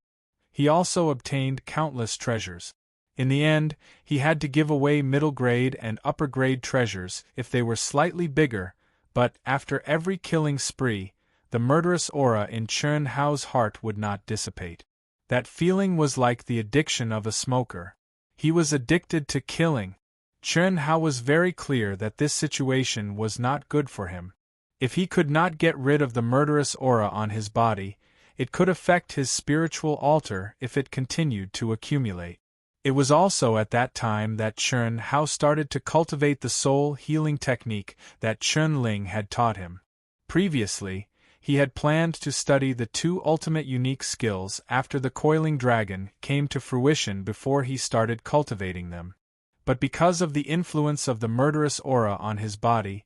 He also obtained countless treasures. In the end, he had to give away middle-grade and upper-grade treasures if they were slightly bigger, but after every killing spree, the murderous aura in Chun Hao's heart would not dissipate. That feeling was like the addiction of a smoker. He was addicted to killing. Chun Hao was very clear that this situation was not good for him. If he could not get rid of the murderous aura on his body, it could affect his spiritual altar if it continued to accumulate. It was also at that time that Chun Hao started to cultivate the soul healing technique that Chun Ling had taught him. Previously, he had planned to study the 2 ultimate unique skills after the Coiling Dragon came to fruition before he started cultivating them. But because of the influence of the murderous aura on his body,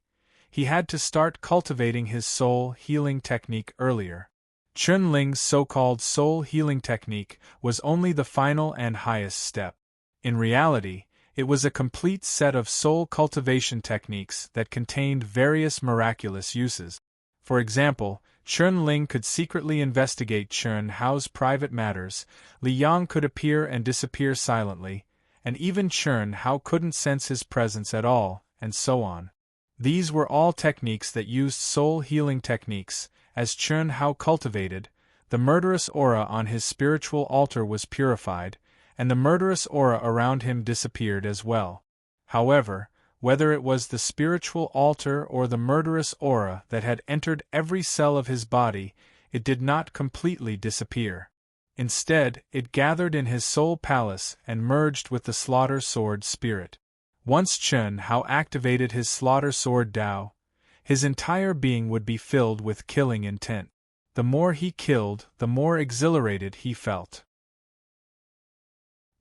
he had to start cultivating his soul healing technique earlier. Chun Ling's so-called soul healing technique was only the final and highest step. In reality, it was a complete set of soul cultivation techniques that contained various miraculous uses. For example, Chun Ling could secretly investigate Chun Hao's private matters, Li Yang could appear and disappear silently, and even Chun Hao couldn't sense his presence at all, and so on. These were all techniques that used soul healing techniques. As Chun Hao cultivated, the murderous aura on his spiritual altar was purified, and the murderous aura around him disappeared as well. However, whether it was the spiritual altar or the murderous aura that had entered every cell of his body, it did not completely disappear. Instead, it gathered in his soul palace and merged with the slaughter sword spirit. Once Chun Hao activated his slaughter sword Dao, his entire being would be filled with killing intent. The more he killed, the more exhilarated he felt.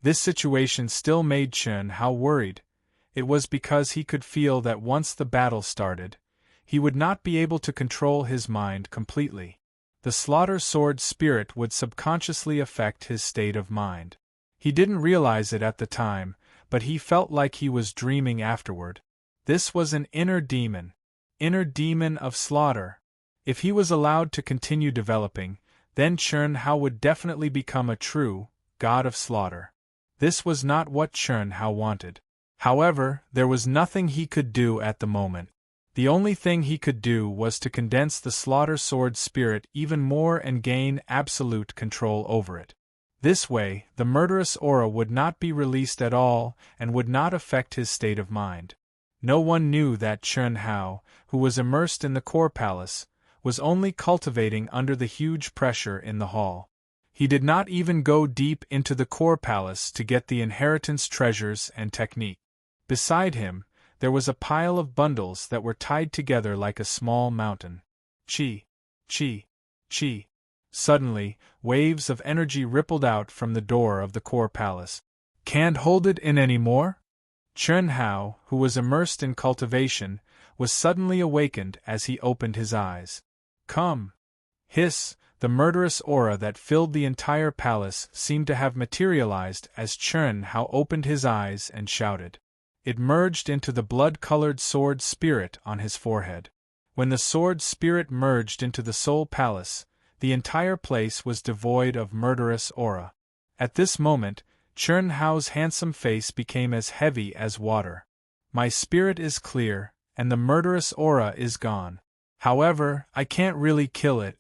This situation still made Chun Hao worried. It was because he could feel that once the battle started, he would not be able to control his mind completely. The slaughter sword spirit would subconsciously affect his state of mind. He didn't realize it at the time, but he felt like he was dreaming afterward. This was an inner demon of slaughter. If he was allowed to continue developing, then Chun Hao would definitely become a true god of slaughter. This was not what Chun Hao wanted. However, there was nothing he could do at the moment. The only thing he could do was to condense the slaughter sword spirit even more and gain absolute control over it. This way, the murderous aura would not be released at all and would not affect his state of mind. No one knew that Chun Hao, who was immersed in the core palace, was only cultivating under the huge pressure in the hall. He did not even go deep into the core palace to get the inheritance treasures and technique. Beside him, There was a pile of bundles that were tied together like a small mountain. Chi, chi, chi. Suddenly, waves of energy rippled out from the door of the core palace. Can't hold it in any more? Chen Hao, who was immersed in cultivation, was suddenly awakened as he opened his eyes. Come! Hiss! The murderous aura that filled the entire palace seemed to have materialized as Chen Hao opened his eyes and shouted. It merged into the blood-colored sword spirit on his forehead. When the sword spirit merged into the soul palace, the entire place was devoid of murderous aura. At this moment, Chen Hao's handsome face became as heavy as water. My spirit is clear, and the murderous aura is gone. However, I can't really kill it.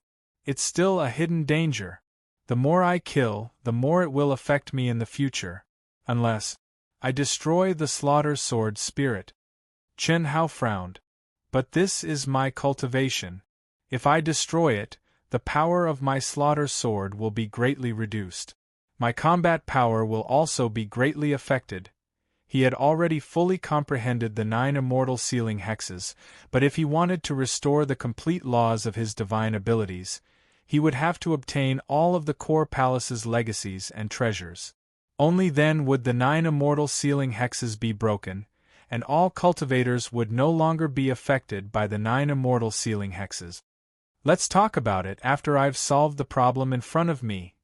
It's still a hidden danger. The more I kill, the more it will affect me in the future. Unless I destroy the slaughter sword spirit. Chen Hao frowned. But this is my cultivation. If I destroy it, the power of my slaughter sword will be greatly reduced. My combat power will also be greatly affected. He had already fully comprehended the 9 immortal sealing hexes, but if he wanted to restore the complete laws of his divine abilities, he would have to obtain all of the core palace's legacies and treasures. Only then would the 9 immortal sealing hexes be broken, and all cultivators would no longer be affected by the 9 immortal sealing hexes. Let's talk about it after I've solved the problem in front of me.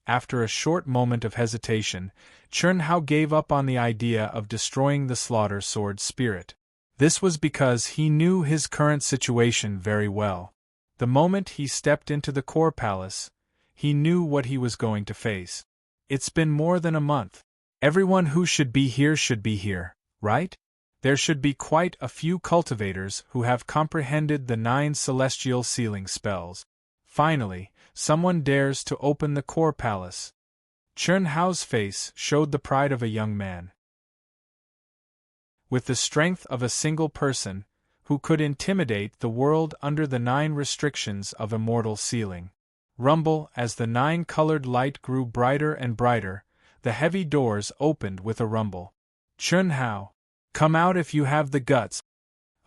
After a short moment of hesitation, Chen Hao gave up on the idea of destroying the slaughter sword spirit. This was because he knew his current situation very well. The moment he stepped into the core palace, he knew what he was going to face. It's been more than a month. Everyone who should be here, right? There should be quite a few cultivators who have comprehended the 9 celestial sealing spells. Finally, someone dares to open the core palace. Chen Hao's face showed the pride of a young man. With the strength of a single person, who could intimidate the world under the 9 restrictions of immortal sealing. Rumble, as the 9-colored light grew brighter and brighter, the heavy doors opened with a rumble. Chen Hao, come out if you have the guts.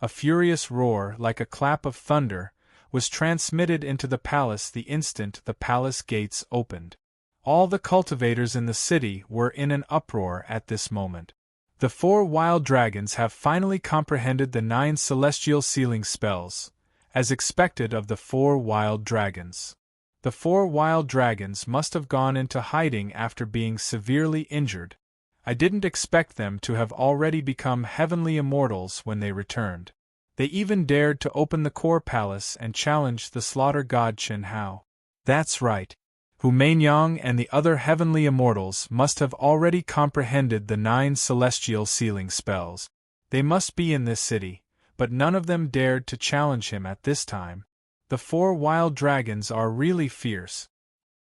A furious roar, like a clap of thunder, was transmitted into the palace the instant the palace gates opened. All the cultivators in the city were in an uproar at this moment. The 4 wild dragons have finally comprehended the 9 celestial sealing spells, as expected of the 4 wild dragons. The 4 wild dragons must have gone into hiding after being severely injured. I didn't expect them to have already become heavenly immortals when they returned. They even dared to open the core palace and challenge the slaughter god Chen Hao. That's right. Hu Mainyang and the other heavenly immortals must have already comprehended the 9 celestial sealing spells. They must be in this city, but none of them dared to challenge him at this time. The 4 wild dragons are really fierce.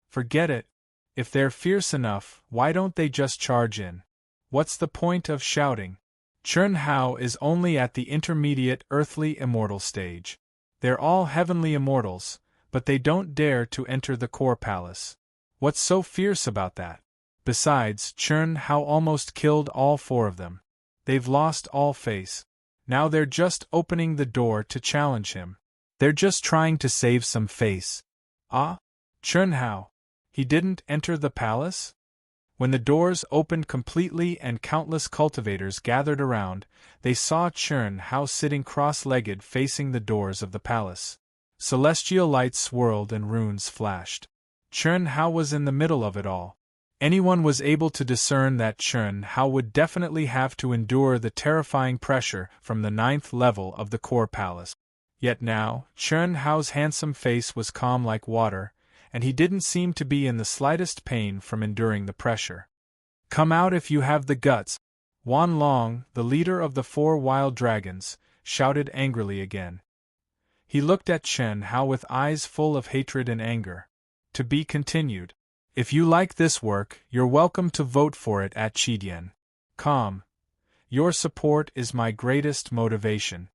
Forget it. If they're fierce enough, why don't they just charge in? What's the point of shouting? Chen Hao is only at the intermediate earthly immortal stage. They're all heavenly immortals, but they don't dare to enter the core palace. What's so fierce about that? Besides, Chen Hao almost killed all 4 of them. They've lost all face. Now they're just opening the door to challenge him. They're just trying to save some face. Ah? Chen Hao. He didn't enter the palace? When the doors opened completely and countless cultivators gathered around, they saw Chen Hao sitting cross-legged facing the doors of the palace. Celestial lights swirled and runes flashed. Chen Hao was in the middle of it all. Anyone was able to discern that Chen Hao would definitely have to endure the terrifying pressure from the 9th level of the core palace. Yet now, Chen Hao's handsome face was calm like water, and he didn't seem to be in the slightest pain from enduring the pressure. Come out if you have the guts. Wan Long, the leader of the 4 wild dragons, shouted angrily again. He looked at Chen Hao with eyes full of hatred and anger. To be continued. If you like this work, you're welcome to vote for it at Chidian. Com. Your support is my greatest motivation.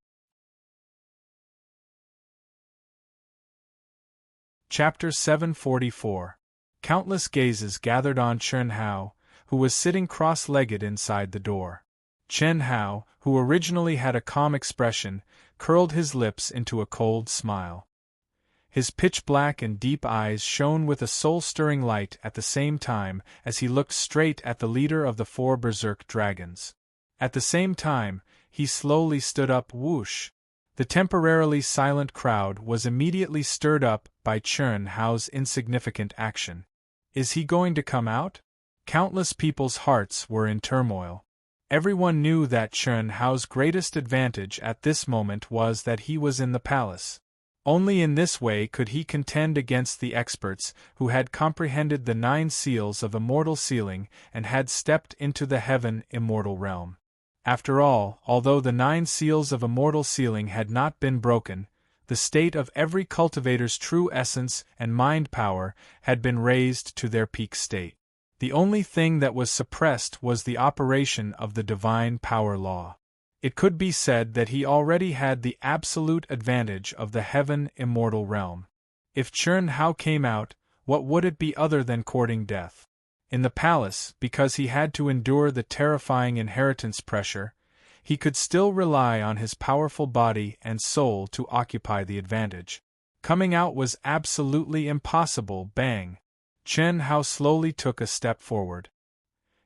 Chapter 744. Countless gazes gathered on Chen Hao, who was sitting cross-legged inside the door. Chen Hao, who originally had a calm expression, curled his lips into a cold smile. His pitch-black and deep eyes shone with a soul-stirring light at the same time as he looked straight at the leader of the 4 berserk dragons. At the same time, he slowly stood up. Whoosh! The temporarily silent crowd was immediately stirred up by Chen Hao's insignificant action. Is he going to come out? Countless people's hearts were in turmoil. Everyone knew that Chen Hao's greatest advantage at this moment was that he was in the palace. Only in this way could he contend against the experts who had comprehended the 9 seals of immortal sealing and had stepped into the heaven immortal realm. After all, although the 9 seals of immortal sealing had not been broken, the state of every cultivator's true essence and mind power had been raised to their peak state. The only thing that was suppressed was the operation of the divine power law. It could be said that he already had the absolute advantage of the heaven immortal realm. If Chen Hao came out, what would it be other than courting death? In the palace, because he had to endure the terrifying inheritance pressure, he could still rely on his powerful body and soul to occupy the advantage. Coming out was absolutely impossible. Bang! Chen Hao slowly took a step forward.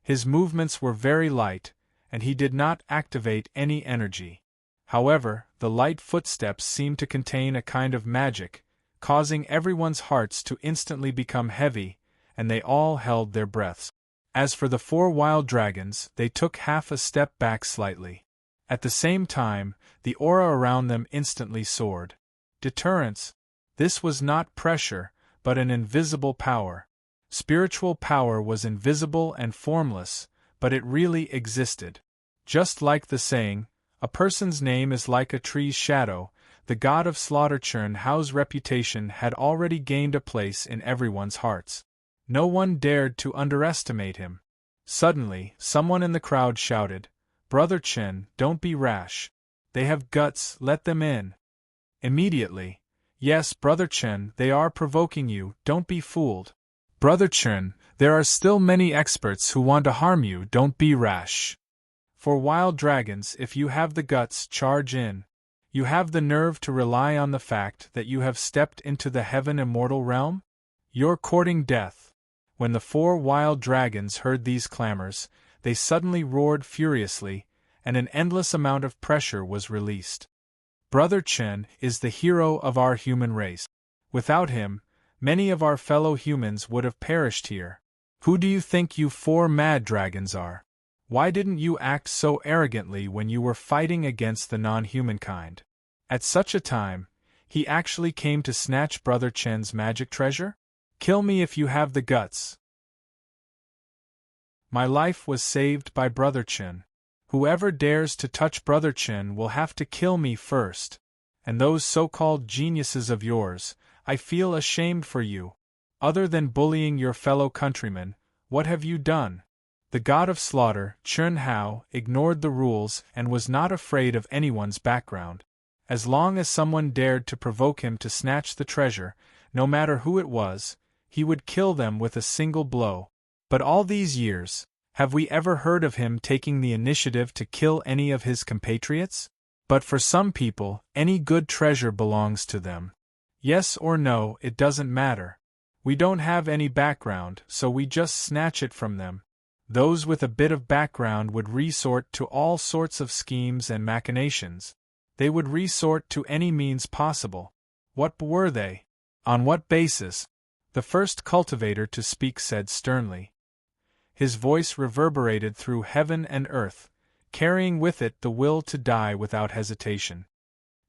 His movements were very light, and he did not activate any energy. However, the light footsteps seemed to contain a kind of magic, causing everyone's hearts to instantly become heavy, and they all held their breaths. As for the 4 wild dragons, they took half a step back slightly. At the same time, the aura around them instantly soared. Deterrence. This was not pressure, but an invisible power. Spiritual power was invisible and formless, but it really existed. Just like the saying, a person's name is like a tree's shadow, the god of slaughter Chen Hao's reputation had already gained a place in everyone's hearts. No one dared to underestimate him. Suddenly, someone in the crowd shouted, "Brother Chen, don't be rash. They have guts, let them in." Immediately, "Yes, Brother Chen, they are provoking you, don't be fooled. Brother Chen, there are still many experts who want to harm you, don't be rash. For wild dragons, if you have the guts, charge in. You have the nerve to rely on the fact that you have stepped into the heaven immortal realm? You're courting death." When the 4 wild dragons heard these clamors, they suddenly roared furiously, and an endless amount of pressure was released. Brother Chen is the hero of our human race. Without him, many of our fellow humans would have perished here. Who do you think you 4 mad dragons are? Why didn't you act so arrogantly when you were fighting against the non-humankind? At such a time, he actually came to snatch Brother Chen's magic treasure? Kill me if you have the guts. My life was saved by Brother Chen. Whoever dares to touch Brother Chen will have to kill me first. And those so-called geniuses of yours, I feel ashamed for you. Other than bullying your fellow countrymen, what have you done? The god of slaughter, Chen Hao, ignored the rules and was not afraid of anyone's background. As long as someone dared to provoke him to snatch the treasure, no matter who it was, he would kill them with a single blow. But all these years, have we ever heard of him taking the initiative to kill any of his compatriots? But for some people, any good treasure belongs to them. Yes or no, it doesn't matter. We don't have any background, so we just snatch it from them. Those with a bit of background would resort to all sorts of schemes and machinations. They would resort to any means possible. What were they? On what basis? The first cultivator to speak said sternly. His voice reverberated through heaven and earth, carrying with it the will to die without hesitation.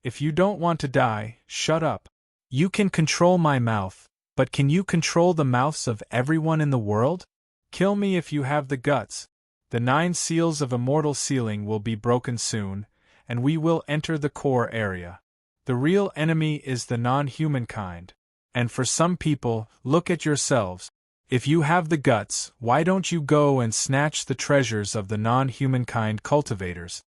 If you don't want to die, shut up. You can control my mouth, but can you control the mouths of everyone in the world? Kill me if you have the guts. The 9 seals of immortal sealing will be broken soon, and we will enter the core area. The real enemy is the non-humankind. And for some people, look at yourselves. If you have the guts, why don't you go and snatch the treasures of the non-humankind cultivators?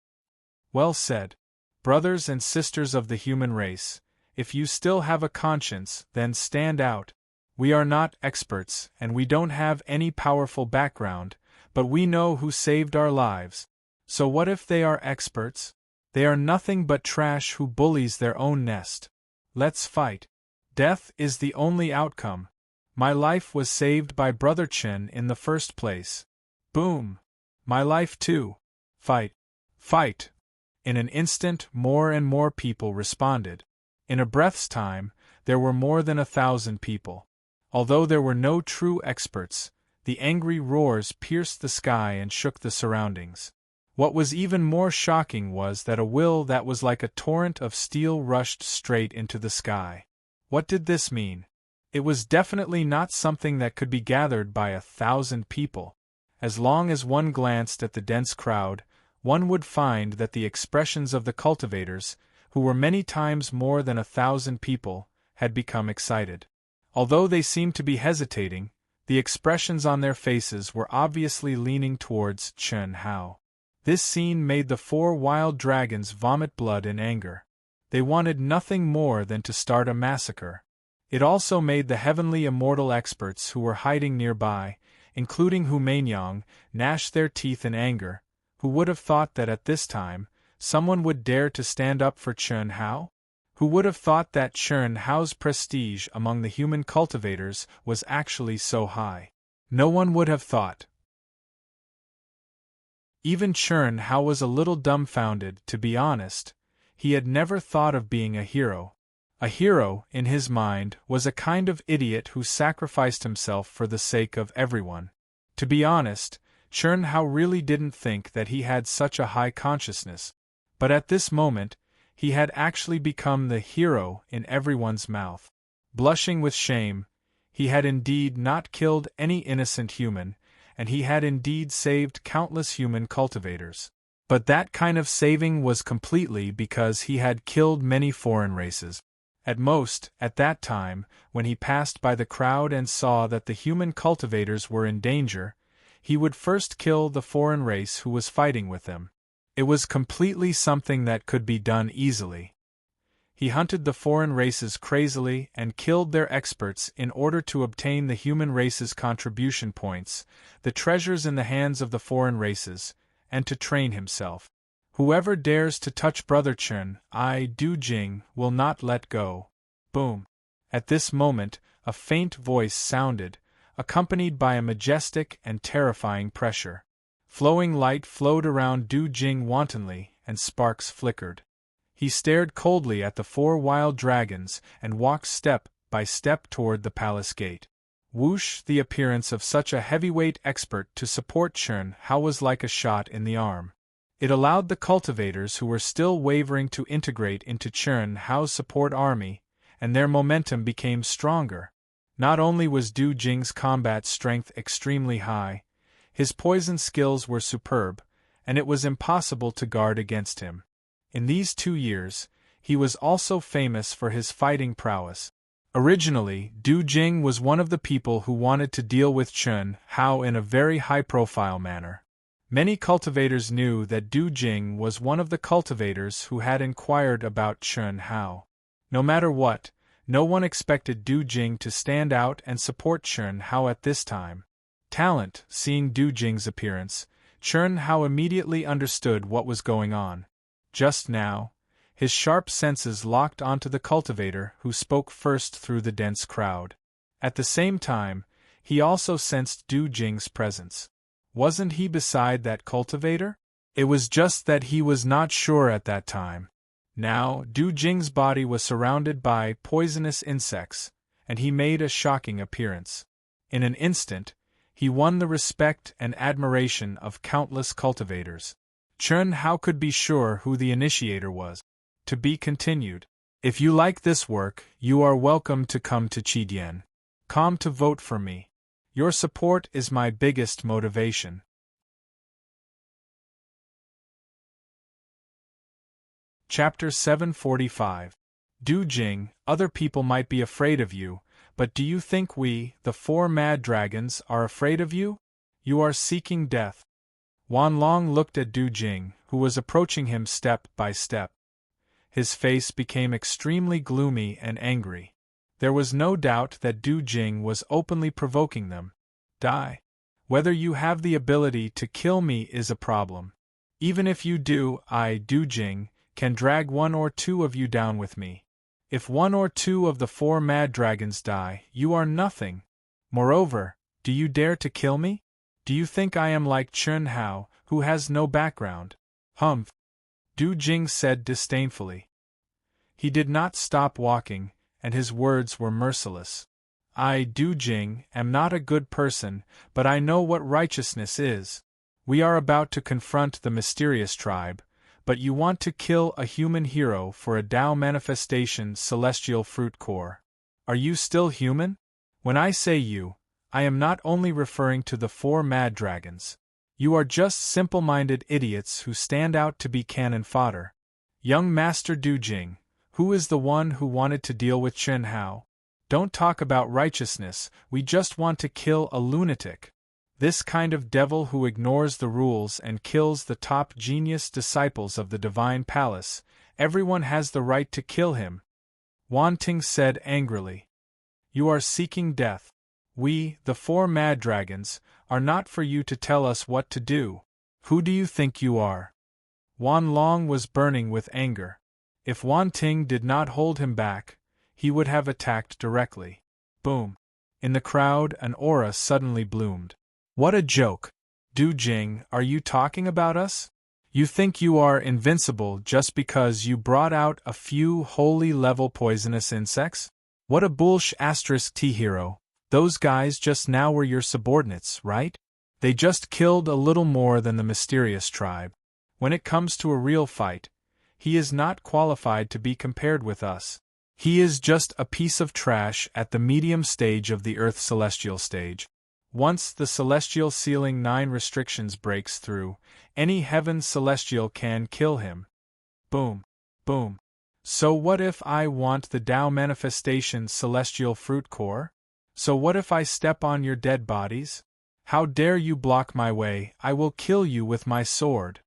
Well said. Brothers and sisters of the human race, if you still have a conscience, then stand out. We are not experts, and we don't have any powerful background, but we know who saved our lives. So what if they are experts? They are nothing but trash who bullies their own nest. Let's fight. Death is the only outcome. My life was saved by Brother Chen in the first place. Boom! My life too. Fight. Fight! In an instant, more and more people responded. In a breath's time, there were more than 1,000 people. Although there were no true experts, the angry roars pierced the sky and shook the surroundings. What was even more shocking was that a will that was like a torrent of steel rushed straight into the sky. What did this mean? It was definitely not something that could be gathered by 1,000 people. As long as one glanced at the dense crowd, one would find that the expressions of the cultivators, who were many times more than 1,000 people, had become excited. Although they seemed to be hesitating, the expressions on their faces were obviously leaning towards Chen Hao. This scene made the 4 wild dragons vomit blood in anger. They wanted nothing more than to start a massacre. It also made the heavenly immortal experts who were hiding nearby, including Hu Mainyang, gnash their teeth in anger. Who would have thought that at this time, someone would dare to stand up for Chen Hao? Who would have thought that Chen Hao's prestige among the human cultivators was actually so high? No one would have thought. Even Chen Hao was a little dumbfounded, to be honest. He had never thought of being a hero. A hero, in his mind, was a kind of idiot who sacrificed himself for the sake of everyone. To be honest, Chen Hao really didn't think that he had such a high consciousness. But at this moment, he had actually become the hero in everyone's mouth. Blushing with shame, he had indeed not killed any innocent human, and he had indeed saved countless human cultivators. But that kind of saving was completely because he had killed many foreign races. At most, at that time, when he passed by the crowd and saw that the human cultivators were in danger, he would first kill the foreign race who was fighting with them. It was completely something that could be done easily. He hunted the foreign races crazily and killed their experts in order to obtain the human race's contribution points, the treasures in the hands of the foreign races, and to train himself. Whoever dares to touch Brother Chen, Du Jing, will not let go. Boom. At this moment, a faint voice sounded, accompanied by a majestic and terrifying pressure. Flowing light flowed around Du Jing wantonly, and sparks flickered. He stared coldly at the 4 wild dragons and walked step by step toward the palace gate. Whoosh! The appearance of such a heavyweight expert to support Chen Hao was like a shot in the arm. It allowed the cultivators who were still wavering to integrate into Chen Hao's support army, and their momentum became stronger. Not only was Du Jing's combat strength extremely high, his poison skills were superb, and it was impossible to guard against him. In these 2 years, he was also famous for his fighting prowess. Originally, Du Jing was one of the people who wanted to deal with Chen Hao in a very high-profile manner. Many cultivators knew that Du Jing was one of the cultivators who had inquired about Chen Hao. No matter what, no one expected Du Jing to stand out and support Chen Hao at this time. Talent. Seeing Du Jing's appearance, Chen Hao immediately understood what was going on. Just now, his sharp senses locked onto the cultivator who spoke first through the dense crowd. At the same time, he also sensed Du Jing's presence. Wasn't he beside that cultivator? It was just that he was not sure at that time. Now, Du Jing's body was surrounded by poisonous insects, and he made a shocking appearance. In an instant, he won the respect and admiration of countless cultivators. Chen Hao could be sure who the initiator was. To be continued. If you like this work, you are welcome to come to Chidian.com to vote for me. Your support is my biggest motivation. Chapter 745. Du Jing, other people might be afraid of you, but do you think we, the 4 mad dragons, are afraid of you? You are seeking death. Wan Long looked at Du Jing, who was approaching him step by step. His face became extremely gloomy and angry. There was no doubt that Du Jing was openly provoking them. Die. Whether you have the ability to kill me is a problem. Even if you do, I, Du Jing, can drag one or two of you down with me. If one or two of the 4 mad dragons die, you are nothing. Moreover, do you dare to kill me? Do you think I am like Chun Hao, who has no background? Humph! Du Jing said disdainfully. He did not stop walking, and his words were merciless. I, Du Jing, am not a good person, but I know what righteousness is. We are about to confront the mysterious tribe, but you want to kill a human hero for a Tao manifestation celestial fruit core. Are you still human? When I say you, I am not only referring to the 4 mad dragons. You are just simple-minded idiots who stand out to be cannon fodder. Young Master Du Jing, who is the one who wanted to deal with Chun Hao? Don't talk about righteousness, we just want to kill a lunatic. This kind of devil who ignores the rules and kills the top genius disciples of the Divine Palace, everyone has the right to kill him. Wan Ting said angrily. You are seeking death. We, the 4 mad dragons, are not for you to tell us what to do. Who do you think you are? Wan Long was burning with anger. If Wan Ting did not hold him back, he would have attacked directly. Boom! In the crowd, an aura suddenly bloomed. What a joke! Du Jing, are you talking about us? You think you are invincible just because you brought out a few holy-level poisonous insects? What a bullsh** T-hero. Those guys just now were your subordinates, right? They just killed a little more than the mysterious tribe. When it comes to a real fight, he is not qualified to be compared with us. He is just a piece of trash at the medium stage of the Earth celestial stage. Once the celestial ceiling 9 restrictions breaks through, any heaven celestial can kill him. Boom. Boom. So what if I want the Tao manifestation celestial fruit core? So what if I step on your dead bodies? How dare you block my way? I will kill you with my sword.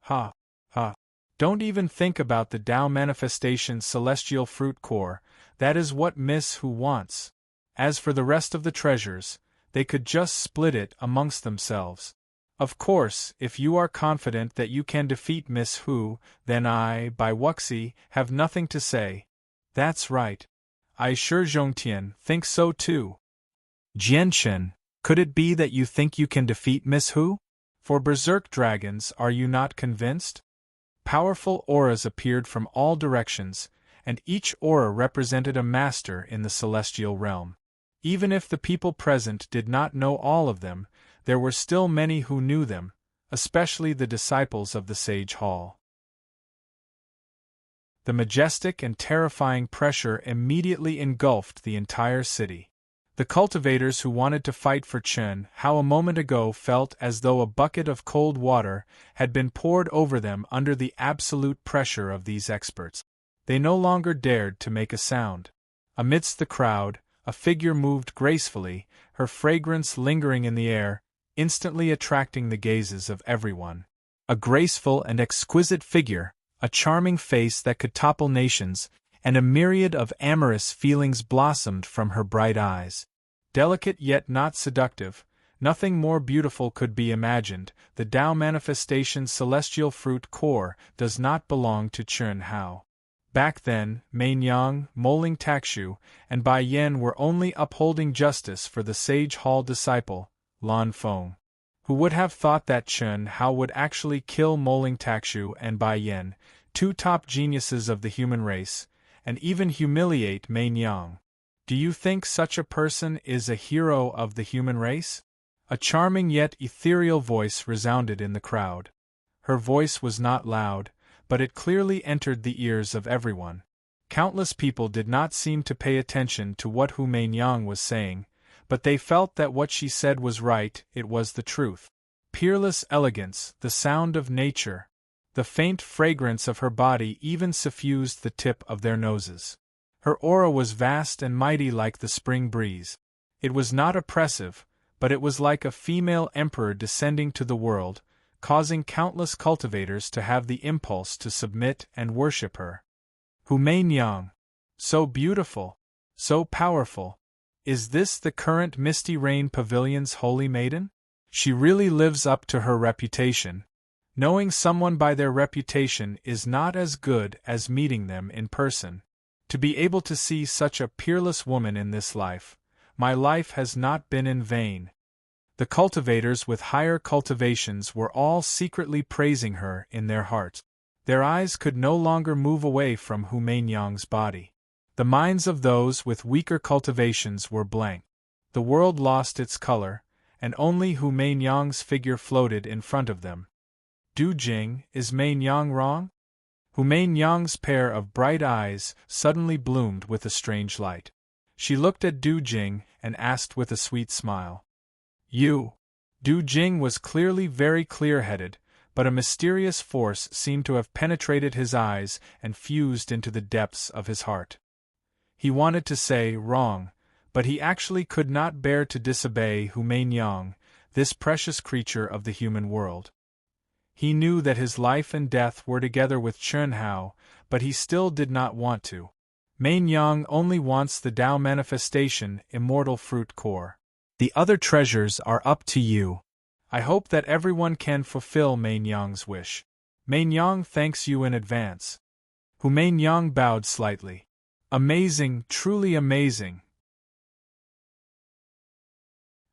Ha. Ha. Don't even think about the Tao manifestation celestial fruit core, that is what Miss Hu wants. As for the rest of the treasures, they could just split it amongst themselves. Of course, if you are confident that you can defeat Miss Hu, then I, by Wuxi, have nothing to say. That's right. I sure Zhongtian think so too. Jianchen, could it be that you think you can defeat Miss Hu? For berserk dragons, are you not convinced? Powerful auras appeared from all directions, and each aura represented a master in the celestial realm. Even if the people present did not know all of them, there were still many who knew them, especially the disciples of the Sage Hall. The majestic and terrifying pressure immediately engulfed the entire city. The cultivators who wanted to fight for Chun Hao a moment ago felt as though a bucket of cold water had been poured over them under the absolute pressure of these experts. They no longer dared to make a sound. Amidst the crowd, a figure moved gracefully, her fragrance lingering in the air, instantly attracting the gazes of everyone. A graceful and exquisite figure, a charming face that could topple nations, and a myriad of amorous feelings blossomed from her bright eyes. Delicate yet not seductive, nothing more beautiful could be imagined. The Tao manifestation celestial fruit core does not belong to Chun Hao. Back then, Mainyang, Moling Takshu, and Bai Yen were only upholding justice for the Sage Hall disciple, Lan Feng. Who would have thought that Chun Hao would actually kill Moling Takshu and Bai Yen, 2 top geniuses of the human race, and even humiliate Mainyang? Do you think such a person is a hero of the human race? A charming yet ethereal voice resounded in the crowd. Her voice was not loud, but it clearly entered the ears of everyone. Countless people did not seem to pay attention to what Hu Mainyang was saying, but they felt that what she said was right, it was the truth. Peerless elegance, the sound of nature. The faint fragrance of her body even suffused the tip of their noses. Her aura was vast and mighty like the spring breeze. It was not oppressive, but it was like a female emperor descending to the world, causing countless cultivators to have the impulse to submit and worship her. Hu Mainyang. So beautiful. So powerful. Is this the current Misty Rain Pavilion's holy maiden? She really lives up to her reputation. Knowing someone by their reputation is not as good as meeting them in person. To be able to see such a peerless woman in this life, my life has not been in vain. The cultivators with higher cultivations were all secretly praising her in their hearts. Their eyes could no longer move away from Hu Meinyang's body. The minds of those with weaker cultivations were blank. The world lost its color, and only Hu Meinyang's figure floated in front of them. Du Jing, is Meinyang wrong? Hu Meinyang's pair of bright eyes suddenly bloomed with a strange light. She looked at Du Jing and asked with a sweet smile. You. Du Jing was clearly very clear-headed, but a mysterious force seemed to have penetrated his eyes and fused into the depths of his heart. He wanted to say wrong, but he actually could not bear to disobey Hu Meinyang, this precious creature of the human world. He knew that his life and death were together with Chen Hao, but he still did not want to. Meinyang only wants the Tao manifestation, immortal fruit core. The other treasures are up to you. I hope that everyone can fulfill Meinyang's wish. Meinyang thanks you in advance. Hu Meinyang bowed slightly. Amazing, truly amazing.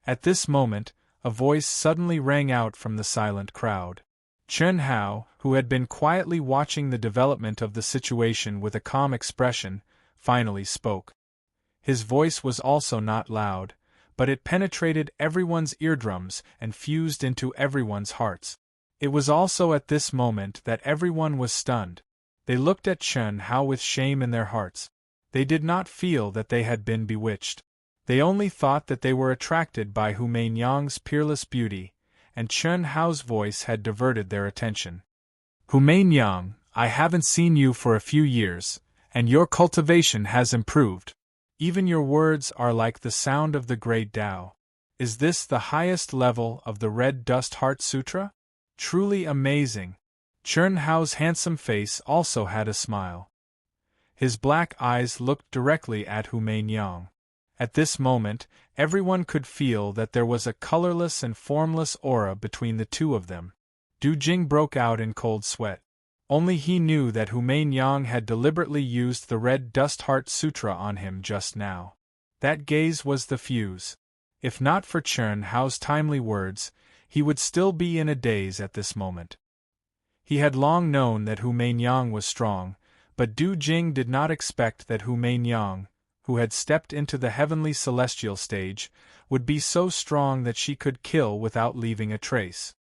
At this moment, a voice suddenly rang out from the silent crowd. Chen Hao, who had been quietly watching the development of the situation with a calm expression, finally spoke. His voice was also not loud, but it penetrated everyone's eardrums and fused into everyone's hearts. It was also at this moment that everyone was stunned. They looked at Chen Hao with shame in their hearts. They did not feel that they had been bewitched. They only thought that they were attracted by Hu Meinyang's peerless beauty, and Chen Hao's voice had diverted their attention. Hu Meinyang, I haven't seen you for a few years, and your cultivation has improved. Even your words are like the sound of the great Tao. Is this the highest level of the Red Dust Heart Sutra? Truly amazing. Chen Hao's handsome face also had a smile. His black eyes looked directly at Hu Meinyang. At this moment, everyone could feel that there was a colorless and formless aura between the two of them. Du Jing broke out in cold sweat. Only he knew that Hu Meinyang had deliberately used the Red Dust Heart Sutra on him just now. That gaze was the fuse. If not for Chen Hao's timely words, he would still be in a daze at this moment. He had long known that Hu Meinyang was strong, but Du Jing did not expect that Hu Meinyang, who had stepped into the heavenly celestial stage, would be so strong that she could kill without leaving a trace.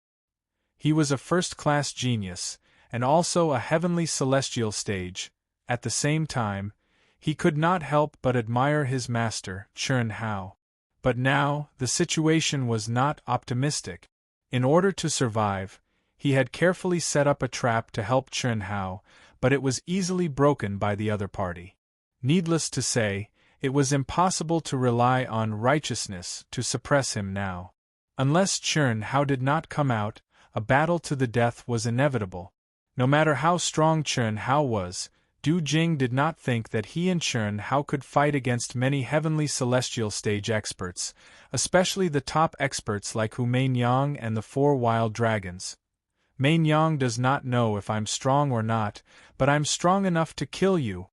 He was a first-class genius, and also a heavenly celestial stage. At the same time, he could not help but admire his master, Chen Hao. But now, the situation was not optimistic. In order to survive, he had carefully set up a trap to help Chen Hao, but it was easily broken by the other party. Needless to say, it was impossible to rely on righteousness to suppress him now. Unless Chen Hao did not come out, a battle to the death was inevitable. No matter how strong Chen Hao was, Du Jing did not think that he and Chen Hao could fight against many heavenly celestial stage experts, especially the top experts like Hu Meinyang and the 4 wild dragons. Meinyang does not know if I'm strong or not, but I'm strong enough to kill you,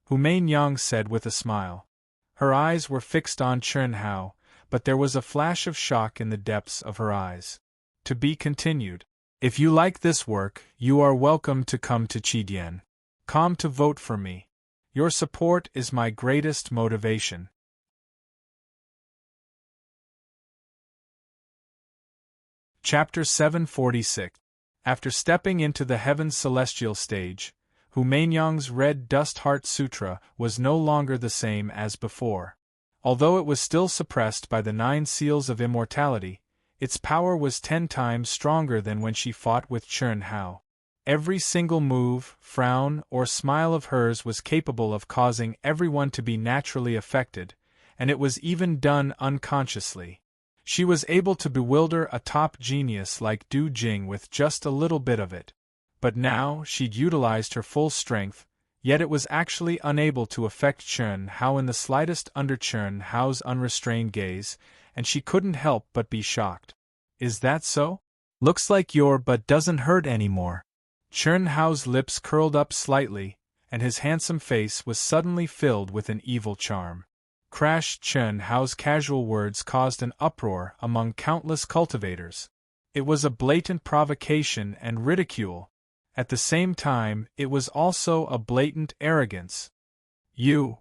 Hu Meinyang said with a smile. Her eyes were fixed on Chen Hao, but there was a flash of shock in the depths of her eyes. To be continued. If you like this work, you are welcome to come to Chidian.com to vote for me. Your support is my greatest motivation. Chapter 746. After stepping into the Heaven's Celestial stage, Hu Meinyang's Red Dust Heart Sutra was no longer the same as before. Although it was still suppressed by the 9 seals of immortality, its power was 10 times stronger than when she fought with Chen Hao. Every single move, frown, or smile of hers was capable of causing everyone to be naturally affected, and it was even done unconsciously. She was able to bewilder a top genius like Du Jing with just a little bit of it. But now she'd utilized her full strength, yet it was actually unable to affect Chen Hao in the slightest under Chen Hao's unrestrained gaze, and she couldn't help but be shocked. Is that so? Looks like you're but doesn't hurt anymore. Chern Hao's lips curled up slightly, and his handsome face was suddenly filled with an evil charm. Crash! Chern Hao's casual words caused an uproar among countless cultivators. It was a blatant provocation and ridicule. At the same time, it was also a blatant arrogance. You!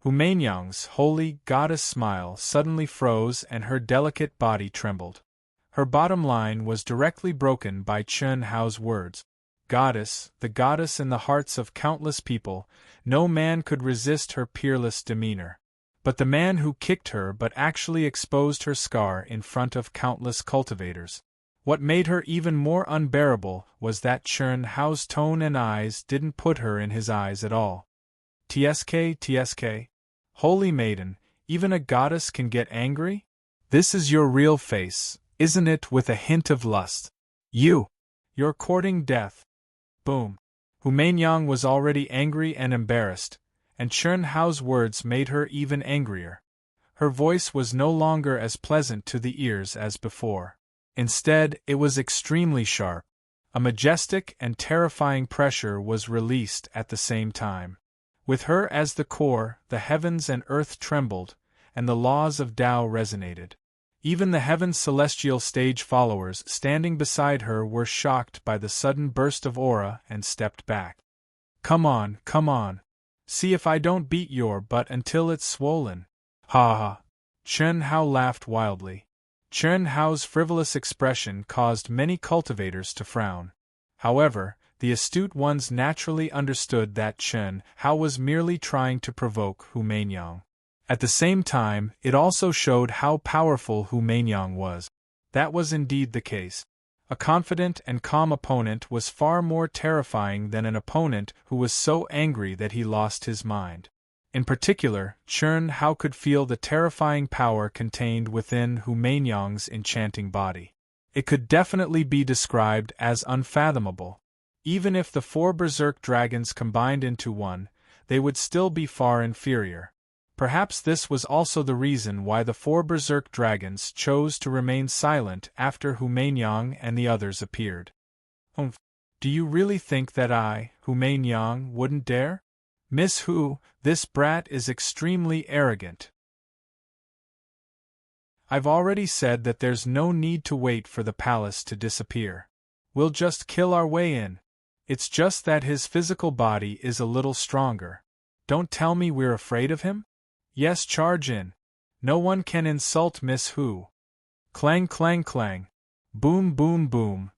Humanenyang's holy goddess smile suddenly froze and her delicate body trembled. Her bottom line was directly broken by Chern Hao's words. Goddess, the goddess in the hearts of countless people, no man could resist her peerless demeanor. But the man who kicked her but actually exposed her scar in front of countless cultivators. What made her even more unbearable was that Chern Hao's tone and eyes didn't put her in his eyes at all. Tsk. Holy maiden, even a goddess can get angry? This is your real face, isn't it, with a hint of lust? You're courting death. Boom. Humanenyang was already angry and embarrassed, and Chern Hao's words made her even angrier. Her voice was no longer as pleasant to the ears as before. Instead, it was extremely sharp. A majestic and terrifying pressure was released at the same time. With her as the core, the heavens and earth trembled, and the laws of Tao resonated. Even the heaven's celestial stage followers standing beside her were shocked by the sudden burst of aura and stepped back. Come on. See if I don't beat your butt until it's swollen. Ha ha. Chern Hao laughed wildly. Chern Hao's frivolous expression caused many cultivators to frown. However, the astute ones naturally understood that Chern Hao was merely trying to provoke Humanenyang. At the same time, it also showed how powerful Humanenyang was. That was indeed the case. A confident and calm opponent was far more terrifying than an opponent who was so angry that he lost his mind. In particular, Chern Hao could feel the terrifying power contained within Humanenyang's enchanting body. It could definitely be described as unfathomable. Even if the 4 berserk dragons combined into one, they would still be far inferior. Perhaps this was also the reason why the 4 berserk dragons chose to remain silent after Humanenyang and the others appeared. Do you really think that I, Humanenyang, wouldn't dare? Miss Hu, this brat is extremely arrogant. I've already said that there's no need to wait for the palace to disappear. We'll just kill our way in. It's just that his physical body is a little stronger. Don't tell me we're afraid of him? Yes, charge in. No one can insult Miss Hu. Clang clang clang. Boom boom boom.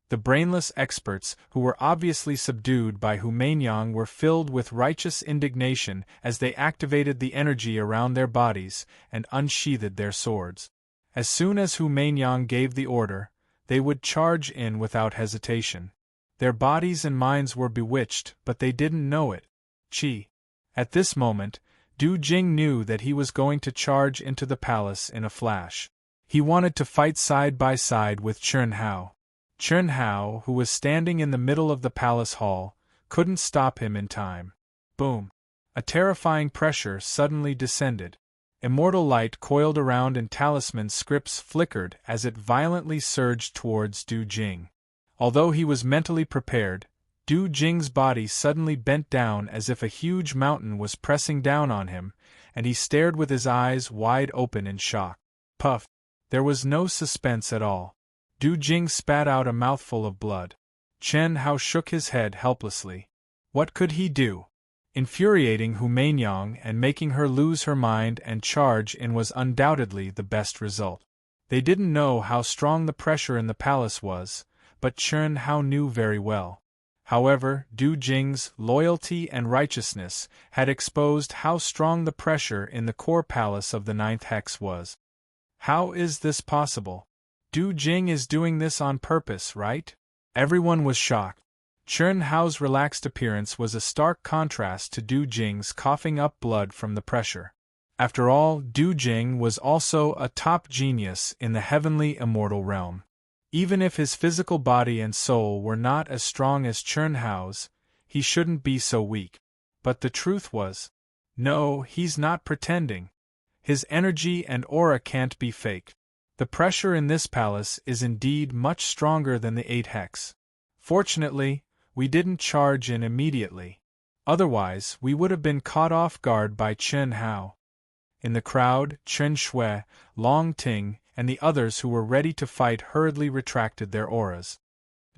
The brainless experts, who were obviously subdued by Humanenyang, were filled with righteous indignation as they activated the energy around their bodies and unsheathed their swords. As soon as Humanenyang gave the order, they would charge in without hesitation. Their bodies and minds were bewitched, but they didn't know it. At this moment, Du Jing knew that he was going to charge into the palace in a flash. He wanted to fight side by side with Chern Hao. Chern Hao, who was standing in the middle of the palace hall, couldn't stop him in time. Boom! A terrifying pressure suddenly descended. Immortal light coiled around and talisman scripts flickered as it violently surged towards Du Jing. Although he was mentally prepared, Du Jing's body suddenly bent down as if a huge mountain was pressing down on him, and he stared with his eyes wide open in shock. Puff! There was no suspense at all. Du Jing spat out a mouthful of blood. Chern Hao shook his head helplessly. What could he do? Infuriating Humanenyang and making her lose her mind and charge in was undoubtedly the best result. They didn't know how strong the pressure in the palace was, but Chern Hao knew very well. However, Du Jing's loyalty and righteousness had exposed how strong the pressure in the core palace of the 9th hex was. How is this possible? Du Jing is doing this on purpose, right? Everyone was shocked. Chern Hao's relaxed appearance was a stark contrast to Du Jing's coughing up blood from the pressure. After all, Du Jing was also a top genius in the heavenly immortal realm. Even if his physical body and soul were not as strong as Chern Hao's, he shouldn't be so weak. But the truth was, no, he's not pretending. His energy and aura can't be faked. The pressure in this palace is indeed much stronger than the 8 hex. Fortunately, we didn't charge in immediately. Otherwise, we would have been caught off guard by Chen Hao. In the crowd, Chen Shui, Long Ting, and the others who were ready to fight hurriedly retracted their auras.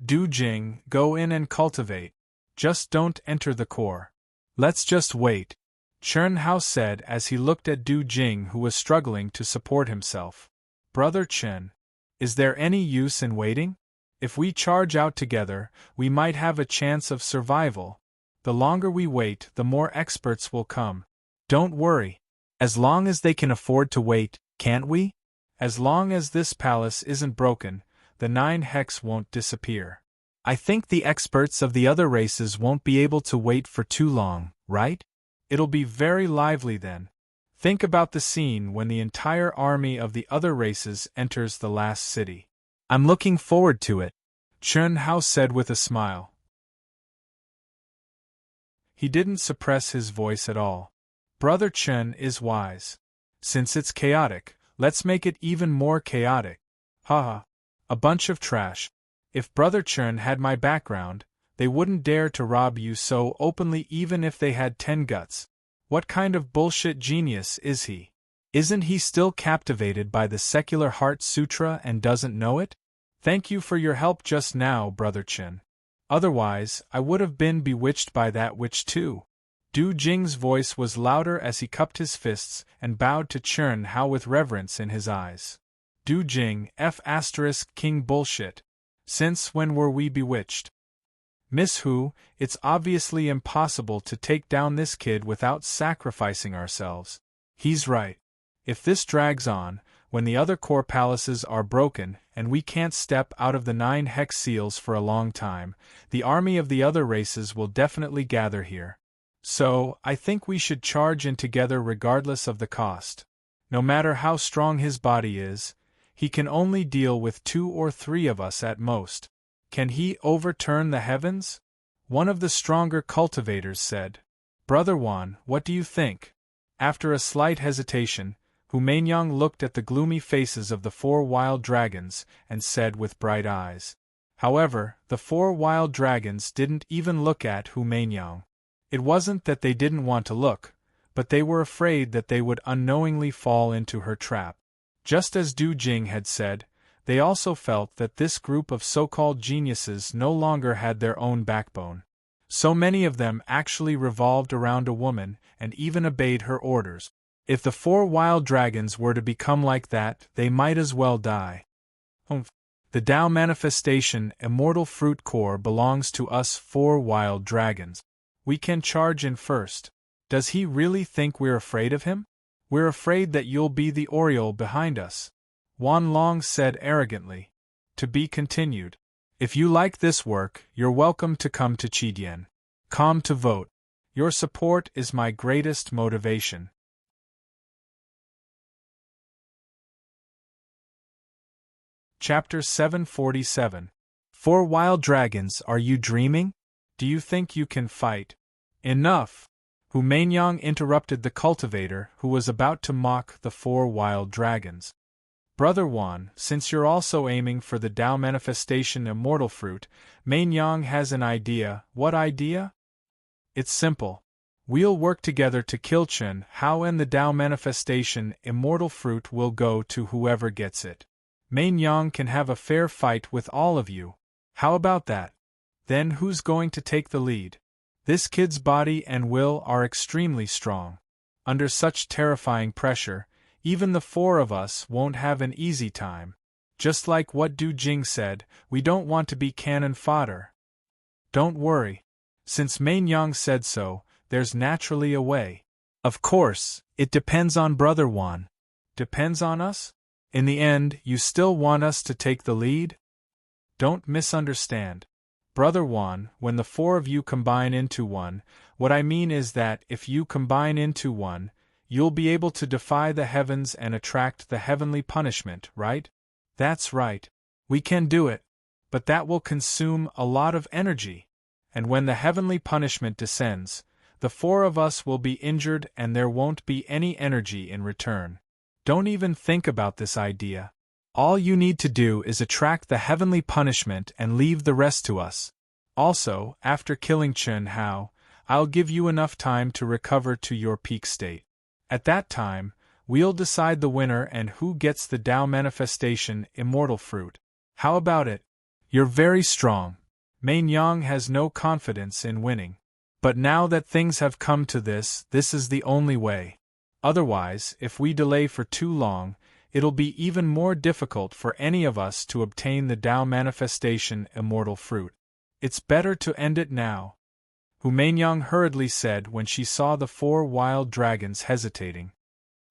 Du Jing, go in and cultivate. Just don't enter the core. Let's just wait, Chen Hao said as he looked at Du Jing, who was struggling to support himself. Brother Chen, is there any use in waiting? If we charge out together, we might have a chance of survival. The longer we wait, the more experts will come. Don't worry. As long as they can afford to wait, can't we? As long as this palace isn't broken, the 9 hex won't disappear. I think the experts of the other races won't be able to wait for too long, right? It'll be very lively then. Think about the scene when the entire army of the other races enters the last city. I'm looking forward to it, Chen Hao said with a smile. He didn't suppress his voice at all. Brother Chen is wise. Since it's chaotic, let's make it even more chaotic. Haha. A bunch of trash. If Brother Chen had my background, they wouldn't dare to rob you so openly even if they had 10 guts. What kind of bullshit genius is he? Isn't he still captivated by the Secular Heart Sutra and doesn't know it? Thank you for your help just now, Brother Chen. Otherwise, I would have been bewitched by that witch too. Du Jing's voice was louder as he cupped his fists and bowed to Chen Hao with reverence in his eyes. Du Jing, King bullshit. Since when were we bewitched? Miss Hu, it's obviously impossible to take down this kid without sacrificing ourselves. He's right. If this drags on, when the other core palaces are broken and we can't step out of the 9 hex seals for a long time, the army of the other races will definitely gather here. So, I think we should charge in together regardless of the cost. No matter how strong his body is, he can only deal with 2 or 3 of us at most. Can he overturn the heavens? One of the stronger cultivators said. Brother Wan, what do you think? After a slight hesitation, Hu Mainyang looked at the gloomy faces of the 4 wild dragons and said with bright eyes. However, the 4 wild dragons didn't even look at Hu Mainyang. It wasn't that they didn't want to look, but they were afraid that they would unknowingly fall into her trap. Just as Du Jing had said, they also felt that this group of so-called geniuses no longer had their own backbone. So many of them actually revolved around a woman and even obeyed her orders. If the 4 wild dragons were to become like that, they might as well die. The Tao manifestation immortal fruit core belongs to us 4 wild dragons. We can charge in first. Does he really think we're afraid of him? We're afraid that you'll be the Oriole behind us, Wan Long said arrogantly. To be continued. If you like this work, you're welcome to come to Qidian. Come to vote. Your support is my greatest motivation. Chapter 747. 4 wild dragons, are you dreaming? Do you think you can fight? Enough! Hu Mainyang interrupted the cultivator who was about to mock the 4 wild dragons. Brother Wan, since you're also aiming for the Tao manifestation immortal fruit, Mainyang has an idea. What idea? It's simple. We'll work together to kill Chen Hao and the Tao manifestation immortal fruit will go to whoever gets it. Mainyang can have a fair fight with all of you. How about that? Then who's going to take the lead? This kid's body and will are extremely strong. Under such terrifying pressure, even the 4 of us won't have an easy time. Just like what Du Jing said, we don't want to be cannon fodder. Don't worry. Since Mainyang said so, there's naturally a way. Of course, it depends on Brother Wan. Depends on us? In the end, you still want us to take the lead? Don't misunderstand. Brother Wan, when the 4 of you combine into one, what I mean is that if you combine into one, you'll be able to defy the heavens and attract the heavenly punishment, right? That's right. We can do it. But that will consume a lot of energy. And when the heavenly punishment descends, the 4 of us will be injured and there won't be any energy in return. Don't even think about this idea. All you need to do is attract the heavenly punishment and leave the rest to us. Also, after killing Chen Hao, I'll give you enough time to recover to your peak state. At that time, we'll decide the winner and who gets the Tao manifestation immortal fruit. How about it? You're very strong. Main Yang has no confidence in winning. But now that things have come to this is the only way. Otherwise, if we delay for too long, it'll be even more difficult for any of us to obtain the Tao manifestation immortal fruit. It's better to end it now, Hu Mainyang hurriedly said when she saw the 4 wild dragons hesitating.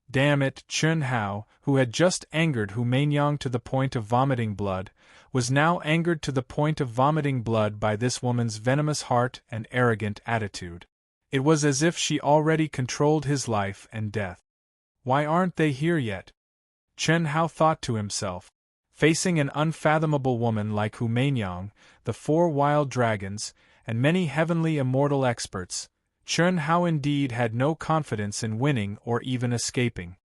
Damn it, Chen Hao, who had just angered Hu Mainyang to the point of vomiting blood, was now angered to the point of vomiting blood by this woman's venomous heart and arrogant attitude. It was as if she already controlled his life and death. Why aren't they here yet? Chen Hao thought to himself. Facing an unfathomable woman like Hu Mainyang, the 4 wild dragons, and many heavenly immortal experts, Chen Hao indeed had no confidence in winning or even escaping.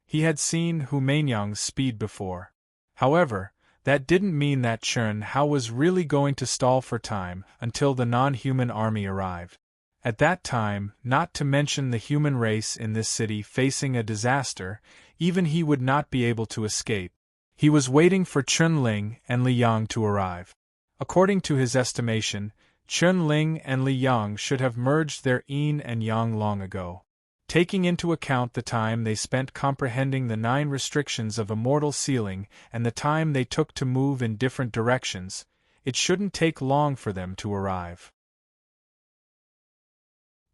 He had seen Hu Mainyang's speed before. However, that didn't mean that Chen Hao was really going to stall for time until the non-human army arrived. At that time, not to mention the human race in this city facing a disaster, even he would not be able to escape. He was waiting for Chun Ling and Li Yang to arrive. According to his estimation, Chun Ling and Li Yang should have merged their yin and yang long ago. Taking into account the time they spent comprehending the 9 restrictions of immortal sealing and the time they took to move in different directions, it shouldn't take long for them to arrive.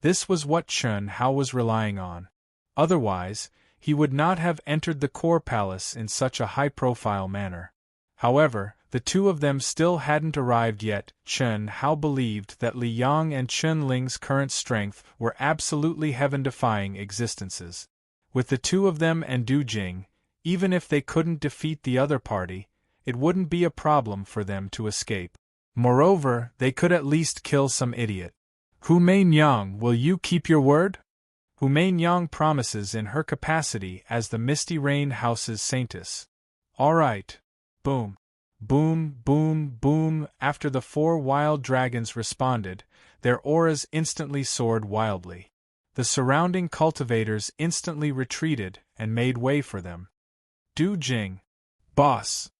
This was what Chen Hao was relying on. Otherwise, he would not have entered the core palace in such a high-profile manner. However, the 2 of them still hadn't arrived yet. Chen Hao believed that Li Yang and Chun Ling's current strength were absolutely heaven-defying existences. With the 2 of them and Du Jing, even if they couldn't defeat the other party, it wouldn't be a problem for them to escape. Moreover, they could at least kill some idiot. Hu Mainyang, will you keep your word? Hu Mainyang promises in her capacity as the Misty Rain House's saintess. All right. Boom. Boom, boom, boom. After the 4 wild dragons responded, their auras instantly soared wildly. The surrounding cultivators instantly retreated and made way for them. Du Jing. Boss.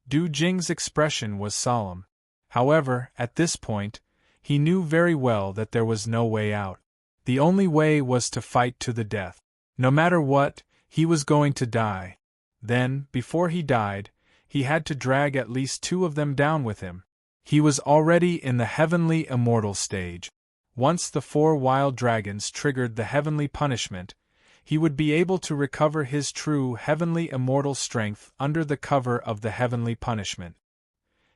Du Jing's expression was solemn. However, at this point, he knew very well that there was no way out. The only way was to fight to the death. No matter what, he was going to die. Then, before he died, he had to drag at least 2 of them down with him. He was already in the heavenly immortal stage. Once the 4 wild dragons triggered the heavenly punishment, he would be able to recover his true heavenly immortal strength under the cover of the heavenly punishment.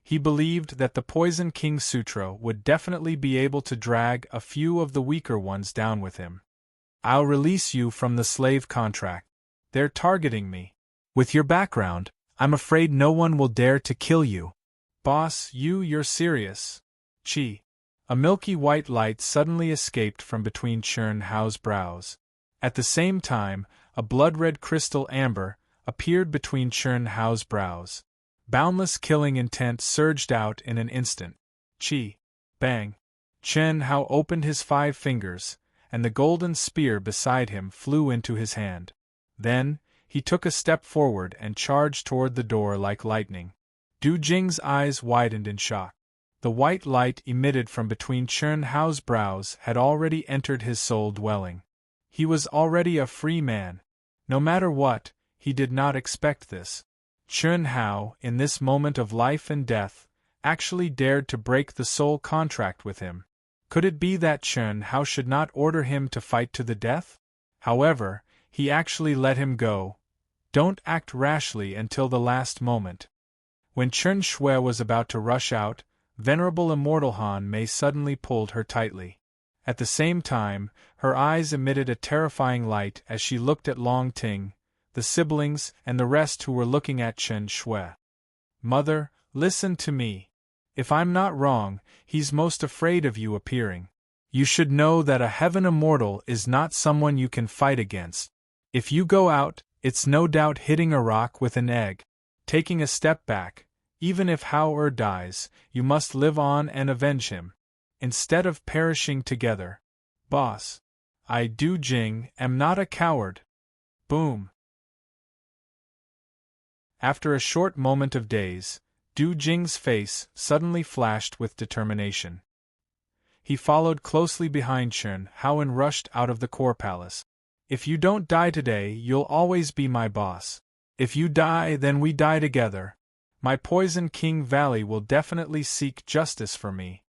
He believed that the Poison King Sutra would definitely be able to drag a few of the weaker ones down with him. I'll release you from the slave contract. They're targeting me. With your background, I'm afraid no one will dare to kill you. Boss, you're serious. Chi. A milky white light suddenly escaped from between Chen Hao's brows. At the same time, a blood-red crystal amber appeared between Chen Hao's brows. Boundless killing intent surged out in an instant. Chi. Bang. Chen Hao opened his 5 fingers, and the golden spear beside him flew into his hand. Then, he took a step forward and charged toward the door like lightning. Du Jing's eyes widened in shock. The white light emitted from between Chen Hao's brows had already entered his soul dwelling. He was already a free man. No matter what, he did not expect this. Chen Hao, in this moment of life and death, actually dared to break the soul contract with him. Could it be that Chen Hao should not order him to fight to the death? However, he actually let him go. Don't act rashly until the last moment. When Chen Shui was about to rush out, Venerable Immortal Han Mei suddenly pulled her tightly. At the same time, her eyes emitted a terrifying light as she looked at Long Ting, the siblings, and the rest who were looking at Chen Shui. Mother, listen to me. If I'm not wrong, he's most afraid of you appearing. You should know that a heaven immortal is not someone you can fight against. If you go out, it's no doubt hitting a rock with an egg. taking a step back. Even if Hao dies, you must live on and avenge him. Instead of perishing together. Boss. I Du Jing am not a coward. Boom. After a short moment of daze, Du Jing's face suddenly flashed with determination. He followed closely behind Chen Hao and rushed out of the core palace. If you don't die today, you'll always be my boss. If you die, then we die together. My Poison King Valley will definitely seek justice for me.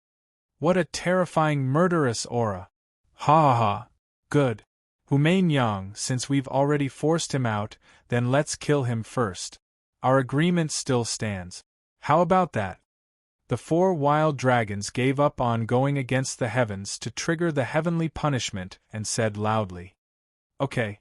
What a terrifying murderous aura. Ha ha ha. Good. Humain Yang, since we've already forced him out, then let's kill him first. Our agreement still stands. How about that? The 4 wild dragons gave up on going against the heavens to trigger the heavenly punishment and said loudly. Okay.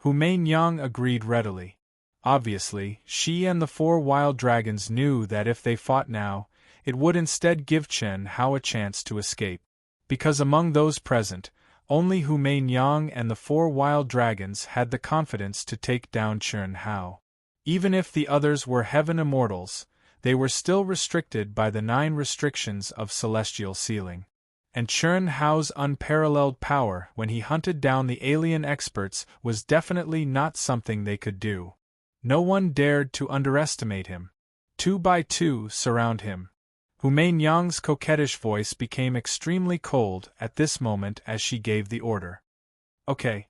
Humain Yang agreed readily. Obviously, she and the 4 wild dragons knew that if they fought now, it would instead give Chen Hao a chance to escape. Because among those present, only Humain Yang and the 4 wild dragons had the confidence to take down Chen Hao. Even if the others were heaven immortals, they were still restricted by the 9 restrictions of celestial sealing. And Chen Hao's unparalleled power when he hunted down the alien experts was definitely not something they could do. No one dared to underestimate him. 2 by 2 surround him. Humain Yang's coquettish voice became extremely cold at this moment as she gave the order. Okay.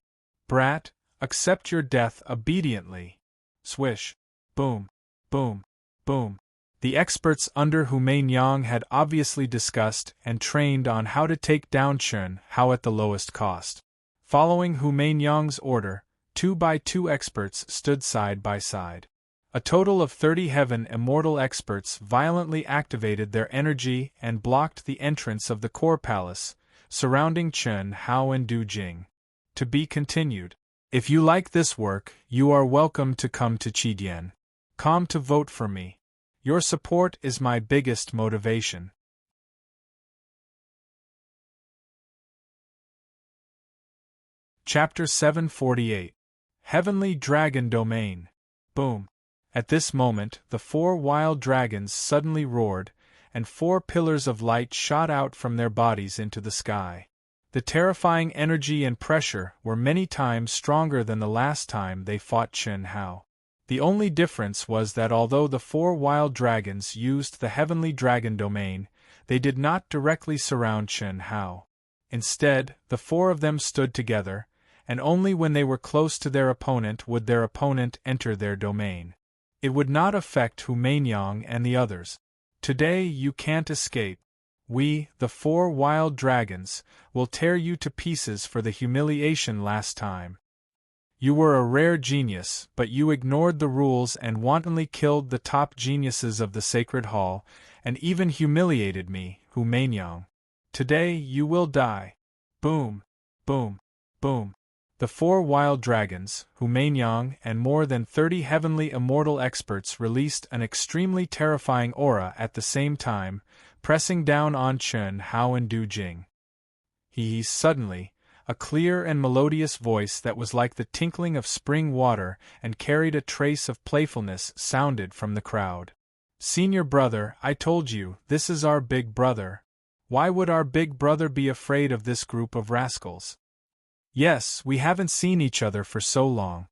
Brat, accept your death obediently. Swish. Boom. Boom. Boom. The experts under Humain Yang had obviously discussed and trained on how to take down Chen Hao at the lowest cost. Following Humain Yang's order, 2 by 2 experts stood side by side. A total of 30 heaven immortal experts violently activated their energy and blocked the entrance of the core palace, surrounding Chen Hao and Du Jing. To be continued. If you like this work, you are welcome to come to Qidian. Come to vote for me. Your support is my biggest motivation. Chapter 748. Heavenly Dragon Domain. Boom. At this moment, the 4 wild dragons suddenly roared, and 4 pillars of light shot out from their bodies into the sky. The terrifying energy and pressure were many times stronger than the last time they fought Chen Hao. The only difference was that although the 4 wild dragons used the Heavenly Dragon Domain, they did not directly surround Chen Hao. Instead, the 4 of them stood together, and only when they were close to their opponent would their opponent enter their domain. It would not affect Humain Yang and the others. Today you can't escape. We, the 4 wild dragons, will tear you to pieces for the humiliation last time. You were a rare genius, but you ignored the rules and wantonly killed the top geniuses of the Sacred Hall, and even humiliated me, Humain Yang. Today you will die. Boom, boom, boom. The 4 wild dragons, Humain Yang, and more than 30 heavenly immortal experts released an extremely terrifying aura at the same time, pressing down on Chen Hao and Du Jing. Suddenly, a clear and melodious voice that was like the tinkling of spring water and carried a trace of playfulness sounded from the crowd. Senior brother, I told you, this is our big brother. Why would our big brother be afraid of this group of rascals? Yes, we haven't seen each other for so long.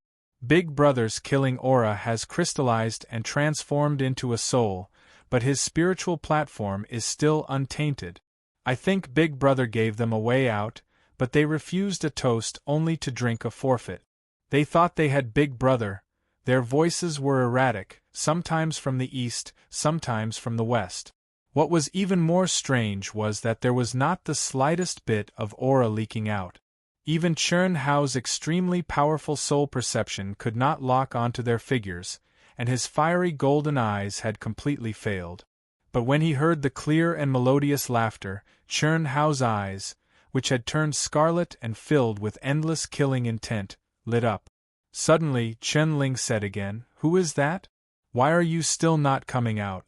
Big brother's killing aura has crystallized and transformed into a soul, but his spiritual platform is still untainted. I think Big Brother gave them a way out, but they refused a toast only to drink a forfeit. They thought they had Big Brother. Their voices were erratic, sometimes from the east, sometimes from the west. What was even more strange was that there was not the slightest bit of aura leaking out. Even Chen Hao's extremely powerful soul perception could not lock onto their figures, and his fiery golden eyes had completely failed. But when he heard the clear and melodious laughter, Chen Hao's eyes, which had turned scarlet and filled with endless killing intent, lit up. Suddenly, Chen Ling said again, "Who is that? Why are you still not coming out?"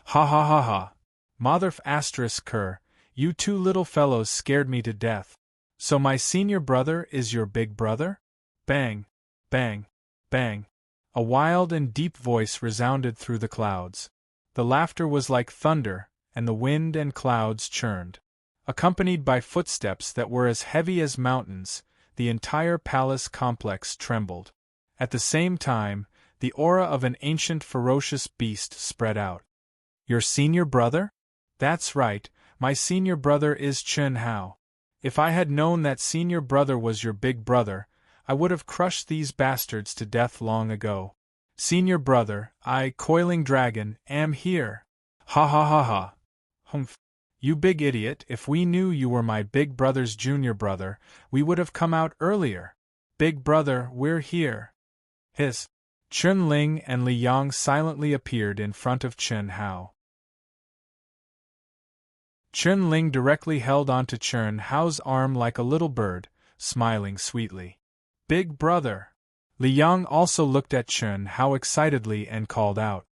Ha ha ha ha. Motherf asterisk cur, you 2 little fellows scared me to death. So my senior brother is your big brother? Bang, bang, bang. A wild and deep voice resounded through the clouds. The laughter was like thunder, and the wind and clouds churned. Accompanied by footsteps that were as heavy as mountains, the entire palace complex trembled. At the same time, the aura of an ancient ferocious beast spread out. Your senior brother? That's right, my senior brother is Chen Hao. If I had known that senior brother was your big brother, I would have crushed these bastards to death long ago. Senior brother, I, Coiling Dragon, am here. Ha ha ha ha. Humph. You big idiot, if we knew you were my big brother's junior brother, we would have come out earlier. Big brother, we're here. Hiss. Chun Ling and Li Yang silently appeared in front of Chen Hao. Chun Ling directly held onto Chen Hao's arm like a little bird, smiling sweetly. Big brother! Li Yang also looked at Chen Hao excitedly and called out.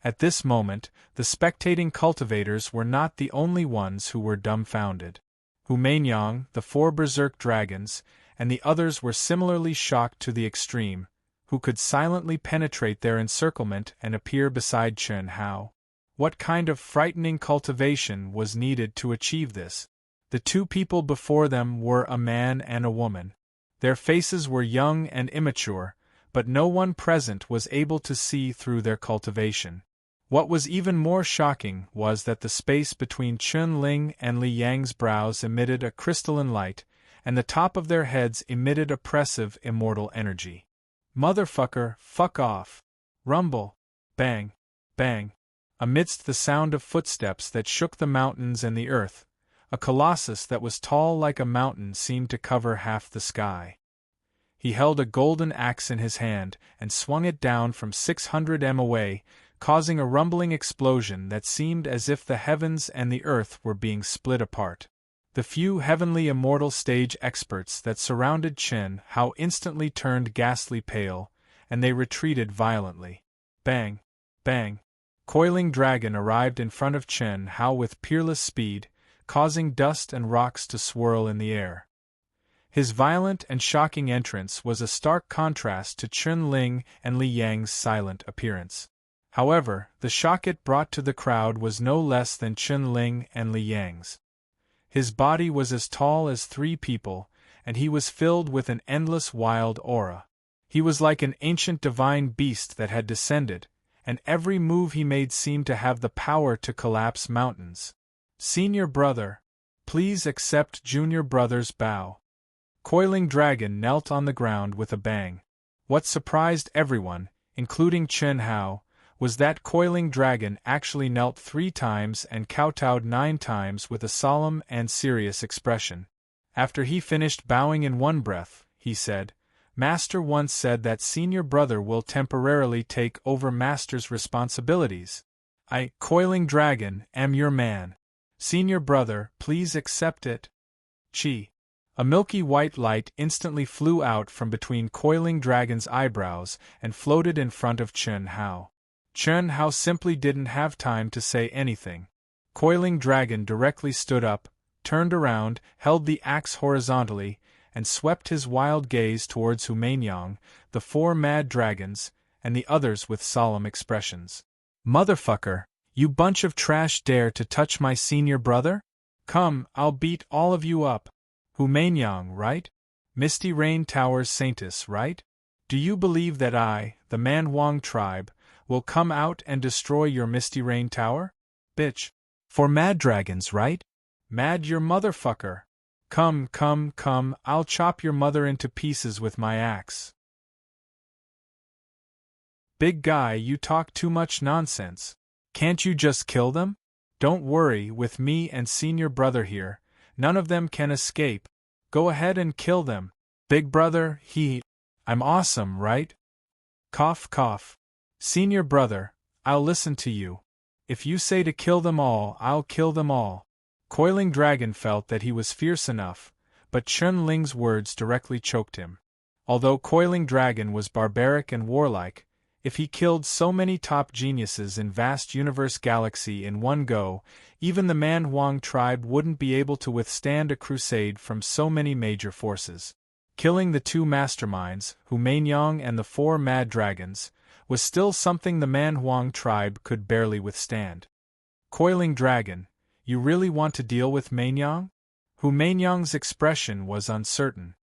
At this moment, the spectating cultivators were not the only ones who were dumbfounded. Hu Mainyang, the 4 berserk dragons, and the others were similarly shocked to the extreme, who could silently penetrate their encirclement and appear beside Chen Hao. What kind of frightening cultivation was needed to achieve this? The 2 people before them were a man and a woman. Their faces were young and immature, but no one present was able to see through their cultivation. What was even more shocking was that the space between Chun Ling and Li Yang's brows emitted a crystalline light, and the top of their heads emitted oppressive immortal energy. Motherfucker, fuck off. Rumble. Bang. Bang. Amidst the sound of footsteps that shook the mountains and the earth, a colossus that was tall like a mountain seemed to cover half the sky. He held a golden axe in his hand and swung it down from 600 m away, causing a rumbling explosion that seemed as if the heavens and the earth were being split apart. The few heavenly immortal stage experts that surrounded Chen Hao instantly turned ghastly pale, and they retreated violently. Bang! Bang! Coiling Dragon arrived in front of Chen Hao with peerless speed, causing dust and rocks to swirl in the air. His violent and shocking entrance was a stark contrast to Chun Ling and Li Yang's silent appearance. However, the shock it brought to the crowd was no less than Chun Ling and Li Yang's. His body was as tall as 3 people, and he was filled with an endless wild aura. He was like an ancient divine beast that had descended, and every move he made seemed to have the power to collapse mountains. Senior brother, please accept junior brother's bow. Coiling Dragon knelt on the ground with a bang. What surprised everyone, including Chen Hao, was that Coiling Dragon actually knelt 3 times and kowtowed 9 times with a solemn and serious expression. After he finished bowing in one breath, he said, Master once said that senior brother will temporarily take over Master's responsibilities. I, Coiling Dragon, am your man. Senior brother, please accept it. Chi. A milky white light instantly flew out from between Coiling Dragon's eyebrows and floated in front of Chen Hao. Chen Hao simply didn't have time to say anything. Coiling Dragon directly stood up, turned around, held the axe horizontally, and swept his wild gaze towards Hu Mainyang, the 4 mad dragons, and the others with solemn expressions. Motherfucker, you bunch of trash dare to touch my senior brother? Come, I'll beat all of you up. Hu Mainyang, right? Misty Rain Tower's Saintess, right? Do you believe that I, the Man Wang tribe, will come out and destroy your Misty Rain Tower? Bitch. For mad dragons, right? Mad your motherfucker. Come, come, come, I'll chop your mother into pieces with my axe. Big guy, you talk too much nonsense. Can't you just kill them? Don't worry, with me and senior brother here, none of them can escape. Go ahead and kill them. Big brother, I'm awesome, right? Cough, cough. Senior brother, I'll listen to you. If you say to kill them all, I'll kill them all. Coiling Dragon felt that he was fierce enough, but Chun Ling's words directly choked him. Although Coiling Dragon was barbaric and warlike, if he killed so many top geniuses in vast universe galaxy in one go, even the Man Wang tribe wouldn't be able to withstand a crusade from so many major forces. Killing the 2 masterminds, Hu Mainyang and the 4 mad dragons, was still something the Man Huang tribe could barely withstand. Coiling Dragon, you really want to deal with Mainyang? Hu Mainyang's expression was uncertain.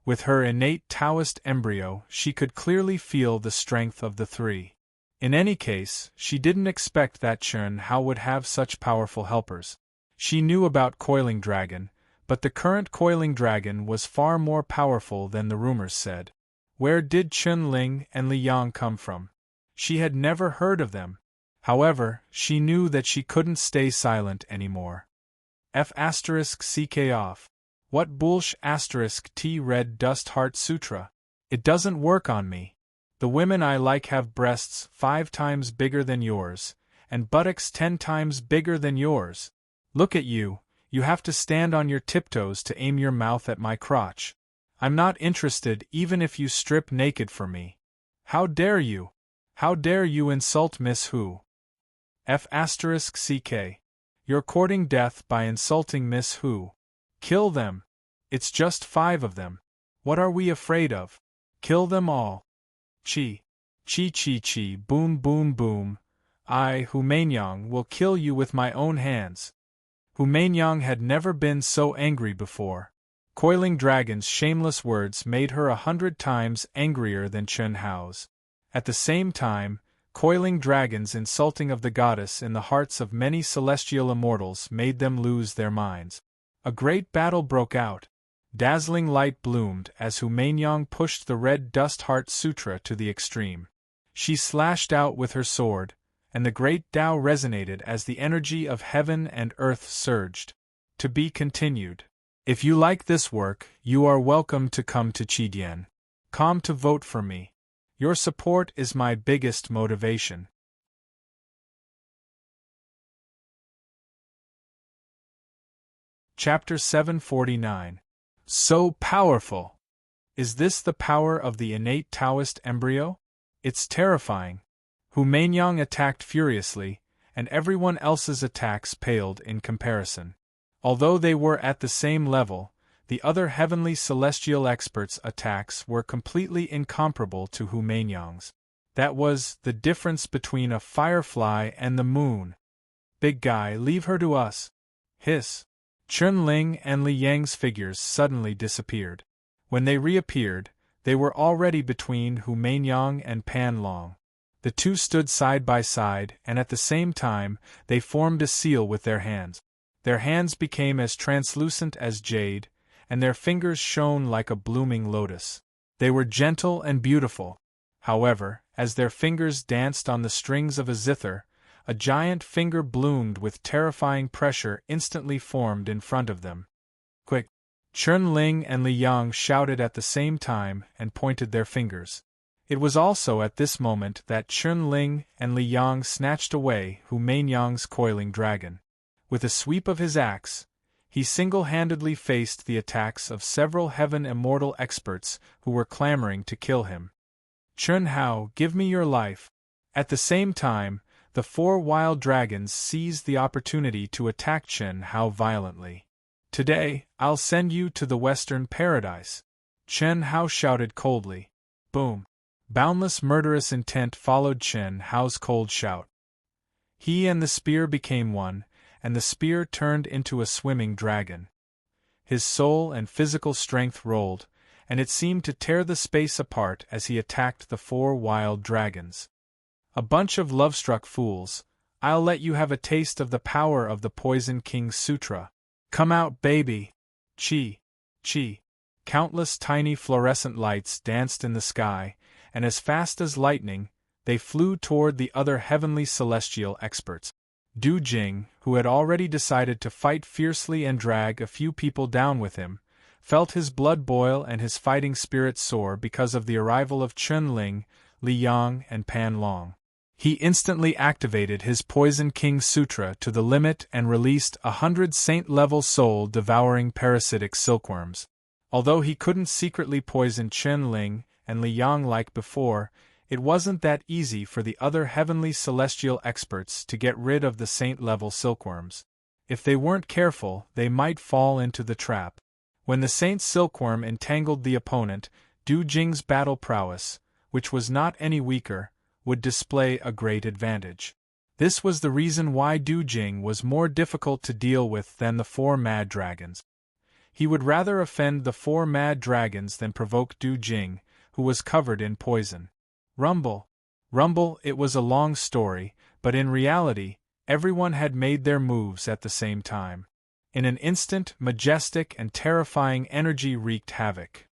With her innate Taoist embryo, she could clearly feel the strength of the three. In any case, she didn't expect that Chen Hao would have such powerful helpers. She knew about Coiling Dragon, but the current Coiling Dragon was far more powerful than the rumors said. Where did Chun Ling and Li Yang come from? She had never heard of them. However, she knew that she couldn't stay silent anymore. F***ck off. What bullsh** T Red Dust Heart Sutra? It doesn't work on me. The women I like have breasts 5 times bigger than yours, and buttocks 10 times bigger than yours. Look at you, you have to stand on your tiptoes to aim your mouth at my crotch. I'm not interested even if you strip naked for me. How dare you? How dare you insult Miss Hu? F***ck. You're courting death by insulting Miss Hu. Kill them. It's just 5 of them. What are we afraid of? Kill them all. Chi. Chi chi chi boom boom boom. I, Hu Mainyang, will kill you with my own hands. Hu Mainyang had never been so angry before. Coiling Dragon's shameless words made her 100 times angrier than Chen Hao's. At the same time, Coiling Dragon's insulting of the goddess in the hearts of many celestial immortals made them lose their minds. A great battle broke out. Dazzling light bloomed as Hu Mainyang pushed the Red Dust Heart Sutra to the extreme. She slashed out with her sword, and the great Tao resonated as the energy of heaven and earth surged. To be continued. If you like this work, you are welcome to come to Qidian. Come to vote for me. Your support is my biggest motivation. Chapter 749. So powerful! Is this the power of the innate Taoist embryo? It's terrifying. Hu Mainyang attacked furiously, and everyone else's attacks paled in comparison. Although they were at the same level, the other heavenly celestial experts' attacks were completely incomparable to Hu Mainyang's. That was the difference between a firefly and the moon. Big guy, leave her to us. Hiss. Chun Ling and Li Yang's figures suddenly disappeared. When they reappeared, they were already between Hu Mainyang and Pan Long. The two stood side by side, and at the same time, they formed a seal with their hands. Their hands became as translucent as jade, and their fingers shone like a blooming lotus. They were gentle and beautiful. However, as their fingers danced on the strings of a zither, a giant finger bloomed with terrifying pressure instantly formed in front of them. Quick! Chun Ling and Li Yang shouted at the same time and pointed their fingers. It was also at this moment that Chun Ling and Li Yang snatched away Hu Mainyang's coiling dragon. With a sweep of his axe, he single-handedly faced the attacks of several heaven immortal experts who were clamoring to kill him. Chun Hao, give me your life. At the same time, the 4 wild dragons seized the opportunity to attack Chen Hao violently. Today, I'll send you to the Western Paradise. Chen Hao shouted coldly. Boom. Boundless murderous intent followed Chen Hao's cold shout. He and the spear became one, and the spear turned into a swimming dragon. His soul and physical strength rolled, and it seemed to tear the space apart as he attacked the 4 wild dragons. A bunch of love-struck fools, I'll let you have a taste of the power of the Poison King's Sutra. Come out, baby! Chi! Chi! Countless tiny fluorescent lights danced in the sky, and as fast as lightning, they flew toward the other heavenly celestial experts. Du Jing, who had already decided to fight fiercely and drag a few people down with him, felt his blood boil and his fighting spirit soar because of the arrival of Chun Ling, Li Yang, and Pan Long. He instantly activated his Poison King Sutra to the limit and released 100 saint-level soul-devouring parasitic silkworms. Although he couldn't secretly poison Chun Ling and Li Yang like before, it wasn't that easy for the other heavenly celestial experts to get rid of the saint-level silkworms. If they weren't careful, they might fall into the trap. When the saint silkworm entangled the opponent, Du Jing's battle prowess, which was not any weaker, would display a great advantage. This was the reason why Du Jing was more difficult to deal with than the 4 mad dragons. He would rather offend the 4 mad dragons than provoke Du Jing, who was covered in poison. Rumble. It was a long story, but in reality, everyone had made their moves at the same time. In an instant, majestic and terrifying energy wreaked havoc.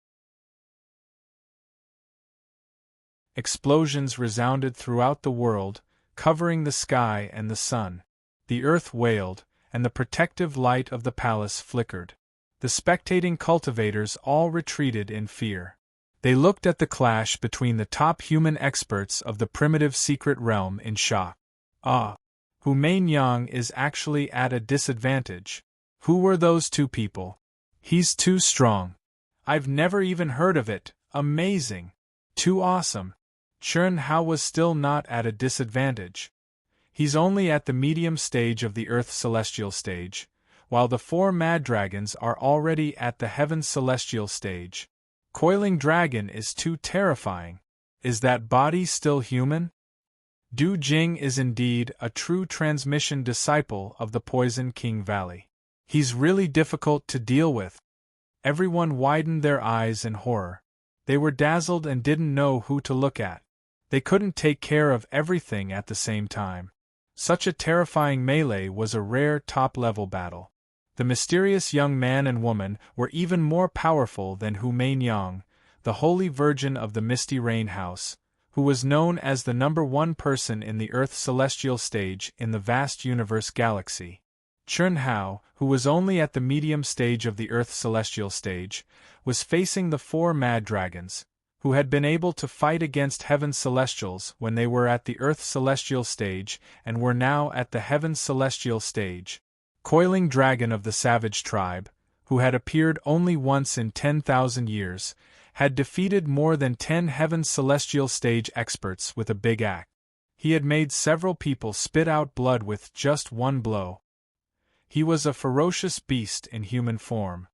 Explosions resounded throughout the world, covering the sky and the sun. The earth wailed, and the protective light of the palace flickered. The spectating cultivators all retreated in fear. They looked at the clash between the top human experts of the primitive secret realm in shock. Hu Meinyang is actually at a disadvantage. Who were those 2 people? He's too strong. I've never even heard of it. Amazing. Too awesome. Chen Hao was still not at a disadvantage. He's only at the medium stage of the Earth Celestial stage, while the 4 mad dragons are already at the Heaven Celestial stage. Coiling Dragon is too terrifying. Is that body still human? Du Jing is indeed a true transmission disciple of the Poison King Valley. He's really difficult to deal with. Everyone widened their eyes in horror. They were dazzled and didn't know who to look at. They couldn't take care of everything at the same time. Such a terrifying melee was a rare top-level battle. The mysterious young man and woman were even more powerful than Hu Meinyang, the Holy Virgin of the Misty Rain House, who was known as the #1 person in the Earth Celestial stage in the vast universe galaxy. Chen Hao, who was only at the medium stage of the Earth Celestial stage, was facing the 4 mad dragons, who had been able to fight against Heaven Celestials when they were at the Earth Celestial stage and were now at the Heaven Celestial stage. Coiling Dragon of the Savage Tribe, who had appeared only once in 10,000 years, had defeated more than 10 Heaven Celestial stage experts with a big axe. He had made several people spit out blood with just one blow. He was a ferocious beast in human form.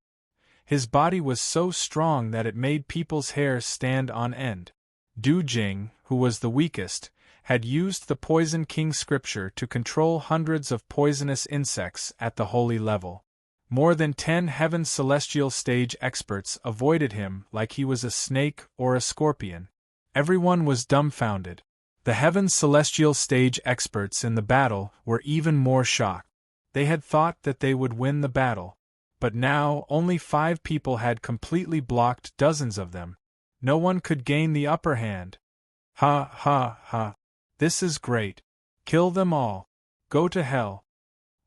His body was so strong that it made people's hair stand on end. Du Jing, who was the weakest, had used the Poison King scripture to control hundreds of poisonous insects at the holy level. More than 10 Heaven Celestial stage experts avoided him like he was a snake or a scorpion. Everyone was dumbfounded. The Heaven Celestial stage experts in the battle were even more shocked. They had thought that they would win the battle, but now only 5 people had completely blocked dozens of them. No one could gain the upper hand. Ha ha ha. This is great. Kill them all. Go to hell.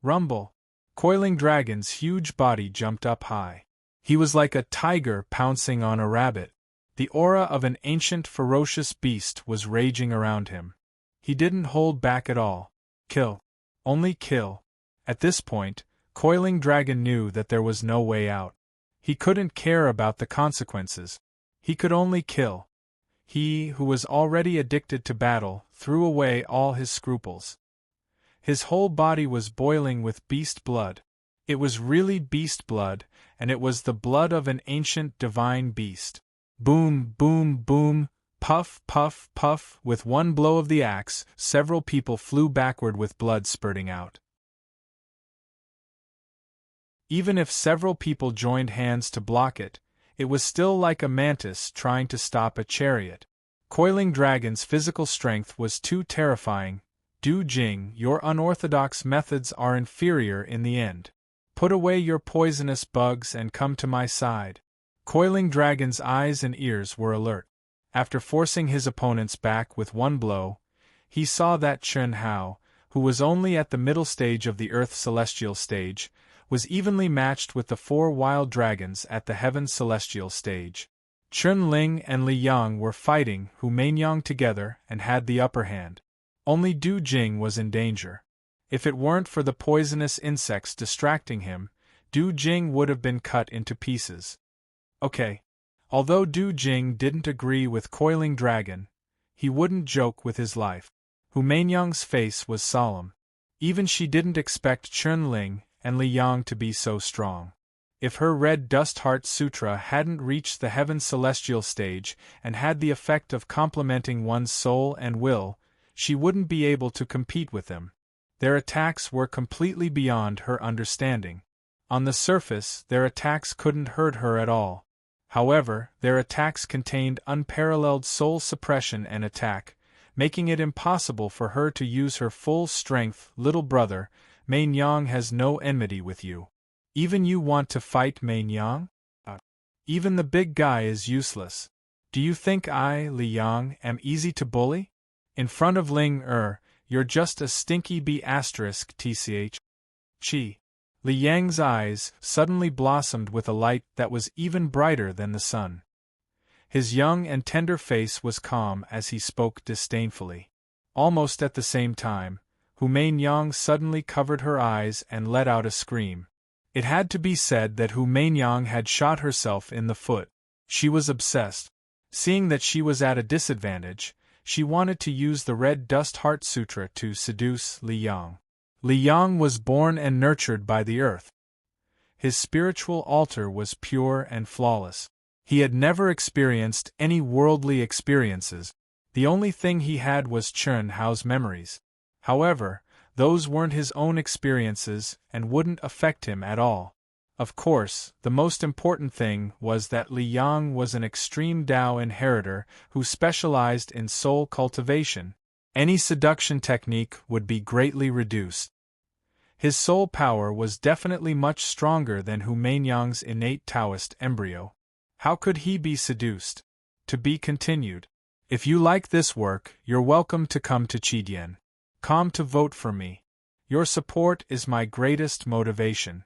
Rumble. Coiling Dragon's huge body jumped up high. He was like a tiger pouncing on a rabbit. The aura of an ancient ferocious beast was raging around him. He didn't hold back at all. Kill. Only kill. At this point, Coiling Dragon knew that there was no way out. He couldn't care about the consequences. He could only kill. He, who was already addicted to battle, threw away all his scruples. His whole body was boiling with beast blood. It was really beast blood, and it was the blood of an ancient divine beast. Boom, boom, boom, puff, puff, puff. With one blow of the axe, several people flew backward with blood spurting out. Even if several people joined hands to block it, it was still like a mantis trying to stop a chariot. Coiling Dragon's physical strength was too terrifying. Du Jing, your unorthodox methods are inferior in the end. Put away your poisonous bugs and come to my side. Coiling Dragon's eyes and ears were alert. After forcing his opponents back with one blow, he saw that Chen Hao, who was only at the middle stage of the Earth Celestial stage, was evenly matched with the 4 wild dragons at the Heaven Celestial stage. Chun Ling and Li Yang were fighting Hu Meinyang together and had the upper hand. Only Du Jing was in danger. If it weren't for the poisonous insects distracting him, Du Jing would have been cut into pieces. Okay. Although Du Jing didn't agree with Coiling Dragon, he wouldn't joke with his life. Hu Meinyang's face was solemn. Even she didn't expect Chun Ling and Li Yang to be so strong. If her Red Dust Heart Sutra hadn't reached the Heaven Celestial stage and had the effect of complementing one's soul and will, she wouldn't be able to compete with them. Their attacks were completely beyond her understanding. On the surface, their attacks couldn't hurt her at all. However, their attacks contained unparalleled soul suppression and attack, making it impossible for her to use her full strength. Little brother, Mei Yang has no enmity with you. Even you want to fight Mei Yang? Even the big guy is useless. Do you think I, Li Yang, am easy to bully? In front of Ling you're just a stinky B***tch. Chi. Li Yang's eyes suddenly blossomed with a light that was even brighter than the sun. His young and tender face was calm as he spoke disdainfully. Almost at the same time, Mei Yang suddenly covered her eyes and let out a scream. It had to be said that Mei Yang had shot herself in the foot. She was obsessed. Seeing that she was at a disadvantage, she wanted to use the Red Dust Heart Sutra to seduce Li Yang. Li Yang was born and nurtured by the earth. His spiritual altar was pure and flawless. He had never experienced any worldly experiences. The only thing he had was Chen Hao's memories. However, those weren't his own experiences and wouldn't affect him at all. Of course, the most important thing was that Li Yang was an extreme Dao inheritor who specialized in soul cultivation. Any seduction technique would be greatly reduced. His soul power was definitely much stronger than Mei Yang's innate Taoist embryo. How could he be seduced? To be continued. If you like this work, you're welcome to come to Chidien.com to vote for me. Your support is my greatest motivation.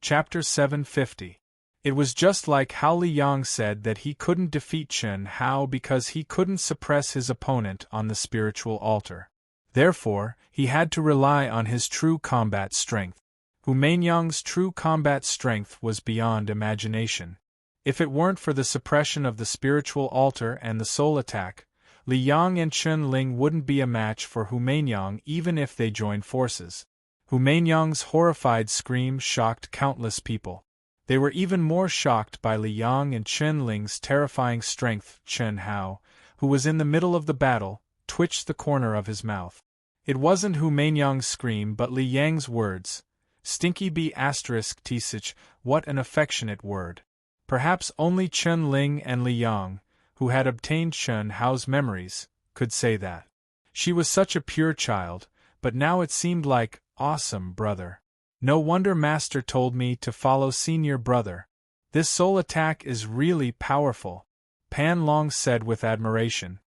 Chapter 750. It was just like how Li Yang said that he couldn't defeat Chen Hao because he couldn't suppress his opponent on the spiritual altar. Therefore, he had to rely on his true combat strength. Mei Yang's true combat strength was beyond imagination. If it weren't for the suppression of the spiritual altar and the soul attack, Li Yang and Chen Ling wouldn't be a match for Mei Yang even if they joined forces. Mei Yang's horrified scream shocked countless people. They were even more shocked by Li Yang and Chen Ling's terrifying strength. Chen Hao, who was in the middle of the battle, twitched the corner of his mouth. It wasn't Mei Yang's scream but Li Yang's words. Stinky B***tch, what an affectionate word. Perhaps only Chen Ling and Li Yang, who had obtained Chen Hao's memories, could say that. She was such a pure child, but now it seemed like, awesome brother. No wonder Master told me to follow senior brother. This soul attack is really powerful, Pan Long said with admiration.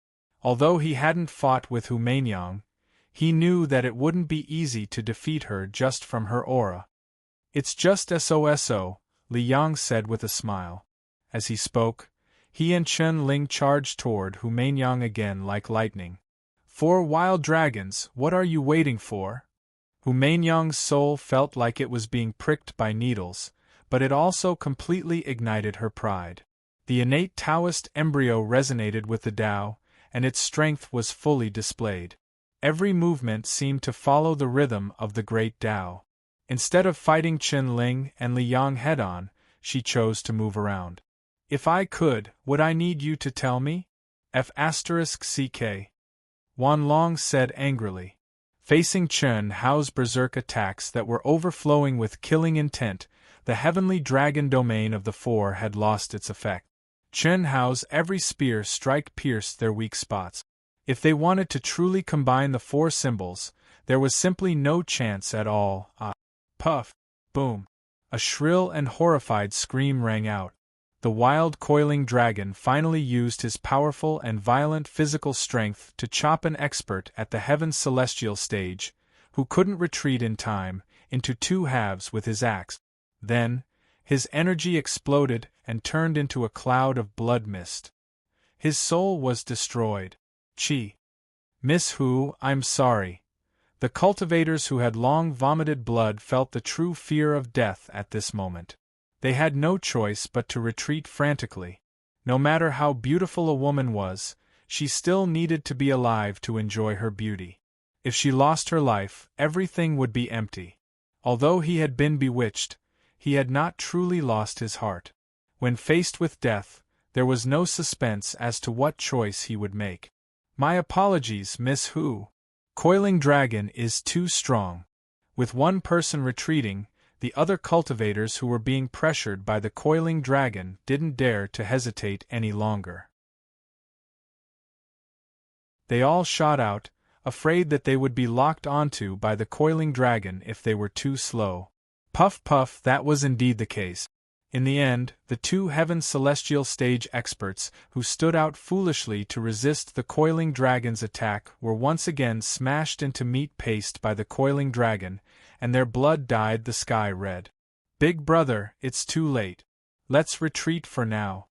Although he hadn't fought with Mei Yang, he knew that it wouldn't be easy to defeat her just from her aura. It's just so, Li Yang said with a smile. As he spoke, he and Chen Ling charged toward Mei Yang again like lightning. 4 wild dragons, what are you waiting for? Mei Yang's soul felt like it was being pricked by needles, but it also completely ignited her pride. The innate Taoist embryo resonated with the Tao, and its strength was fully displayed. Every movement seemed to follow the rhythm of the great Tao. Instead of fighting Chen Ling and Li Yang head-on, she chose to move around. If I could, would I need you to tell me? F***ck. Wan Long said angrily. Facing Chen Hao's berserk attacks that were overflowing with killing intent, the heavenly dragon domain of the 4 had lost its effect. Chen Hao's every spear strike pierced their weak spots. If they wanted to truly combine the 4 symbols, there was simply no chance at all. Puff! Boom! A shrill and horrified scream rang out. The wild coiling dragon finally used his powerful and violent physical strength to chop an expert at the heaven's celestial stage, who couldn't retreat in time, into 2 halves with his axe. Then, his energy exploded and turned into a cloud of blood mist. His soul was destroyed. Chi. Miss Hu, I'm sorry. The cultivators who had long vomited blood felt the true fear of death at this moment. They had no choice but to retreat frantically. No matter how beautiful a woman was, she still needed to be alive to enjoy her beauty. If she lost her life, everything would be empty. Although he had been bewitched, he had not truly lost his heart. When faced with death, there was no suspense as to what choice he would make. My apologies, Miss Hu. Coiling Dragon is too strong. With one person retreating, the other cultivators who were being pressured by the Coiling Dragon didn't dare to hesitate any longer. They all shot out, afraid that they would be locked onto by the Coiling Dragon if they were too slow. Puff puff, that was indeed the case. In the end, the two Heaven Celestial Stage experts who stood out foolishly to resist the Coiling Dragon's attack were once again smashed into meat paste by the Coiling Dragon, and their blood dyed the sky red. Big brother, it's too late. Let's retreat for now.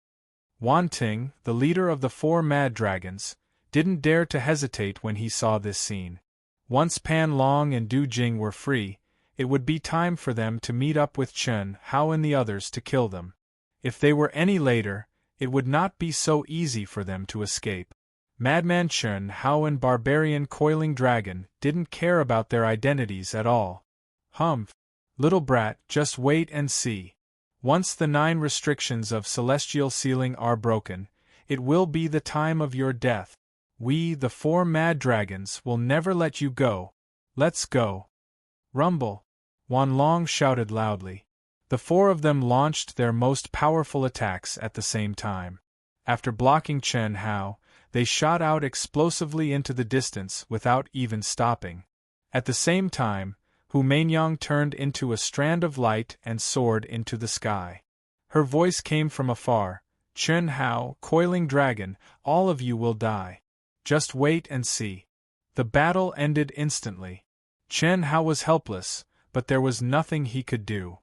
Wan Ting, the leader of the 4 mad dragons, didn't dare to hesitate when he saw this scene. Once Pan Long and Du Jing were free, it would be time for them to meet up with Chen Hao and the others to kill them. If they were any later, it would not be so easy for them to escape. Madman Chen Hao and Barbarian Coiling Dragon didn't care about their identities at all. Humph! Little brat, just wait and see. Once the 9 restrictions of celestial sealing are broken, it will be the time of your death. We, the 4 mad dragons, will never let you go. Let's go. Rumble! Wan Long shouted loudly. The 4 of them launched their most powerful attacks at the same time. After blocking Chen Hao, they shot out explosively into the distance without even stopping. At the same time, Hu Mainyang turned into a strand of light and soared into the sky. Her voice came from afar. Chen Hao, Coiling Dragon, all of you will die. Just wait and see. The battle ended instantly. Chen Hao was helpless, but there was nothing he could do.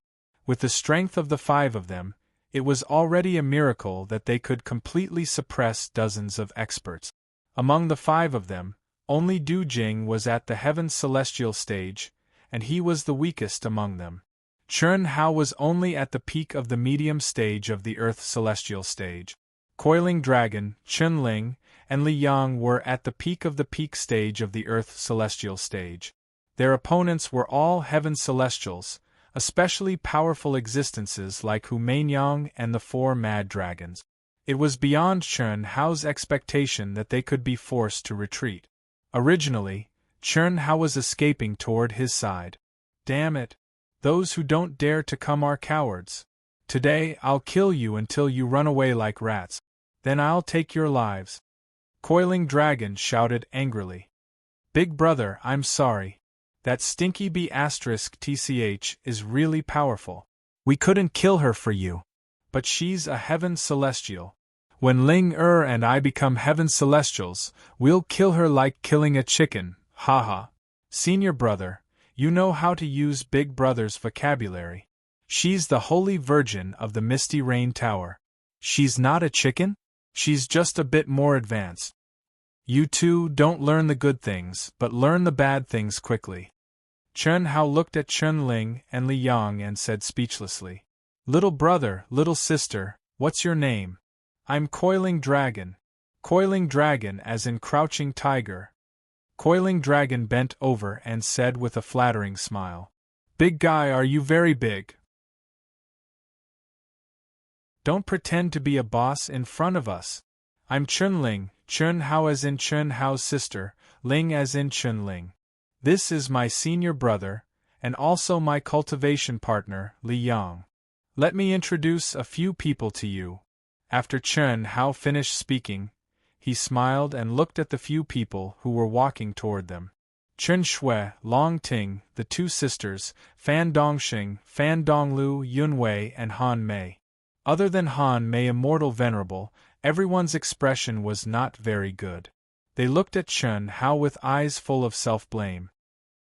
With the strength of the 5 of them, it was already a miracle that they could completely suppress dozens of experts. Among the 5 of them, only Du Jing was at the Heaven Celestial Stage, and he was the weakest among them. Chen Hao was only at the peak of the medium stage of the Earth Celestial Stage. Coiling Dragon, Chen Ling, and Li Yang were at the peak stage of the Earth Celestial Stage. Their opponents were all Heaven Celestials, especially powerful existences like Hu Mainyang and the 4 mad dragons. It was beyond Chen Hao's expectation that they could be forced to retreat. Originally, Chen Hao was escaping toward his side. Damn it! Those who don't dare to come are cowards. Today I'll kill you until you run away like rats. Then I'll take your lives. Coiling Dragon shouted angrily. Big brother, I'm sorry. That stinky B***TCH is really powerful. We couldn't kill her for you. But she's a Heaven Celestial. When Ling and I become Heaven Celestials, we'll kill her like killing a chicken, haha. Senior brother, you know how to use Big brother's vocabulary. She's the Holy Virgin of the Misty Rain Tower. She's not a chicken? She's just a bit more advanced. You two don't learn the good things, but learn the bad things quickly. Chen Hao looked at Chen Ling and Li Yang and said speechlessly, Little brother, little sister, what's your name? I'm Coiling Dragon. Coiling Dragon as in Crouching Tiger. Coiling Dragon bent over and said with a flattering smile, Big guy, are you very big? Don't pretend to be a boss in front of us. I'm Chen Ling, Chen Hao as in Chen Hao's sister, Ling as in Chen Ling. This is my senior brother, and also my cultivation partner, Li Yang. Let me introduce a few people to you. After Chen Hao finished speaking, he smiled and looked at the few people who were walking toward them. Chen Shui, Long Ting, the 2 sisters, Fan Dongxing, Fan Donglu, Yunwei, and Han Mei. Other than Han Mei Immortal Venerable, everyone's expression was not very good. They looked at Chen Hao with eyes full of self-blame.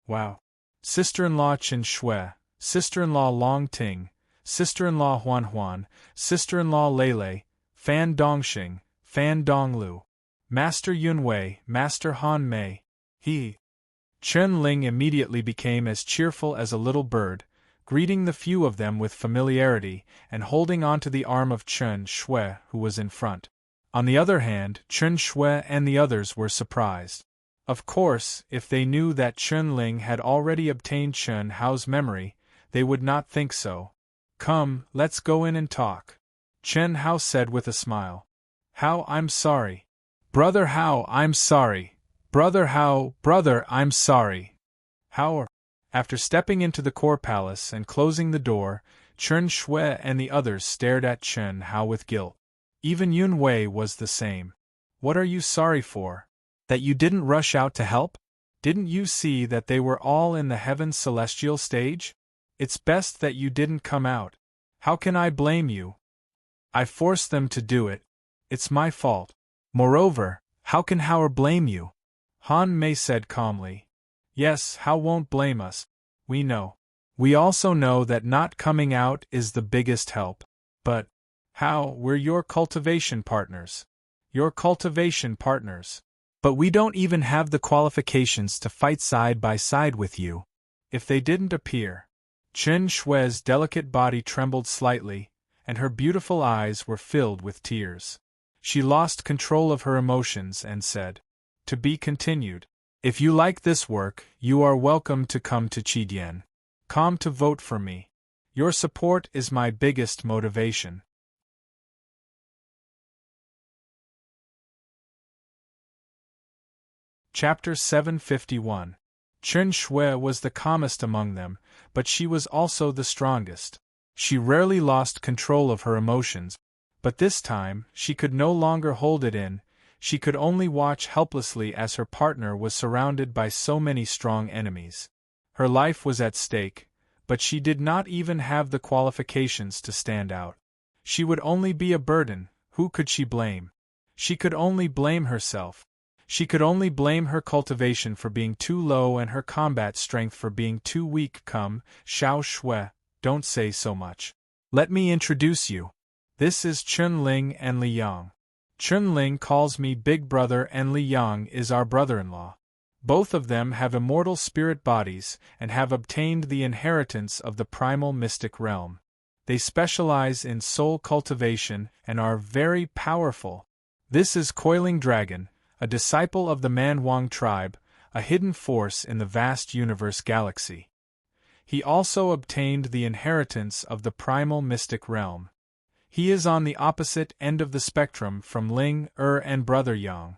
Wow. Sister-in-law Chen Shui, sister-in-law Long Ting, sister-in-law Huan Huan, sister-in-law Lei, Fan Dongxing, Fan Donglu, Master Yunwei, Master Han Mei. Chen Ling immediately became as cheerful as a little bird, greeting the few of them with familiarity and holding onto the arm of Chen Shui who was in front. On the other hand, Chen Shui and the others were surprised. Of course, if they knew that Chen Ling had already obtained Chen Hao's memory, they would not think so. Come, let's go in and talk. Chen Hao said with a smile. Hao, I'm sorry. Brother Hao, I'm sorry. Brother Hao, brother, I'm sorry. Hao. After stepping into the core palace and closing the door, Chen Shui and the others stared at Chen Hao with guilt. Even Yun Wei was the same. What are you sorry for? That you didn't rush out to help? Didn't you see that they were all in the heaven's celestial stage? It's best that you didn't come out. How can I blame you? I forced them to do it. It's my fault. Moreover, how can Hao blame you? Han Mei said calmly. Yes, Hao won't blame us. We know. We also know that not coming out is the biggest help. But, Hao, we're your cultivation partners. Your cultivation partners. But we don't even have the qualifications to fight side by side with you. If they didn't appear. Chen Shui's delicate body trembled slightly, and her beautiful eyes were filled with tears. She lost control of her emotions and said, To be continued. If you like this work, you are welcome to come to Qidian. Come to vote for me. Your support is my biggest motivation. Chapter 751. Chen Shui was the calmest among them, but she was also the strongest. She rarely lost control of her emotions, but this time she could no longer hold it in. She could only watch helplessly as her partner was surrounded by so many strong enemies. Her life was at stake, but she did not even have the qualifications to stand out. She would only be a burden. Who could she blame? She could only blame herself. She could only blame her cultivation for being too low and her combat strength for being too weak. Come, Xiao Shui, don't say so much. Let me introduce you. This is Chun Ling and Li Yang. Chun Ling calls me Big Brother and Li Yang is our brother-in-law. Both of them have immortal spirit bodies and have obtained the inheritance of the primal mystic realm. They specialize in soul cultivation and are very powerful. This is Coiling Dragon, a disciple of the Man Wang tribe, a hidden force in the vast universe galaxy. He also obtained the inheritance of the primal mystic realm. He is on the opposite end of the spectrum from Ling, and Brother Yang.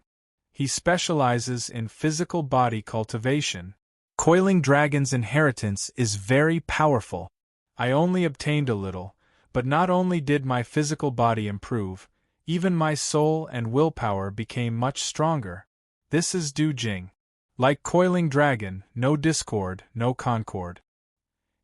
He specializes in physical body cultivation. Coiling Dragon's inheritance is very powerful. I only obtained a little, but not only did my physical body improve, even my soul and willpower became much stronger. This is Du Jing. Like Coiling Dragon, no discord, no concord.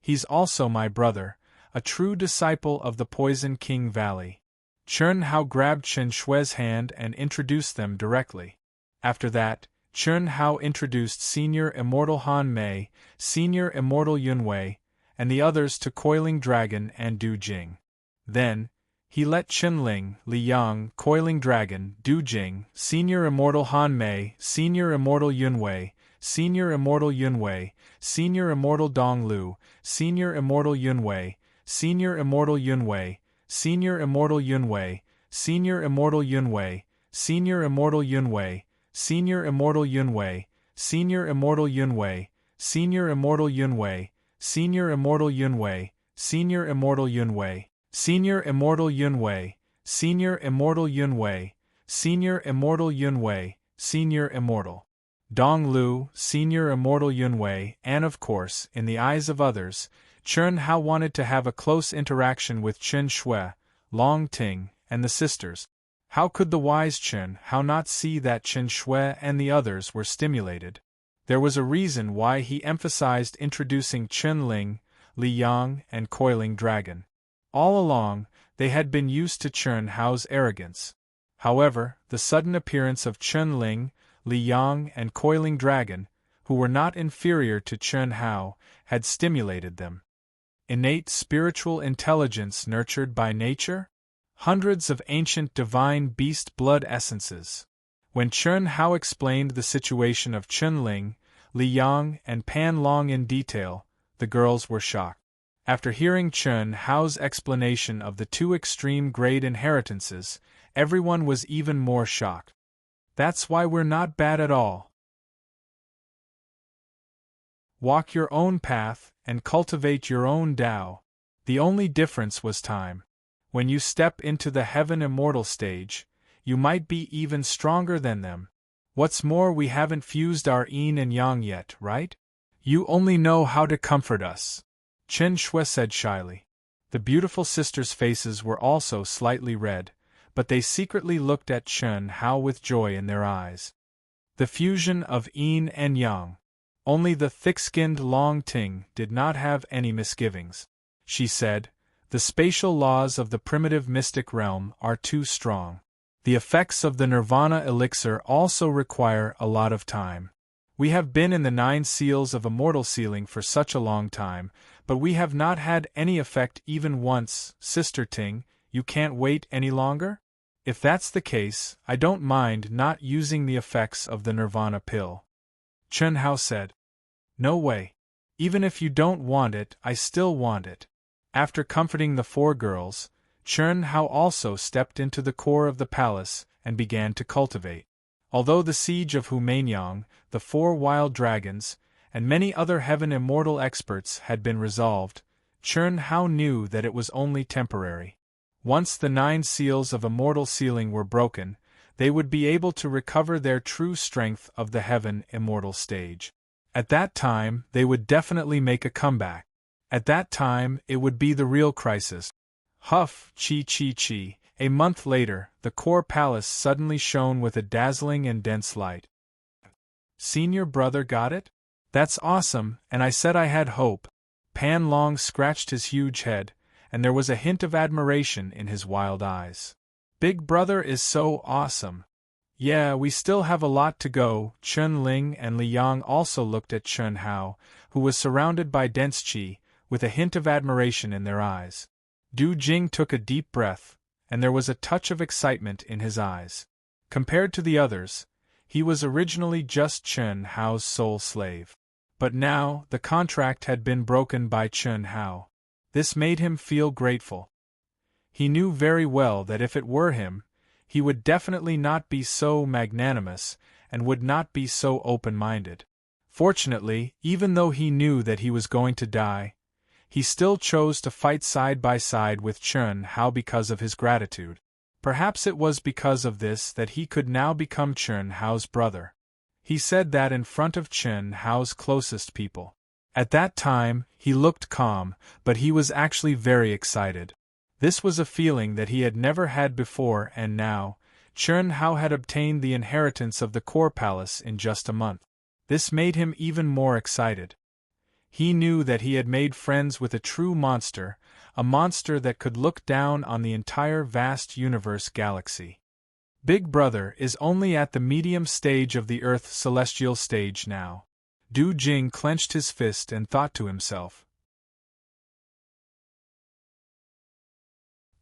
He's also my brother, a true disciple of the Poison King Valley. Chen Hao grabbed Chen Shui's hand and introduced them directly. After that, Chen Hao introduced Senior Immortal Han Mei, Senior Immortal Yun Wei, and the others to Coiling Dragon and Du Jing. Then, he let Chen Ling, Li Yang, Coiling Dragon, Du Jing, Senior Immortal Han Mei, Senior Immortal Yun Wei, Senior Immortal Yun Wei, Senior Immortal Dong Lu, Senior Immortal Yun Wei, Senior Immortal Yun Wei, Senior Immortal Yun Wei, Senior Immortal Yun Wei, Senior Immortal Yun Wei, Senior Immortal Yun Wei, Senior Immortal Yun Wei, Senior Immortal Yun Wei, Senior Immortal Yun Wei, Senior Immortal Yun Wei, Senior Immortal Yun Wei, Senior Immortal Yun Wei, Senior Immortal Yun Wei, Senior Immortal Dong Lu, Senior Immortal Yun Wei, and of course, in the eyes of others, Chen Hao wanted to have a close interaction with Chen Shui, Long Ting, and the sisters. How could the wise Chen Hao not see that Chen Shui and the others were stimulated? There was a reason why he emphasized introducing Chen Ling, Li Yang, and Coiling Dragon. All along, they had been used to Chen Hao's arrogance. However, the sudden appearance of Chen Ling, Li Yang, and Coiling Dragon, who were not inferior to Chen Hao, had stimulated them. Innate spiritual intelligence nurtured by nature? Hundreds of ancient divine beast blood essences. When Chen Hao explained the situation of Chen Ling, Li Yang, and Pan Long in detail, the girls were shocked. After hearing Chen Hao's explanation of the two extreme grade inheritances, everyone was even more shocked. That's why we're not bad at all. Walk your own path and cultivate your own Tao. The only difference was time. When you step into the heaven immortal stage, you might be even stronger than them. What's more, we haven't fused our yin and yang yet, right? You only know how to comfort us, Chen Shui said shyly. The beautiful sisters' faces were also slightly red, but they secretly looked at Chen Hao with joy in their eyes. The fusion of yin and yang. Only the thick-skinned Long Ting did not have any misgivings. She said, "The spatial laws of the primitive mystic realm are too strong. The effects of the nirvana elixir also require a lot of time. We have been in the 9 seals of immortal sealing for such a long time, but we have not had any effect even once. Sister Ting, you can't wait any longer? If that's the case, I don't mind not using the effects of the nirvana pill." Chen Hao said. "No way. Even if you don't want it, I still want it." After comforting the 4 girls, Chen Hao also stepped into the core of the palace and began to cultivate. Although the siege of Humanyang, the 4 wild dragons, and many other heaven immortal experts had been resolved, Chen Hao knew that it was only temporary. Once the 9 seals of immortal sealing were broken, they would be able to recover their true strength of the heaven immortal stage. At that time, they would definitely make a comeback. At that time, it would be the real crisis. Huff, chi. A month later, the core palace suddenly shone with a dazzling and dense light. "Senior brother got it? That's awesome, and I said I had hope." Pan Long scratched his huge head, and there was a hint of admiration in his wild eyes. "Big brother is so awesome." "Yeah, we still have a lot to go." Chun Ling and Li Yang also looked at Chen Hao, who was surrounded by dense qi, with a hint of admiration in their eyes. Du Jing took a deep breath, and there was a touch of excitement in his eyes. Compared to the others, he was originally just Chen Hao's sole slave. But now, the contract had been broken by Chen Hao. This made him feel grateful. He knew very well that if it were him, he would definitely not be so magnanimous and would not be so open-minded. Fortunately, even though he knew that he was going to die, he still chose to fight side by side with Chen Hao because of his gratitude. Perhaps it was because of this that he could now become Chen Hao's brother. He said that in front of Chen Hao's closest people. At that time, he looked calm, but he was actually very excited. This was a feeling that he had never had before, and now, Chen Hao had obtained the inheritance of the core palace in just a month. This made him even more excited. He knew that he had made friends with a true monster, a monster that could look down on the entire vast universe galaxy. Big Brother is only at the medium stage of the Earth celestial stage now. Du Jing clenched his fist and thought to himself.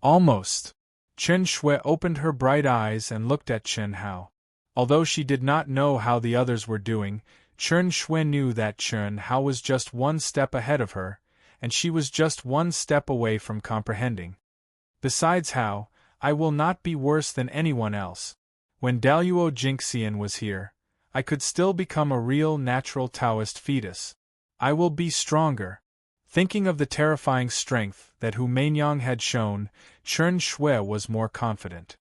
Almost. Chen Shui opened her bright eyes and looked at Chen Hao. Although she did not know how the others were doing, Chen Shui knew that Chen Hao was just one step ahead of her, and she was just one step away from comprehending. Besides Hao, I will not be worse than anyone else. When Daluo Jinxian was here, I could still become a real natural Taoist fetus. I will be stronger. Thinking of the terrifying strength that Hu Manyang had shown, Chen Shui was more confident.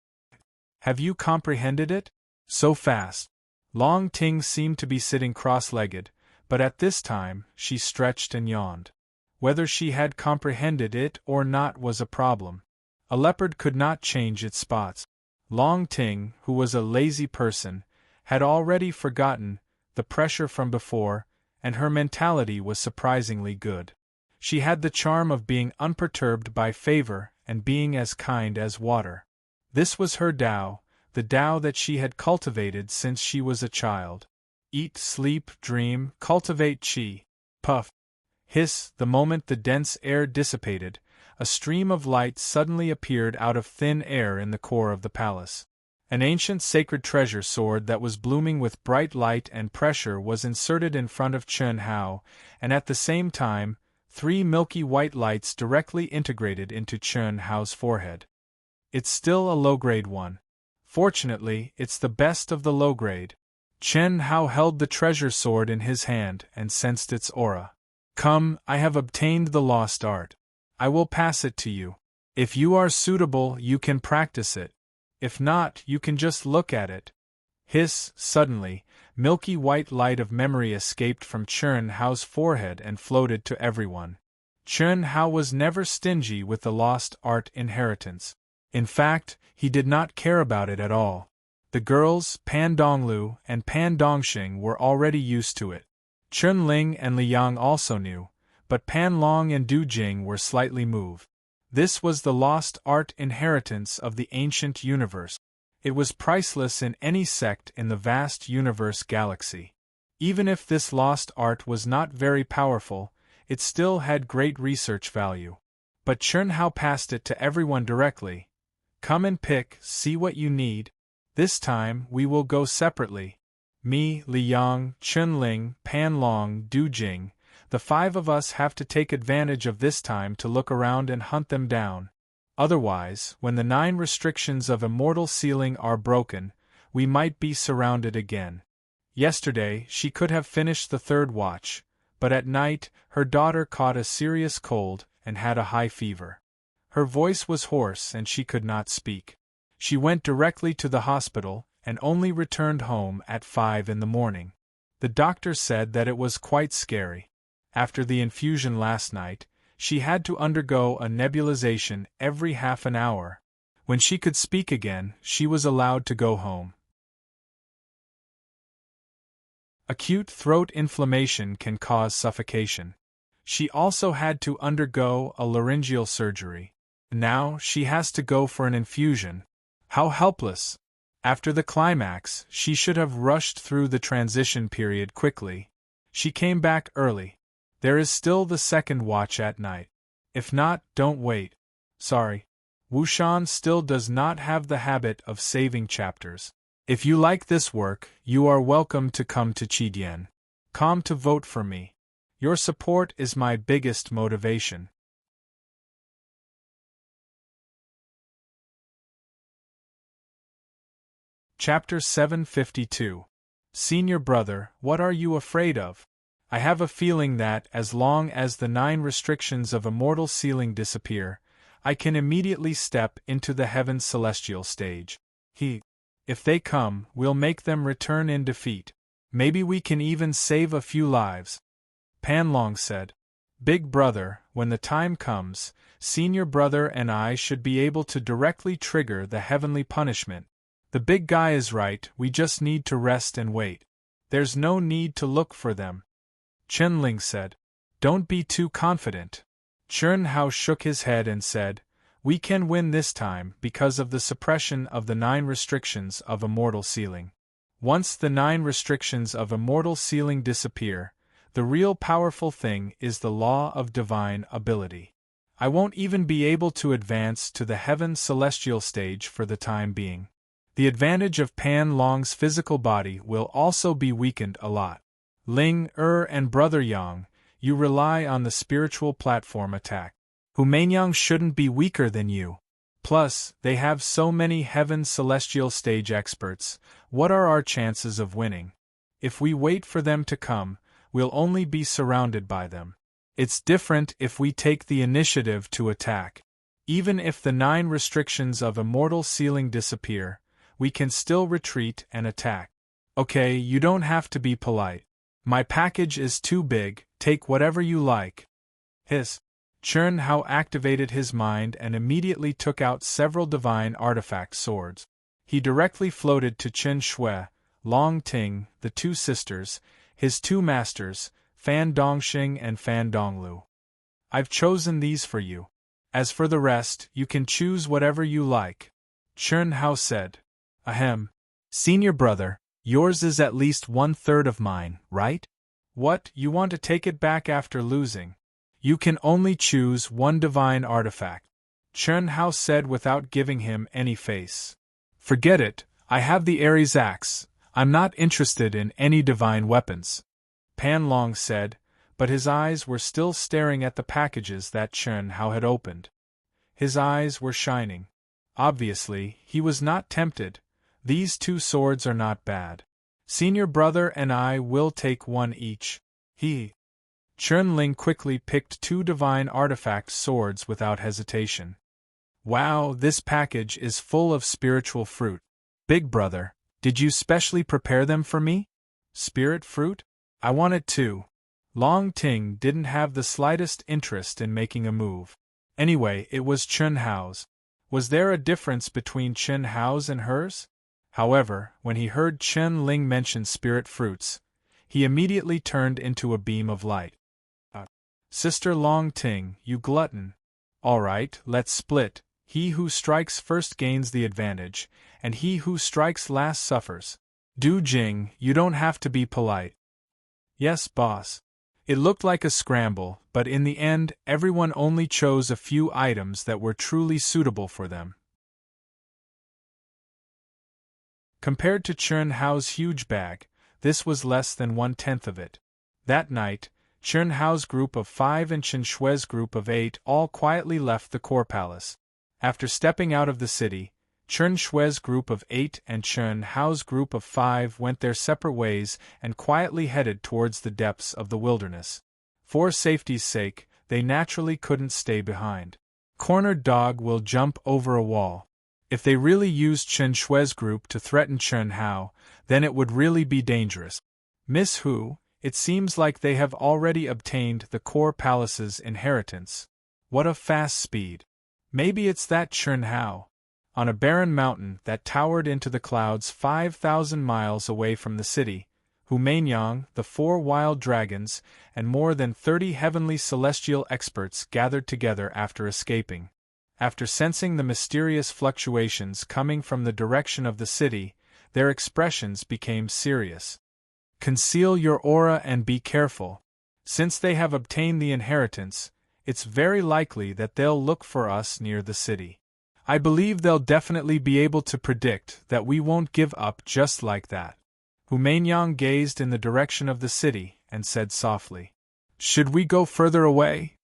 Have you comprehended it? So fast. Long Ting seemed to be sitting cross-legged, but at this time, she stretched and yawned. Whether she had comprehended it or not was a problem. A leopard could not change its spots. Long Ting, who was a lazy person, had already forgotten the pressure from before, and her mentality was surprisingly good. She had the charm of being unperturbed by favor and being as kind as water. This was her Tao, the Tao that she had cultivated since she was a child. Eat, sleep, dream, cultivate qi. Puff. Hiss. The moment the dense air dissipated, a stream of light suddenly appeared out of thin air in the core of the palace. An ancient sacred treasure sword that was blooming with bright light and pressure was inserted in front of Chen Hao, and at the same time, 3 milky white lights directly integrated into Chen Hao's forehead. It's still a low-grade one. Fortunately, it's the best of the low-grade. Chen Hao held the treasure sword in his hand and sensed its aura. Come, I have obtained the lost art. I will pass it to you. If you are suitable, you can practice it. If not, you can just look at it. Hiss, suddenly, milky white light of memory escaped from Chern Hao's forehead and floated to everyone. Chern Hao was never stingy with the lost art inheritance. In fact, he did not care about it at all. The girls, Pan Donglu and Pan Dongxing, were already used to it. Chun Ling and Li Yang also knew, but Pan Long and Du Jing were slightly moved. This was the lost art inheritance of the ancient universe. It was priceless in any sect in the vast universe galaxy. Even if this lost art was not very powerful, it still had great research value. But Chern Hao passed it to everyone directly. Come and pick, see what you need. This time we will go separately. Me, Li Yang, Chun Ling, Pan Long, Du Jing, the 5 of us have to take advantage of this time to look around and hunt them down. Otherwise, when the 9 restrictions of immortal sealing are broken, we might be surrounded again. Yesterday, she could have finished the 3rd watch, but at night, her daughter caught a serious cold and had a high fever. Her voice was hoarse and she could not speak. She went directly to the hospital and only returned home at 5 in the morning. The doctor said that it was quite scary. After the infusion last night, she had to undergo a nebulization every half an hour. When she could speak again, she was allowed to go home. Acute throat inflammation can cause suffocation. She also had to undergo a laryngeal surgery. Now she has to go for an infusion. How helpless! After the climax, she should have rushed through the transition period quickly. She came back early. There is still the 2nd watch at night. If not, don't wait. Sorry. Wushan still does not have the habit of saving chapters. If you like this work, you are welcome to come to Qidian. Come to vote for me. Your support is my biggest motivation. Chapter 752. Senior Brother, what are you afraid of? I have a feeling that, as long as the 9 restrictions of immortal sealing disappear, I can immediately step into the heaven's celestial stage. If they come, we'll make them return in defeat. Maybe we can even save a few lives. Pan Long said. Big Brother, when the time comes, Senior Brother and I should be able to directly trigger the heavenly punishment. The big guy is right, we just need to rest and wait. There's no need to look for them. Chen Ling said. Don't be too confident. Chern Hao shook his head and said, we can win this time because of the suppression of the 9 restrictions of immortal sealing. Once the 9 restrictions of immortal sealing disappear, the real powerful thing is the law of divine ability. I won't even be able to advance to the heaven celestial stage for the time being. The advantage of Pan Long's physical body will also be weakened a lot. Ling, and Brother Yang, you rely on the spiritual platform attack. Humaingyang shouldn't be weaker than you. Plus, they have so many heaven celestial stage experts. What are our chances of winning? If we wait for them to come, we'll only be surrounded by them. It's different if we take the initiative to attack. Even if the 9 restrictions of immortal sealing disappear, we can still retreat and attack. Okay, you don't have to be polite. My package is too big, take whatever you like. Hiss. Chern Hao activated his mind and immediately took out several divine artifact swords. He directly floated to Chen Shui, Long Ting, the 2 sisters, his 2 masters, Fan Dongxing and Fan Donglu. I've chosen these for you. As for the rest, you can choose whatever you like. Chern Hao said. Ahem. Senior Brother, yours is at least 1/3 of mine, right? What, you want to take it back after losing? You can only choose 1 divine artifact. Chern Hao said without giving him any face. Forget it, I have the Ares axe, I'm not interested in any divine weapons. Pan Long said, but his eyes were still staring at the packages that Chern Hao had opened. His eyes were shining. Obviously, he was not tempted. These 2 swords are not bad. Senior Brother and I will take 1 each. Chern Ling quickly picked 2 divine artifact swords without hesitation. Wow, this package is full of spiritual fruit. Big brother, did you specially prepare them for me? Spirit fruit? I want it too. Long Ting didn't have the slightest interest in making a move. Anyway, it was Chun Hao's. Was there a difference between Chun Hao's and hers? However, when he heard Chen Ling mention spirit fruits, he immediately turned into a beam of light. Sister Long Ting, you glutton. All right, let's split. He who strikes first gains the advantage, and he who strikes last suffers. Du Jing, you don't have to be polite. Yes, boss. It looked like a scramble, but in the end, everyone only chose a few items that were truly suitable for them. Compared to Chun Hao's huge bag, this was less than 1/10 of it. That night, Chun Hao's group of 5 and Chen Shui's group of 8 all quietly left the core palace. After stepping out of the city, Chen Shui's group of 8 and Chun Hao's group of 5 went their separate ways and quietly headed towards the depths of the wilderness. For safety's sake, they naturally couldn't stay behind. Cornered dog will jump over a wall. If they really used Chen Shui's group to threaten Chun Hao, then it would really be dangerous. Miss Hu, it seems like they have already obtained the core palace's inheritance. What a fast speed. Maybe it's that Chun Hao. On a barren mountain that towered into the clouds 5,000 miles away from the city, Hu Mainyang, the 4 wild dragons, and more than 30 heavenly celestial experts gathered together after escaping. After sensing the mysterious fluctuations coming from the direction of the city, their expressions became serious. Conceal your aura and be careful. Since they have obtained the inheritance, it's very likely that they'll look for us near the city. I believe they'll definitely be able to predict that we won't give up just like that. Hu Mainyang gazed in the direction of the city and said softly, "Should we go further away?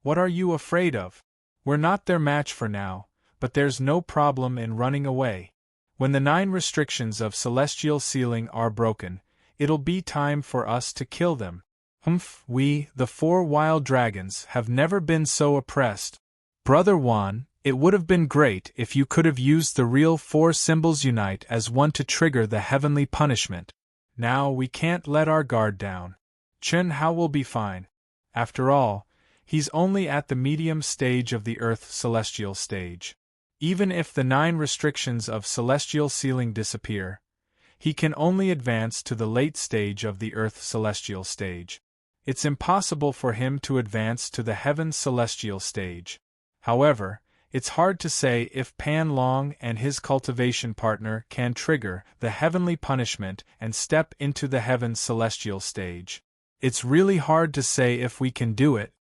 What are you afraid of? We're not their match for now, but there's no problem in running away. When the 9 restrictions of celestial sealing are broken, it'll be time for us to kill them. We, the 4 wild dragons, have never been so oppressed. Brother Wan, it would have been great if you could have used the real 4 symbols unite as one to trigger the heavenly punishment. Now we can't let our guard down. Chun Hao will be fine. After all, he's only at the medium stage of the Earth celestial stage. Even if the 9 restrictions of celestial sealing disappear, he can only advance to the late stage of the Earth celestial stage. It's impossible for him to advance to the heaven celestial stage. However, it's hard to say if Pan Long and his cultivation partner can trigger the heavenly punishment and step into the heaven celestial stage. It's really hard to say if we can do it.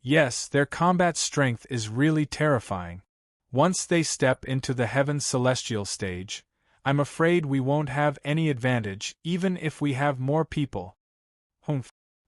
Yes, their combat strength is really terrifying. Once they step into the heaven celestial stage, I'm afraid we won't have any advantage even if we have more people.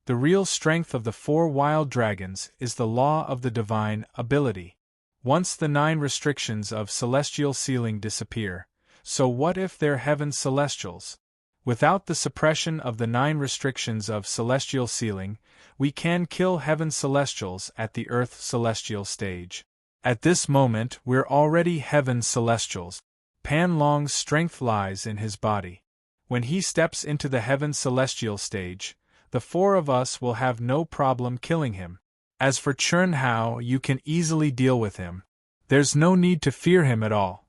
The real strength of the 4 wild dragons is the law of the divine ability. Once the 9 restrictions of celestial sealing disappear, so what if they're heaven celestials? Without the suppression of the 9 restrictions of celestial sealing, we can kill heaven celestials at the Earth celestial stage. At this moment we're already heaven celestials. Pan Long's strength lies in his body. When he steps into the heaven celestial stage, the 4 of us will have no problem killing him. As for Chun Hao, you can easily deal with him. There's no need to fear him at all.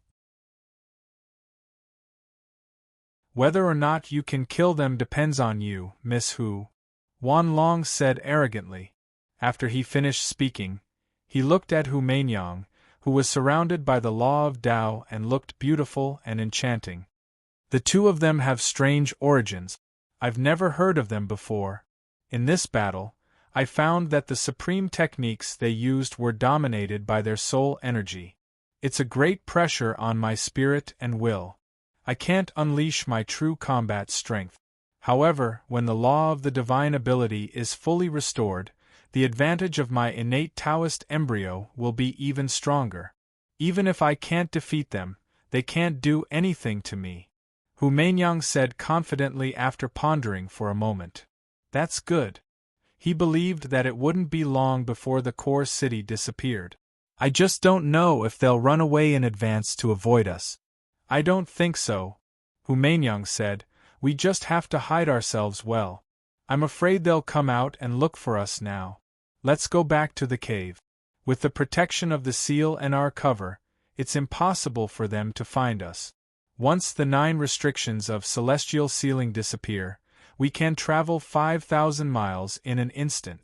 Whether or not you can kill them depends on you, Miss Hu, Wan Long said arrogantly. After he finished speaking, he looked at Hu Mainyang, who was surrounded by the law of Tao and looked beautiful and enchanting. The 2 of them have strange origins. I've never heard of them before. In this battle, I found that the supreme techniques they used were dominated by their soul energy. It's a great pressure on my spirit and will. I can't unleash my true combat strength. However, when the law of the divine ability is fully restored, the advantage of my innate Taoist embryo will be even stronger. Even if I can't defeat them, they can't do anything to me. Hu Mainyang said confidently after pondering for a moment. That's good. He believed that it wouldn't be long before the core city disappeared. I just don't know if they'll run away in advance to avoid us. I don't think so, Hu Mainyang said. We just have to hide ourselves well. I'm afraid they'll come out and look for us now. Let's go back to the cave. With the protection of the seal and our cover, it's impossible for them to find us. Once the 9 restrictions of celestial sealing disappear, we can travel 5,000 miles in an instant.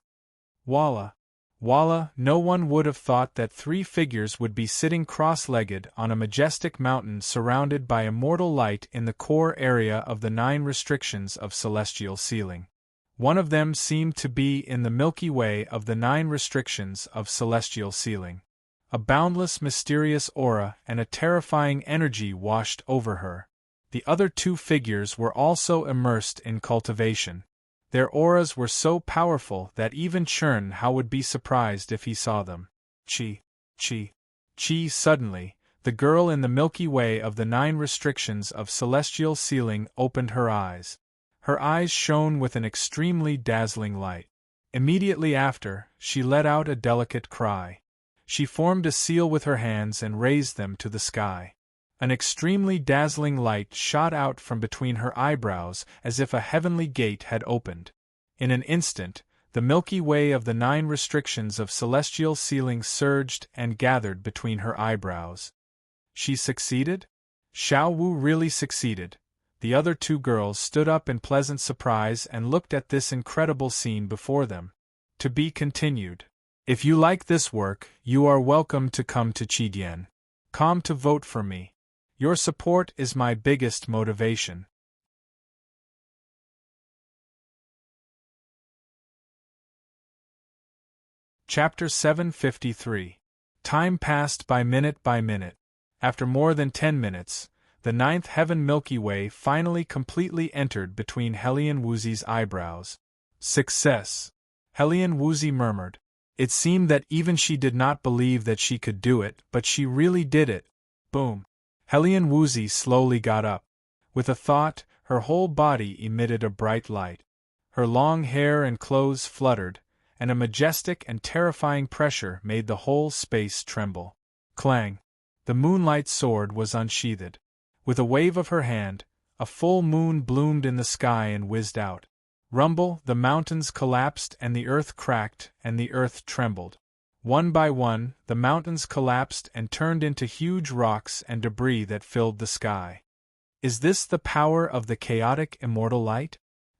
Walla! Walla! No one would have thought that 3 figures would be sitting cross-legged on a majestic mountain surrounded by immortal light in the core area of the 9 restrictions of celestial sealing. One of them seemed to be in the Milky Way of the 9 restrictions of celestial sealing. A boundless mysterious aura and a terrifying energy washed over her. The other 2 figures were also immersed in cultivation. Their auras were so powerful that even Chern Hao would be surprised if he saw them. Chi. Suddenly, the girl in the Milky Way of the 9 restrictions of celestial sealing opened her eyes. Her eyes shone with an extremely dazzling light. Immediately after, she let out a delicate cry. She formed a seal with her hands and raised them to the sky. An extremely dazzling light shot out from between her eyebrows as if a heavenly gate had opened. In an instant, the Milky Way of the 9 restrictions of celestial sealing surged and gathered between her eyebrows. She succeeded? Xiao Wu really succeeded. The other 2 girls stood up in pleasant surprise and looked at this incredible scene before them. To be continued. If you like this work, you are welcome to come to Chidian.com to vote for me. Your support is my biggest motivation. Chapter 753. Time passed by minute by minute. After more than 10 minutes, the 9th heaven Milky Way finally completely entered between Helian Wuzi's eyebrows. Success! Helian Wuzi murmured. It seemed that even she did not believe that she could do it, but she really did it. Boom! Helian Wuzi slowly got up. With a thought, her whole body emitted a bright light. Her long hair and clothes fluttered, and a majestic and terrifying pressure made the whole space tremble. Clang! The moonlight sword was unsheathed. With a wave of her hand, a full moon bloomed in the sky and whizzed out. Rumble! The mountains collapsed and the earth cracked and the earth trembled. One by one, the mountains collapsed and turned into huge rocks and debris that filled the sky. Is this the power of the chaotic immortal light?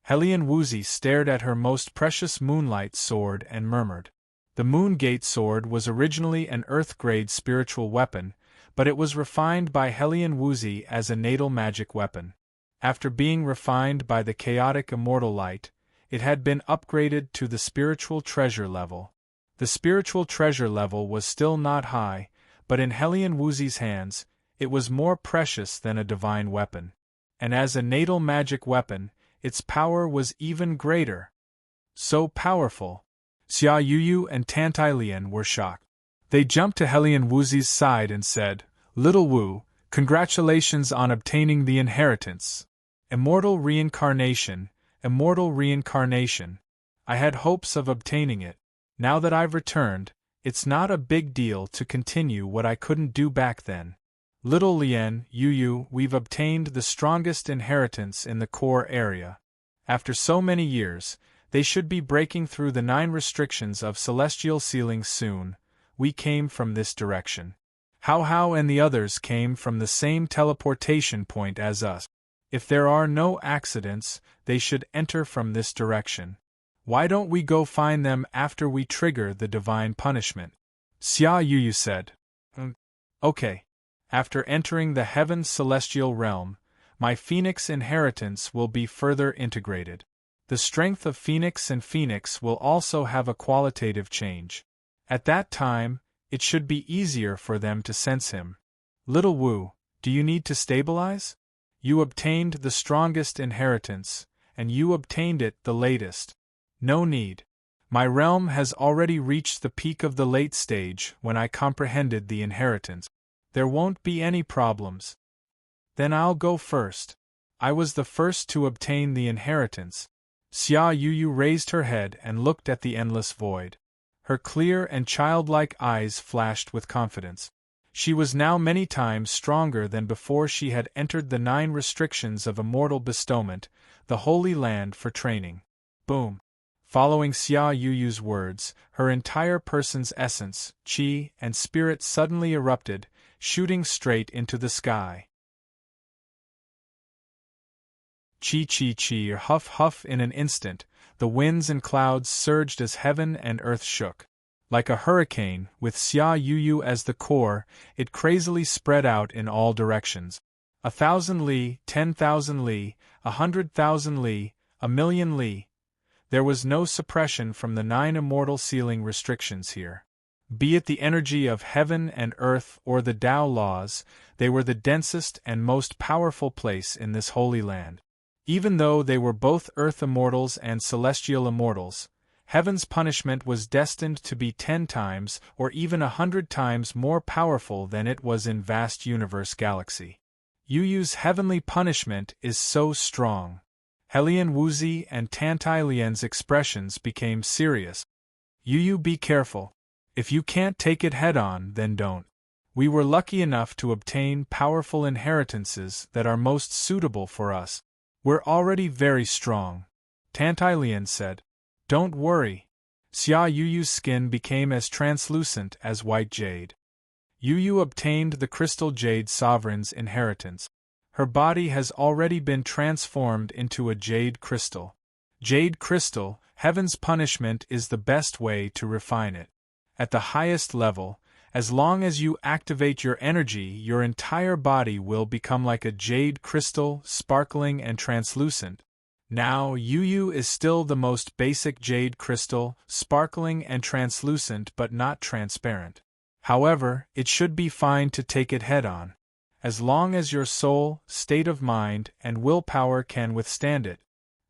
Helian Wuzi stared at her most precious moonlight sword and murmured. The Moongate sword was originally an earth-grade spiritual weapon, but it was refined by Helian Wuzi as a natal magic weapon. After being refined by the chaotic immortal light, it had been upgraded to the spiritual treasure level. The spiritual treasure level was still not high, but in Helian Wuzi's hands, it was more precious than a divine weapon. And as a natal magic weapon, its power was even greater. So powerful. Xia Yuyu and Tantai Lian were shocked. They jumped to Helian Wuzi's side and said, "Little Wu, congratulations on obtaining the inheritance. Immortal reincarnation, immortal reincarnation. I had hopes of obtaining it. Now that I've returned, it's not a big deal to continue what I couldn't do back then. Little Lian, Yuyu, we've obtained the strongest inheritance in the core area. After so many years, they should be breaking through the 9 restrictions of celestial sealing soon. We came from this direction. Hao and the others came from the same teleportation point as us. If there are no accidents, they should enter from this direction. Why don't we go find them after we trigger the divine punishment?" Xia Yuyu said. Okay. After entering the heaven's celestial realm, my Phoenix inheritance will be further integrated. The strength of Phoenix and Phoenix will also have a qualitative change. At that time, it should be easier for them to sense him. Little Wu, do you need to stabilize? You obtained the strongest inheritance, and you obtained it the latest. No need. My realm has already reached the peak of the late stage when I comprehended the inheritance. There won't be any problems. Then I'll go first. I was the first to obtain the inheritance. Xia Yuyu raised her head and looked at the endless void. Her clear and childlike eyes flashed with confidence. She was now many times stronger than before she had entered the 9 restrictions of immortal bestowment, the Holy Land for training. Boom! Following Xia Yuyu's words, her entire person's essence, qi, and spirit suddenly erupted, shooting straight into the sky. Chi, huff huff in an instant, the winds and clouds surged as heaven and earth shook. Like a hurricane, with Xia Yuyu as the core, it crazily spread out in all directions. 1,000 li, 10,000 li, 100,000 li, 1,000,000 li. There was no suppression from the 9 immortal sealing restrictions here. Be it the energy of heaven and earth or the Tao laws, they were the densest and most powerful place in this holy land. Even though they were both earth immortals and celestial immortals, heaven's punishment was destined to be 10 times or even 100 times more powerful than it was in vast universe galaxy. Yuyu's heavenly punishment is so strong. Helian Wuzi and Tantai Lian's expressions became serious. Yuyu, be careful. If you can't take it head-on, then don't. We were lucky enough to obtain powerful inheritances that are most suitable for us. We're already very strong. Tantai Lian said. Don't worry. Xia Yuyu's skin became as translucent as white jade. Yuyu obtained the crystal jade sovereign's inheritance. Her body has already been transformed into a jade crystal. Jade crystal, heaven's punishment is the best way to refine it. At the highest level, as long as you activate your energy, your entire body will become like a jade crystal, sparkling and translucent. Now, Yuyu is still the most basic jade crystal, sparkling and translucent but not transparent. However, it should be fine to take it head-on. As long as your soul, state of mind, and willpower can withstand it.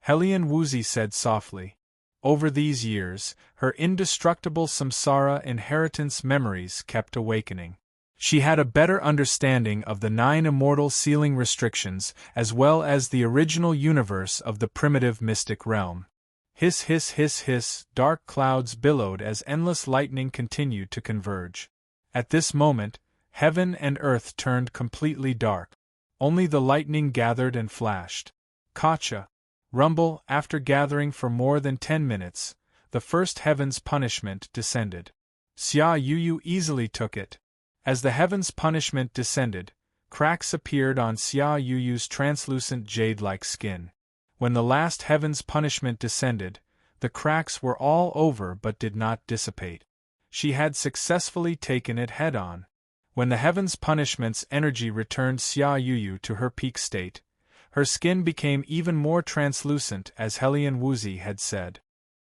Helian Wuzi said softly. Over these years, her indestructible samsara inheritance memories kept awakening. She had a better understanding of the 9 immortal sealing restrictions as well as the original universe of the primitive mystic realm. Hiss hiss hiss hiss, dark clouds billowed as endless lightning continued to converge. At this moment, heaven and earth turned completely dark. Only the lightning gathered and flashed. Kacha. Rumble. After gathering for more than 10 minutes, the first heaven's punishment descended. Xia Yuyu easily took it. As the heaven's punishment descended, cracks appeared on Xia Yuyu's translucent jade-like skin. When the last heaven's punishment descended, the cracks were all over but did not dissipate. She had successfully taken it head-on. When the heaven's punishment's energy returned Xia Yuyu to her peak state, her skin became even more translucent, as Helian Wuzi had said.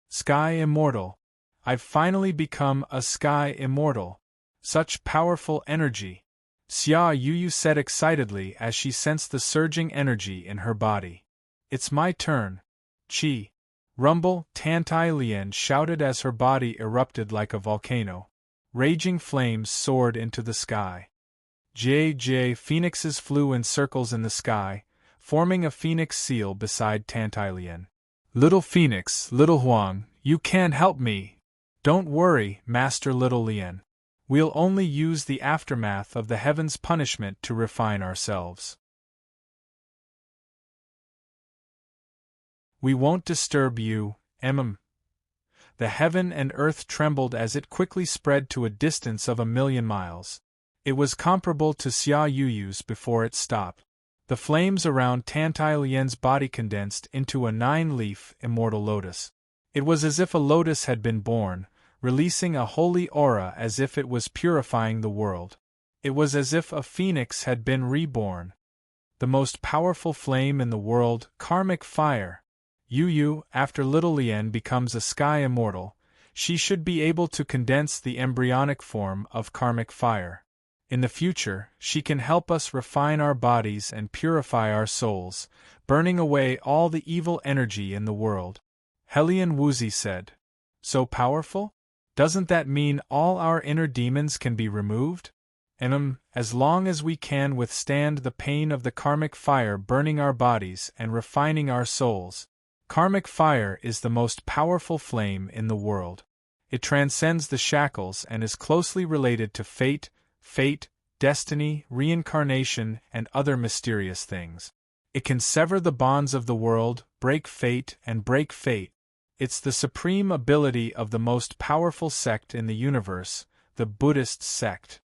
Sky Immortal. I've finally become a Sky Immortal. Such powerful energy. Xia Yuyu said excitedly as she sensed the surging energy in her body. It's my turn. Chi. Rumble. Tantai Lian shouted as her body erupted like a volcano. Raging flames soared into the sky. Phoenixes flew in circles in the sky, forming a phoenix seal beside Tantai Lian. Little Phoenix, Little Huang, you can't help me. Don't worry, Master Little Lian. We'll only use the aftermath of the heaven's punishment to refine ourselves. We won't disturb you, The heaven and earth trembled as it quickly spread to a distance of 1,000,000 miles. It was comparable to Xia Yuyu's before it stopped. The flames around Tantai Lian's body condensed into a 9-leaf immortal lotus. It was as if a lotus had been born, releasing a holy aura as if it was purifying the world. It was as if a phoenix had been reborn. The most powerful flame in the world, karmic fire. Yuyu, after Little Lian becomes a sky immortal, she should be able to condense the embryonic form of karmic fire. In the future, she can help us refine our bodies and purify our souls, burning away all the evil energy in the world. Helian Wuzi said. So powerful? Doesn't that mean all our inner demons can be removed? As long as we can withstand the pain of the karmic fire burning our bodies and refining our souls. Karmic fire is the most powerful flame in the world. It transcends the shackles and is closely related to fate, destiny, reincarnation, and other mysterious things. It can sever the bonds of the world, break fate, and break fate. It's the supreme ability of the most powerful sect in the universe, the Buddhist sect.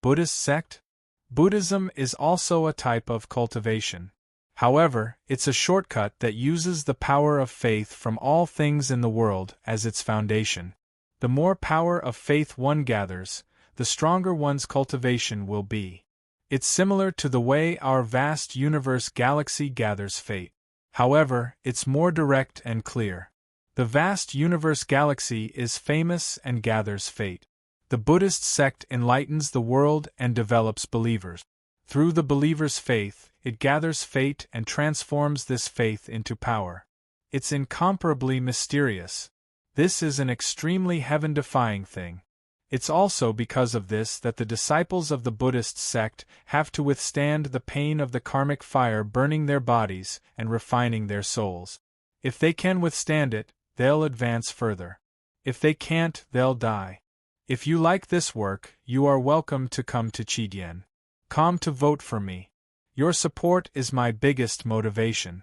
Buddhist sect? Buddhism is also a type of cultivation. However, it's a shortcut that uses the power of faith from all things in the world as its foundation. The more power of faith one gathers, the stronger one's cultivation will be. It's similar to the way our vast universe galaxy gathers fate. However, it's more direct and clear. The vast universe galaxy is famous and gathers fate. The Buddhist sect enlightens the world and develops believers. Through the believer's faith, it gathers fate and transforms this faith into power. It's incomparably mysterious. This is an extremely heaven-defying thing. It's also because of this that the disciples of the Buddhist sect have to withstand the pain of the karmic fire burning their bodies and refining their souls. If they can withstand it, they'll advance further. If they can't, they'll die. If you like this work, you are welcome to come to Chidien. Come to vote for me. Your support is my biggest motivation.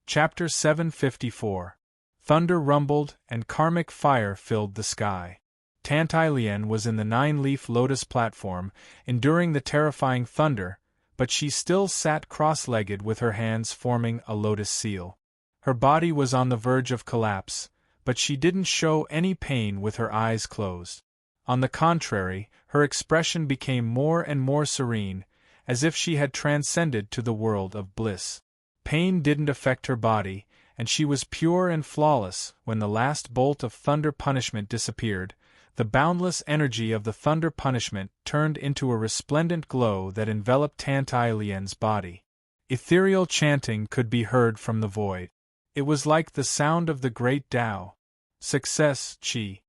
Chapter 754. Thunder rumbled, and karmic fire filled the sky. Tantailien was in the 9-leaf lotus platform, enduring the terrifying thunder, but she still sat cross-legged with her hands forming a lotus seal. Her body was on the verge of collapse, but she didn't show any pain with her eyes closed. On the contrary, her expression became more and more serene, as if she had transcended to the world of bliss. Pain didn't affect her body, and she was pure and flawless when the last bolt of thunder punishment disappeared. The boundless energy of the thunder punishment turned into a resplendent glow that enveloped Tantailien's body. Ethereal chanting could be heard from the void. It was like the sound of the great Tao. Success, Chi.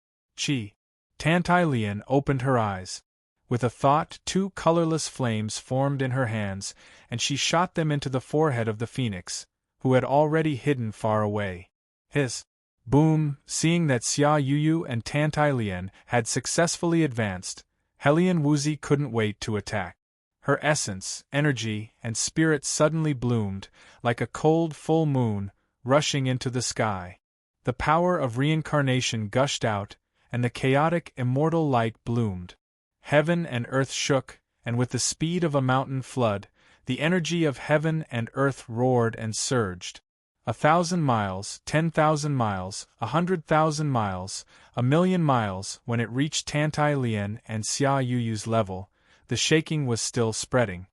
Tantailien opened her eyes. With a thought, 2 colorless flames formed in her hands, and she shot them into the forehead of the phoenix, who had already hidden far away. Hiss! Boom! Seeing that Xia Yuyu and Tantailien had successfully advanced, Helian Wuzi couldn't wait to attack. Her essence, energy, and spirit suddenly bloomed, like a cold full moon, rushing into the sky. The power of reincarnation gushed out, and the chaotic immortal light bloomed. Heaven and earth shook, and with the speed of a mountain flood, the energy of heaven and earth roared and surged. 1,000 miles, 10,000 miles, 100,000 miles, 1,000,000 miles. When it reached Tantailien and Xia Yuyu's level, the shaking was still spreading.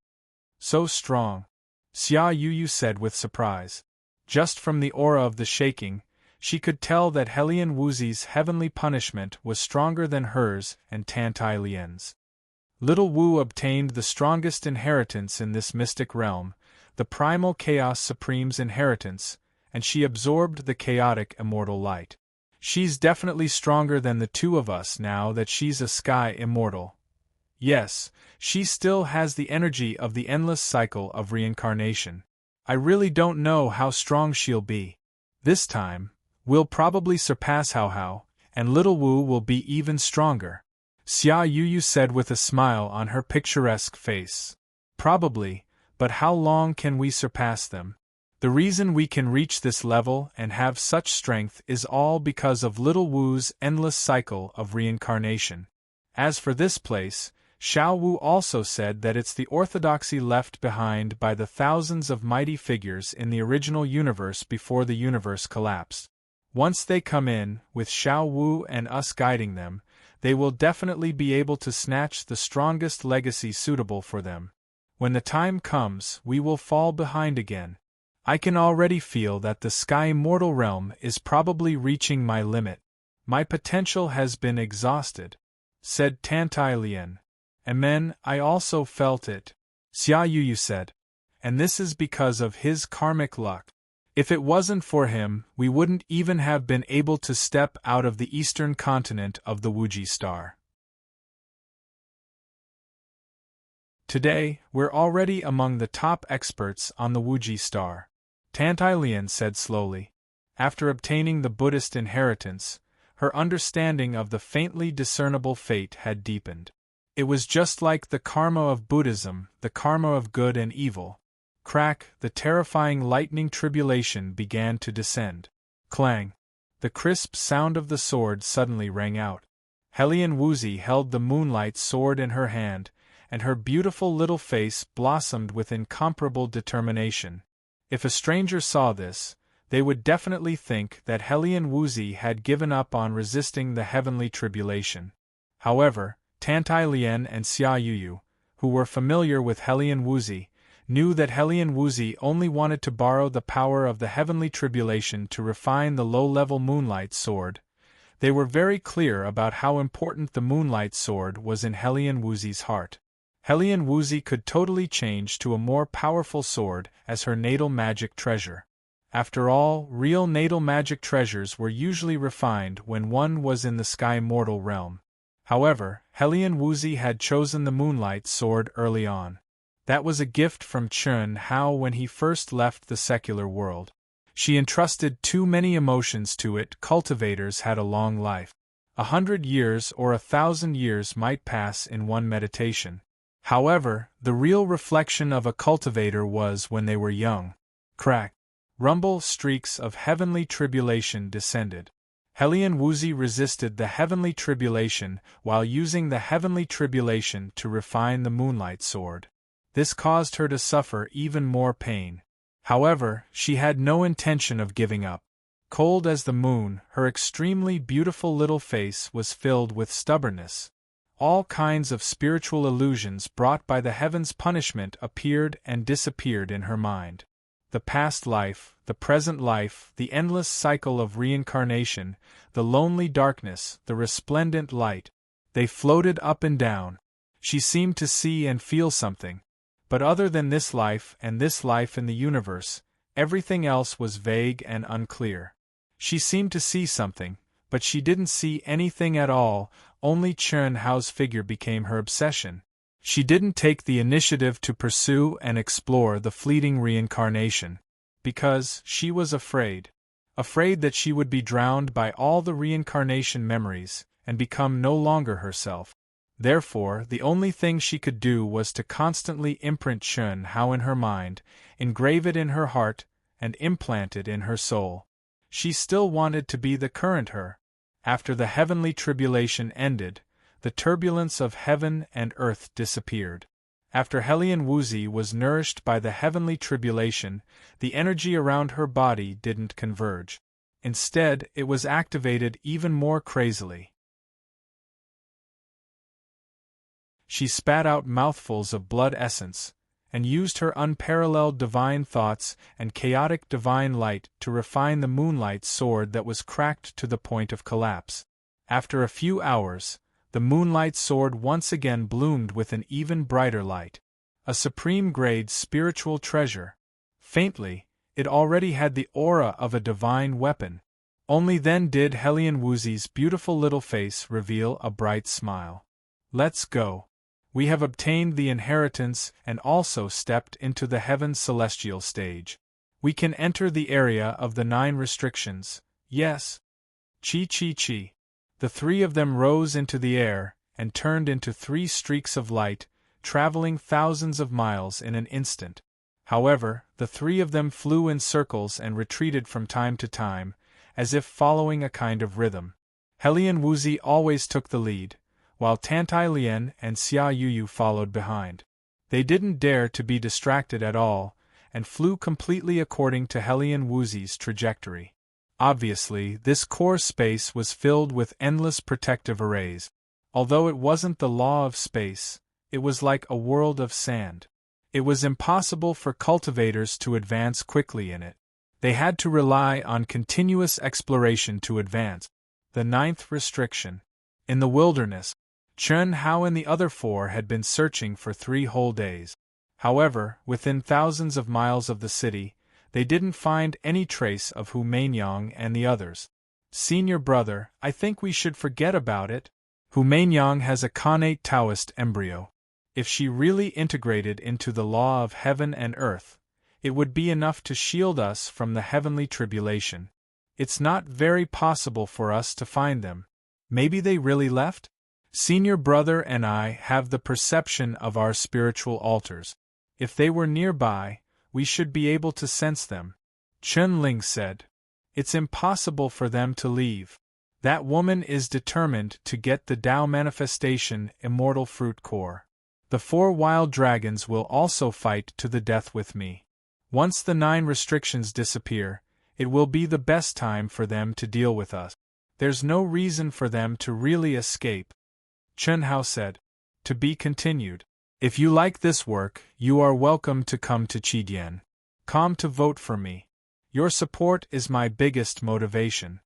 So strong, Xia Yuyu said with surprise. Just from the aura of the shaking, she could tell that Helian Wuzi's heavenly punishment was stronger than hers and Tantailien's. Little Wu obtained the strongest inheritance in this mystic realm, the primal Chaos Supreme's inheritance, and she absorbed the chaotic immortal light. She's definitely stronger than the 2 of us now that she's a sky immortal. Yes, she still has the energy of the endless cycle of reincarnation. I really don't know how strong she'll be. This time, we'll probably surpass Hao, and Little Wu will be even stronger. Xia Yuyu said with a smile on her picturesque face. Probably, but how long can we surpass them? The reason we can reach this level and have such strength is all because of Little Wu's endless cycle of reincarnation. As for this place, Xiao Wu also said that it's the orthodoxy left behind by the thousands of mighty figures in the original universe before the universe collapsed. Once they come in, with Xiao Wu and us guiding them, they will definitely be able to snatch the strongest legacy suitable for them. When the time comes, we will fall behind again. I can already feel that the Sky Immortal Realm is probably reaching my limit. My potential has been exhausted, said Tantailien. Amen, I also felt it, Xia Yuyu said. And this is because of his karmic luck. If it wasn't for him, we wouldn't even have been able to step out of the eastern continent of the Wuji star. Today, we're already among the top experts on the Wuji star. Tantai Lian said slowly. After obtaining the Buddhist inheritance, her understanding of the faintly discernible fate had deepened. It was just like the karma of Buddhism, the karma of good and evil. Crack, the terrifying lightning tribulation began to descend. Clang! The crisp sound of the sword suddenly rang out. Helian Wuzi held the moonlight sword in her hand, and her beautiful little face blossomed with incomparable determination. If a stranger saw this, they would definitely think that Helian Wuzi had given up on resisting the heavenly tribulation. However, Tantai Lian and Xia Yuyu, who were familiar with Helian Wuzi, knew that Helian Wuzi only wanted to borrow the power of the heavenly tribulation to refine the low-level moonlight sword. They were very clear about how important the moonlight sword was in Helian Wuzi's heart. Helian Wuzi could totally change to a more powerful sword as her natal magic treasure. After all, real natal magic treasures were usually refined when one was in the sky mortal realm. However, Helian Wuzi had chosen the moonlight sword early on. That was a gift from Chun Hao when he first left the secular world. She entrusted too many emotions to it. Cultivators had a long life. 100 years or 1,000 years might pass in one meditation. However, the real reflection of a cultivator was when they were young. Crack! Rumble streaks of heavenly tribulation descended. Helian Wuzi resisted the heavenly tribulation while using the heavenly tribulation to refine the moonlight sword. This caused her to suffer even more pain. However, she had no intention of giving up. Cold as the moon, her extremely beautiful little face was filled with stubbornness. All kinds of spiritual illusions brought by the heavens' punishment appeared and disappeared in her mind. The past life, the present life, the endless cycle of reincarnation, the lonely darkness, the resplendent light. They floated up and down. She seemed to see and feel something. But other than this life and this life in the universe, everything else was vague and unclear. She seemed to see something, but she didn't see anything at all. Only Chun Hao's figure became her obsession. She didn't take the initiative to pursue and explore the fleeting reincarnation, because she was afraid. Afraid that she would be drowned by all the reincarnation memories, and become no longer herself. Therefore, the only thing she could do was to constantly imprint Chun Hao in her mind, engrave it in her heart, and implant it in her soul. She still wanted to be the current her. After the heavenly tribulation ended, the turbulence of heaven and earth disappeared. After Helian Wuzi was nourished by the heavenly tribulation, the energy around her body didn't converge. Instead, it was activated even more crazily. She spat out mouthfuls of blood essence, and used her unparalleled divine thoughts and chaotic divine light to refine the moonlight sword that was cracked to the point of collapse. After a few hours, the moonlight sword once again bloomed with an even brighter light. A supreme-grade spiritual treasure. Faintly, it already had the aura of a divine weapon. Only then did Helian Wuzi's beautiful little face reveal a bright smile. Let's go. We have obtained the inheritance and also stepped into the heaven's celestial stage. We can enter the area of the 9 restrictions, yes. Chi. The 3 of them rose into the air and turned into 3 streaks of light, traveling thousands of miles in an instant. However, the 3 of them flew in circles and retreated from time to time, as if following a kind of rhythm. Helian Wuzi always took the lead, while Tantai Lian and Xia Yuyu followed behind. They didn't dare to be distracted at all, and flew completely according to Helian Wuzi's trajectory. Obviously, this core space was filled with endless protective arrays. Although it wasn't the law of space, it was like a world of sand. It was impossible for cultivators to advance quickly in it. They had to rely on continuous exploration to advance. The 9th restriction. In the wilderness, Chun Hao and the other 4 had been searching for 3 whole days. However, within thousands of miles of the city, they didn't find any trace of Hu Mainyang and the others. Senior brother, I think we should forget about it. Hu Mainyang has a connate Taoist embryo. If she really integrated into the law of heaven and earth, it would be enough to shield us from the heavenly tribulation. It's not very possible for us to find them. Maybe they really left? Senior brother and I have the perception of our spiritual altars. If they were nearby, we should be able to sense them. Chun Ling said. It's impossible for them to leave. That woman is determined to get the Tao manifestation immortal fruit core. The 4 wild dragons will also fight to the death with me. Once the 9 restrictions disappear, it will be the best time for them to deal with us. There's no reason for them to really escape. Chun Hao said. To be continued. If you like this work, you are welcome to come to Chidian. Come to vote for me. Your support is my biggest motivation.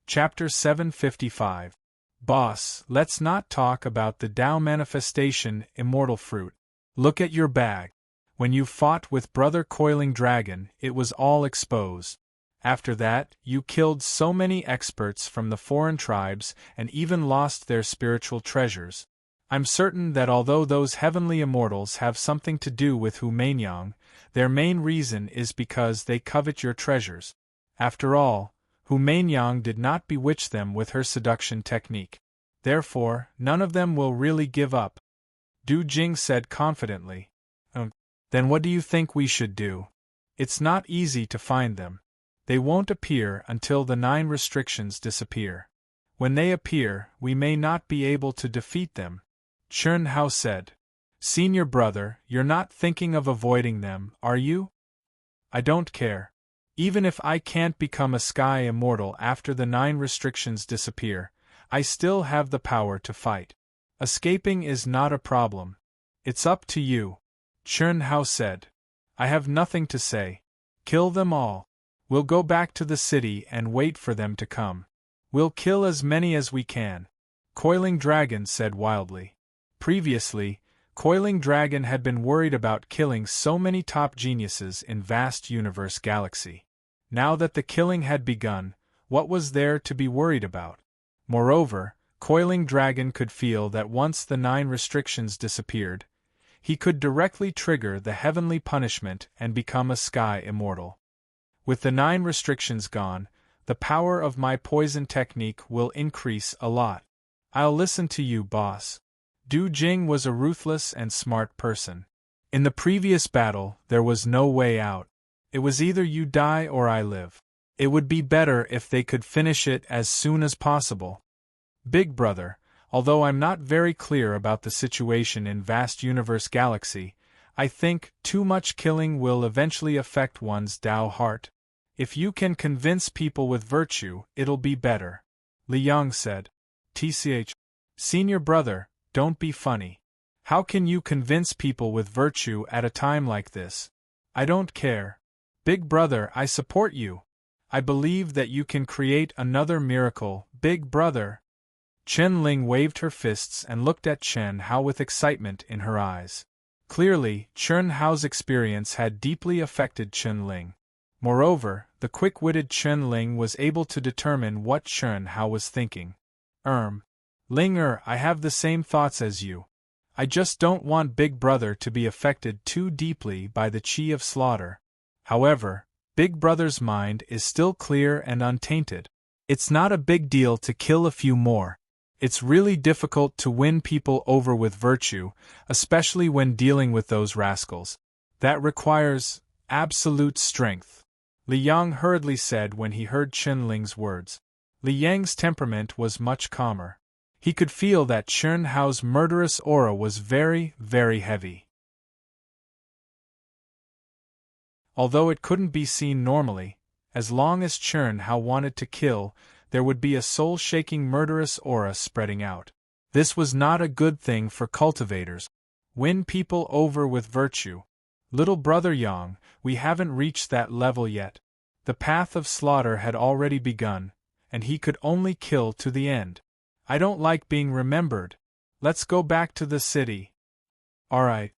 Chapter 755. Boss, let's not talk about the Tao manifestation immortal fruit. Look at your bag. When you fought with Brother Coiling Dragon, it was all exposed. After that, you killed so many experts from the foreign tribes and even lost their spiritual treasures. I'm certain that although those heavenly immortals have something to do with Hu Manyang, their main reason is because they covet your treasures. After all, Hu Manyang did not bewitch them with her seduction technique. Therefore, none of them will really give up. Du Jing said confidently. Then what do you think we should do? It's not easy to find them. They won't appear until the 9 restrictions disappear. When they appear, we may not be able to defeat them. Chun Hao said. Senior brother, you're not thinking of avoiding them, are you? I don't care. Even if I can't become a sky immortal after the 9 restrictions disappear, I still have the power to fight. Escaping is not a problem. It's up to you. Chun Hao said. I have nothing to say. Kill them all. We'll go back to the city and wait for them to come. We'll kill as many as we can. Coiling Dragon said wildly. Previously, Coiling Dragon had been worried about killing so many top geniuses in vast universe galaxy. Now that the killing had begun, what was there to be worried about? Moreover, Coiling Dragon could feel that once the 9 restrictions disappeared, he could directly trigger the heavenly punishment and become a sky immortal. With the 9 restrictions gone, the power of my poison technique will increase a lot. I'll listen to you, boss. Du Jing was a ruthless and smart person. In the previous battle, there was no way out. It was either you die or I live. It would be better if they could finish it as soon as possible. Big brother, although I'm not very clear about the situation in vast universe galaxy, I think too much killing will eventually affect one's Tao heart. If you can convince people with virtue, it'll be better. Li Yang said. TCH. Senior brother, don't be funny. How can you convince people with virtue at a time like this? I don't care. Big brother, I support you. I believe that you can create another miracle, big brother. Chen Ling waved her fists and looked at Chen Hao with excitement in her eyes. Clearly, Chen Hao's experience had deeply affected Chen Ling. Moreover, the quick-witted Chen Ling was able to determine what Chen Hao was thinking. Ling I have the same thoughts as you. I just don't want Big Brother to be affected too deeply by the Qi of slaughter. However, Big Brother's mind is still clear and untainted. It's not a big deal to kill a few more. It's really difficult to win people over with virtue, especially when dealing with those rascals. That requires absolute strength. Li Yang hurriedly said when he heard Chen Ling's words. Li Yang's temperament was much calmer. He could feel that Chen Hao's murderous aura was very, very heavy. Although it couldn't be seen normally, as long as Chen Hao wanted to kill, there would be a soul-shaking murderous aura spreading out. This was not a good thing for cultivators. Win people over with virtue. Little brother Yang, we haven't reached that level yet. The path of slaughter had already begun, and he could only kill to the end. I don't like being remembered. Let's go back to the city. Alright.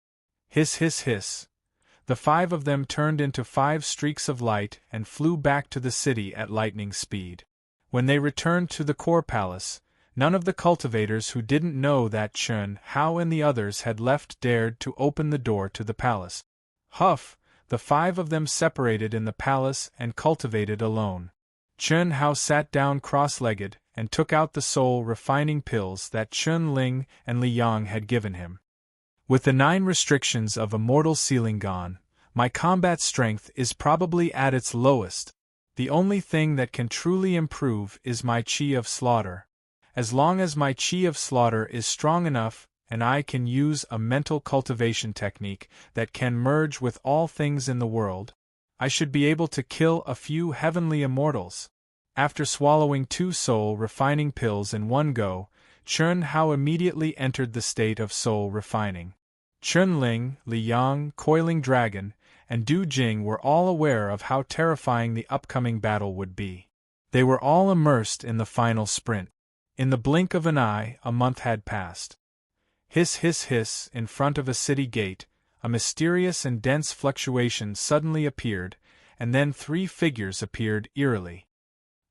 Hiss hiss hiss. The 5 of them turned into 5 streaks of light and flew back to the city at lightning speed. When they returned to the core palace, none of the cultivators who didn't know that Chun Hao and the others had left dared to open the door to the palace. Huff, the 5 of them separated in the palace and cultivated alone. Chun Hao sat down cross-legged and took out the soul-refining pills that Chun Ling and Li Yang had given him. With the 9 restrictions of immortal sealing gone, my combat strength is probably at its lowest. The only thing that can truly improve is my chi of slaughter. As long as my chi of slaughter is strong enough, and I can use a mental cultivation technique that can merge with all things in the world, I should be able to kill a few heavenly immortals. After swallowing 2 soul-refining pills in one go, Chun Hao immediately entered the state of soul refining. Chun Ling, Li Yang, Coiling Dragon, and Du Jing were all aware of how terrifying the upcoming battle would be. They were all immersed in the final sprint. In the blink of an eye, a month had passed. Hiss hiss hiss, in front of a city gate, a mysterious and dense fluctuation suddenly appeared, and then 3 figures appeared eerily.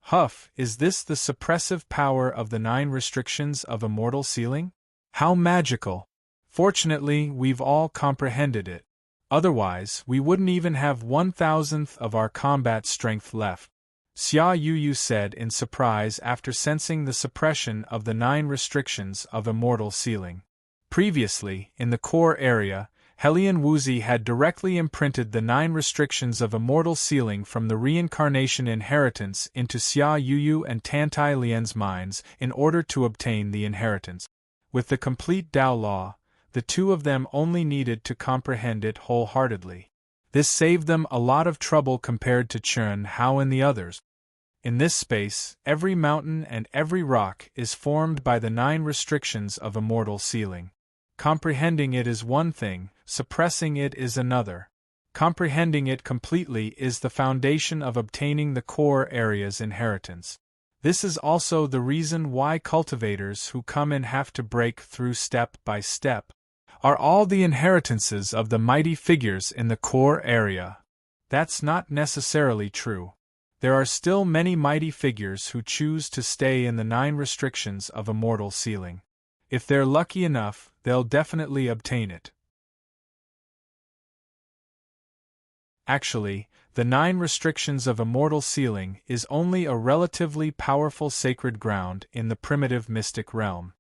Huff, is this the suppressive power of the 9 restrictions of immortal sealing? How magical! Fortunately, we've all comprehended it. Otherwise, we wouldn't even have 1,000th of our combat strength left. Xia Yuyu said in surprise after sensing the suppression of the 9 restrictions of immortal sealing. Previously, in the core area, Helian Wuzi had directly imprinted the 9 restrictions of immortal sealing from the reincarnation inheritance into Xia Yuyu and Tantai Lian's minds in order to obtain the inheritance. With the complete Tao law, the 2 of them only needed to comprehend it wholeheartedly. This saved them a lot of trouble compared to Chun Hao and the others. In this space, every mountain and every rock is formed by the 9 restrictions of immortal sealing. Comprehending it is one thing, suppressing it is another. Comprehending it completely is the foundation of obtaining the core area's inheritance. This is also the reason why cultivators who come in have to break through step by step are all the inheritances of the mighty figures in the core area. That's not necessarily true. There are still many mighty figures who choose to stay in the 9 restrictions of immortal sealing. If they're lucky enough, they'll definitely obtain it. Actually, the 9 restrictions of immortal sealing is only a relatively powerful sacred ground in the primitive mystic realm.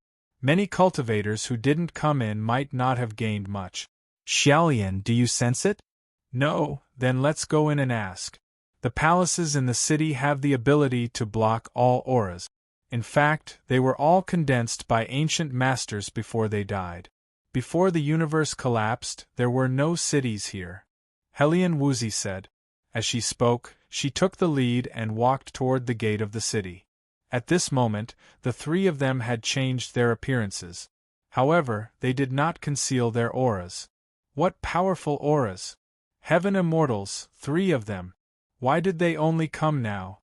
Many cultivators who didn't come in might not have gained much. Xiaolian, do you sense it? No, then let's go in and ask. The palaces in the city have the ability to block all auras. In fact, they were all condensed by ancient masters before they died. Before the universe collapsed, there were no cities here. Helian Wuzi said. As she spoke, she took the lead and walked toward the gate of the city. At this moment, the 3 of them had changed their appearances. However, they did not conceal their auras. What powerful auras! Heaven immortals, 3 of them. Why did they only come now?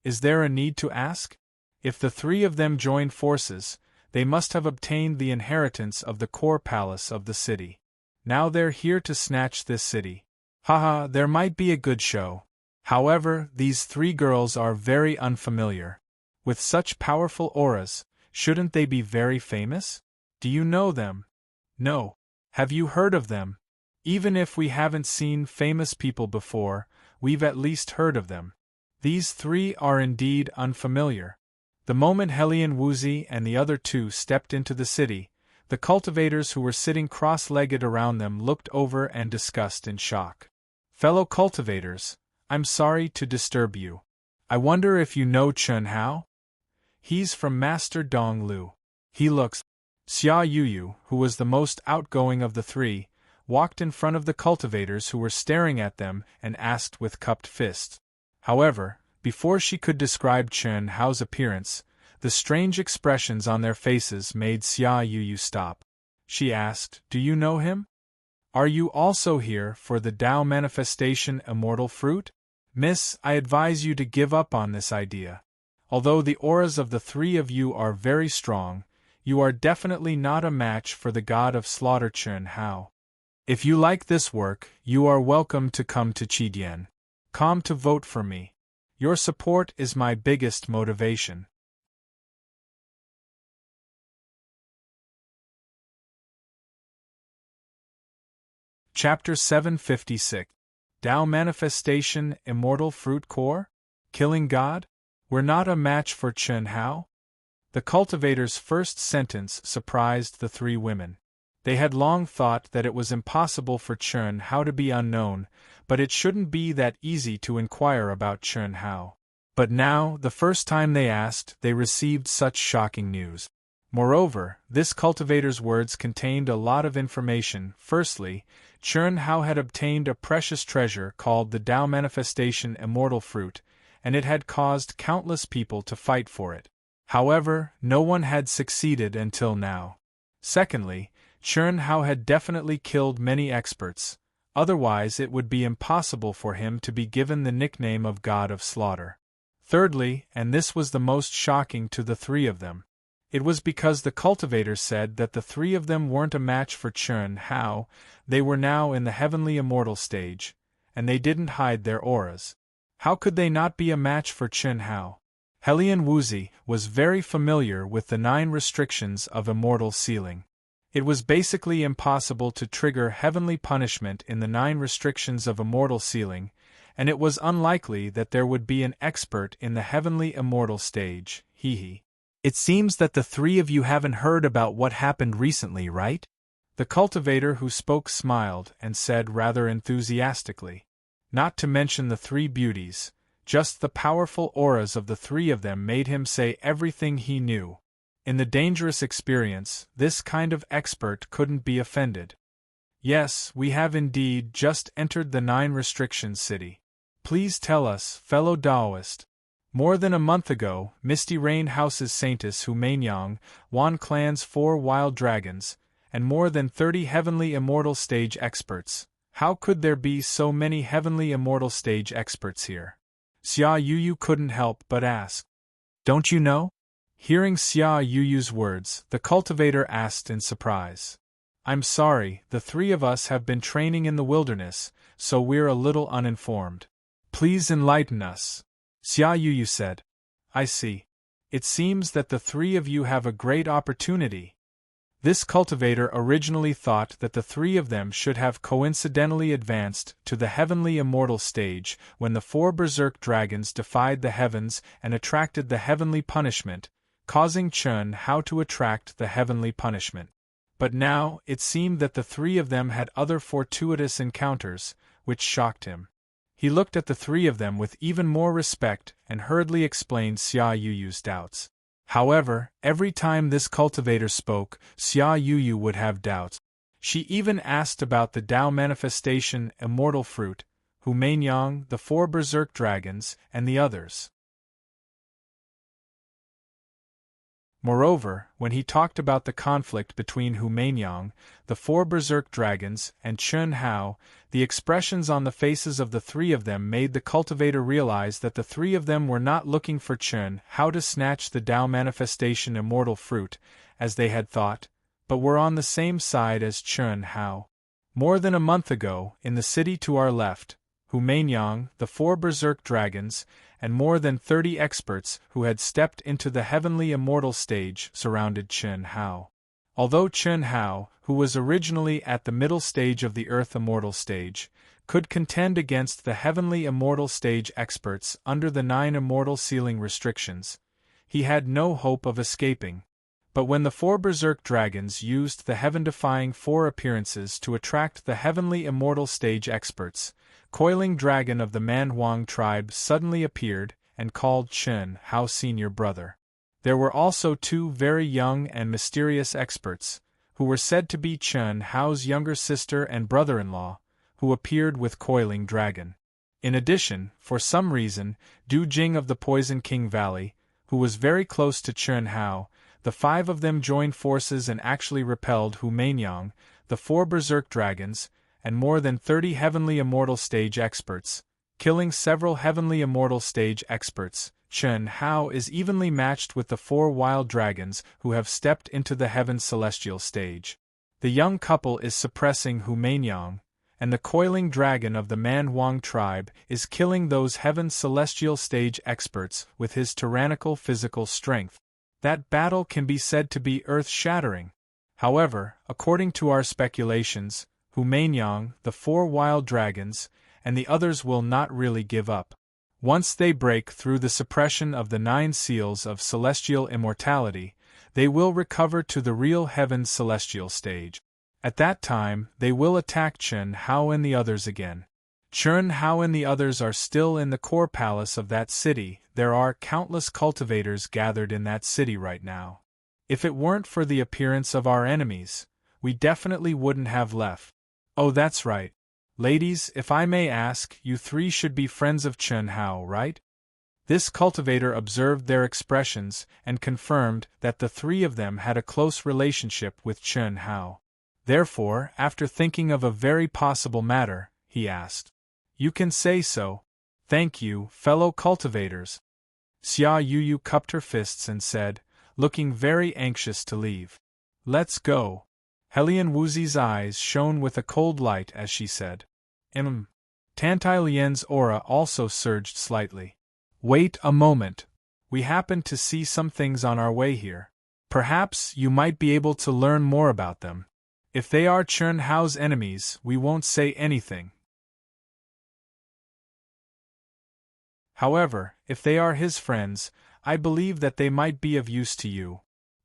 Is there a need to ask? If the 3 of them joined forces, they must have obtained the inheritance of the core palace of the city. Now they're here to snatch this city. Haha, there might be a good show. However, these 3 girls are very unfamiliar. With such powerful auras, shouldn't they be very famous? Do you know them? No. Have you heard of them? Even if we haven't seen famous people before, we've at least heard of them. These 3 are indeed unfamiliar. The moment Helian Wuzi and the other 2 stepped into the city, the cultivators who were sitting cross-legged around them looked over and discussed in shock. Fellow cultivators, I'm sorry to disturb you. I wonder if you know Chun Hao? He's from Master Dong Lu. He looks. Xia Yuyu, who was the most outgoing of the 3, walked in front of the cultivators who were staring at them and asked with cupped fists. However, before she could describe Chun Hao's appearance, the strange expressions on their faces made Xia Yuyu stop. She asked, "Do you know him? Are you also here for the Tao manifestation immortal fruit? Miss, I advise you to give up on this idea. Although the auras of the 3 of you are very strong, you are definitely not a match for the god of slaughter Chun Hao. If you like this work, you are welcome to come to Qidian. Come to vote for me. Your support is my biggest motivation. Chapter 756. Tao Manifestation Immortal Fruit Core? Killing God? We're not a match for Chen Hao? The cultivator's first sentence surprised the three women. They had long thought that it was impossible for Chen Hao to be unknown, but it shouldn't be that easy to inquire about Chen Hao. But now, the first time they asked, they received such shocking news. Moreover, this cultivator's words contained a lot of information. Firstly, Chen Hao had obtained a precious treasure called the Tao Manifestation Immortal Fruit, and it had caused countless people to fight for it. However, no one had succeeded until now. Secondly, Chen Hao had definitely killed many experts, otherwise it would be impossible for him to be given the nickname of God of Slaughter. Thirdly, and this was the most shocking to the three of them, it was because the cultivator said that the three of them weren't a match for Chen Hao. They were now in the heavenly immortal stage, and they didn't hide their auras. How could they not be a match for Chen Hao? Helian Wuzi was very familiar with the 9 restrictions of immortal sealing. It was basically impossible to trigger heavenly punishment in the 9 restrictions of immortal sealing, and it was unlikely that there would be an expert in the heavenly immortal stage. It seems that the three of you haven't heard about what happened recently, right? The cultivator who spoke smiled and said rather enthusiastically. Not to mention the 3 beauties, just the powerful auras of the 3 of them made him say everything he knew. In the dangerous experience, this kind of expert couldn't be offended. Yes, we have indeed just entered the 9 restrictions city. Please tell us, fellow Taoist. More than a month ago, Misty Rain House's Saintess Humaingyang, Wan Clan's 4 wild dragons, and more than 30 heavenly immortal stage experts. How could there be so many heavenly immortal stage experts here? Xia Yuyu couldn't help but ask. Don't you know? Hearing Xia Yuyu's words, the cultivator asked in surprise. I'm sorry, the 3 of us have been training in the wilderness, so we're a little uninformed. Please enlighten us. Xia Yuyu said. I see. It seems that the 3 of you have a great opportunity. This cultivator originally thought that the 3 of them should have coincidentally advanced to the heavenly immortal stage when the 4 berserk dragons defied the heavens and attracted the heavenly punishment, causing Chen Hao to attract the heavenly punishment. But now, it seemed that the 3 of them had other fortuitous encounters, which shocked him. He looked at the 3 of them with even more respect and hurriedly explained Xia Yuyu's doubts. However, every time this cultivator spoke, Xia Yuyu would have doubts. She even asked about the Tao Manifestation Immortal Fruit, Humaingyang, the 4 berserk dragons, and the others. Moreover, when he talked about the conflict between Humaingyang, the 4 berserk dragons, and Chen Hao, the expressions on the faces of the 3 of them made the cultivator realize that the 3 of them were not looking for Chen Hao to snatch the Tao Manifestation Immortal Fruit, as they had thought, but were on the same side as Chen Hao. More than a month ago, in the city to our left, Humaingyang, the 4 berserk dragons, and more than 30 experts who had stepped into the heavenly immortal stage surrounded Chen Hao. Although Chen Hao, who was originally at the middle stage of the Earth Immortal stage, could contend against the heavenly immortal stage experts under the 9 immortal sealing restrictions, he had no hope of escaping. But when the 4 berserk dragons used the heaven-defying 4 appearances to attract the heavenly immortal stage experts, Coiling Dragon of the Man Huang tribe suddenly appeared and called Chen Hao senior brother. There were also 2 very young and mysterious experts, who were said to be Chen Hao's younger sister and brother-in-law, who appeared with Coiling Dragon. In addition, for some reason, Du Jing of the Poison King Valley, who was very close to Chen Hao, the 5 of them joined forces and actually repelled Humaingyang, the 4 berserk dragons, and more than 30 heavenly immortal stage experts, killing several heavenly immortal stage experts. Chen Hao is evenly matched with the 4 wild dragons who have stepped into the heaven celestial stage. The young couple is suppressing Humaingyang, and the coiling dragon of the Man Huang tribe is killing those heaven's celestial stage experts with his tyrannical physical strength. That battle can be said to be earth-shattering. However, according to our speculations, Humanyang, the 4 wild dragons, and the others will not really give up. Once they break through the suppression of the 9 seals of celestial immortality, they will recover to the real heaven's celestial stage. At that time, they will attack Chen Hao and the others again. Chen Hao and the others are still in the core palace of that city. There are countless cultivators gathered in that city right now. If it weren't for the appearance of our enemies, we definitely wouldn't have left. Oh, that's right. Ladies, if I may ask, you 3 should be friends of Chen Hao, right? This cultivator observed their expressions and confirmed that the 3 of them had a close relationship with Chen Hao. Therefore, after thinking of a very possible matter, he asked, "You can say so. Thank you, fellow cultivators." Xia Yuyu cupped her fists and said, looking very anxious to leave, "Let's go." Helian Wuzi's eyes shone with a cold light as she said, Tantai Lian's aura also surged slightly. "Wait a moment. We happen to see some things on our way here. Perhaps you might be able to learn more about them. If they are Chen Hao's enemies, we won't say anything. However, if they are his friends, I believe that they might be of use to you."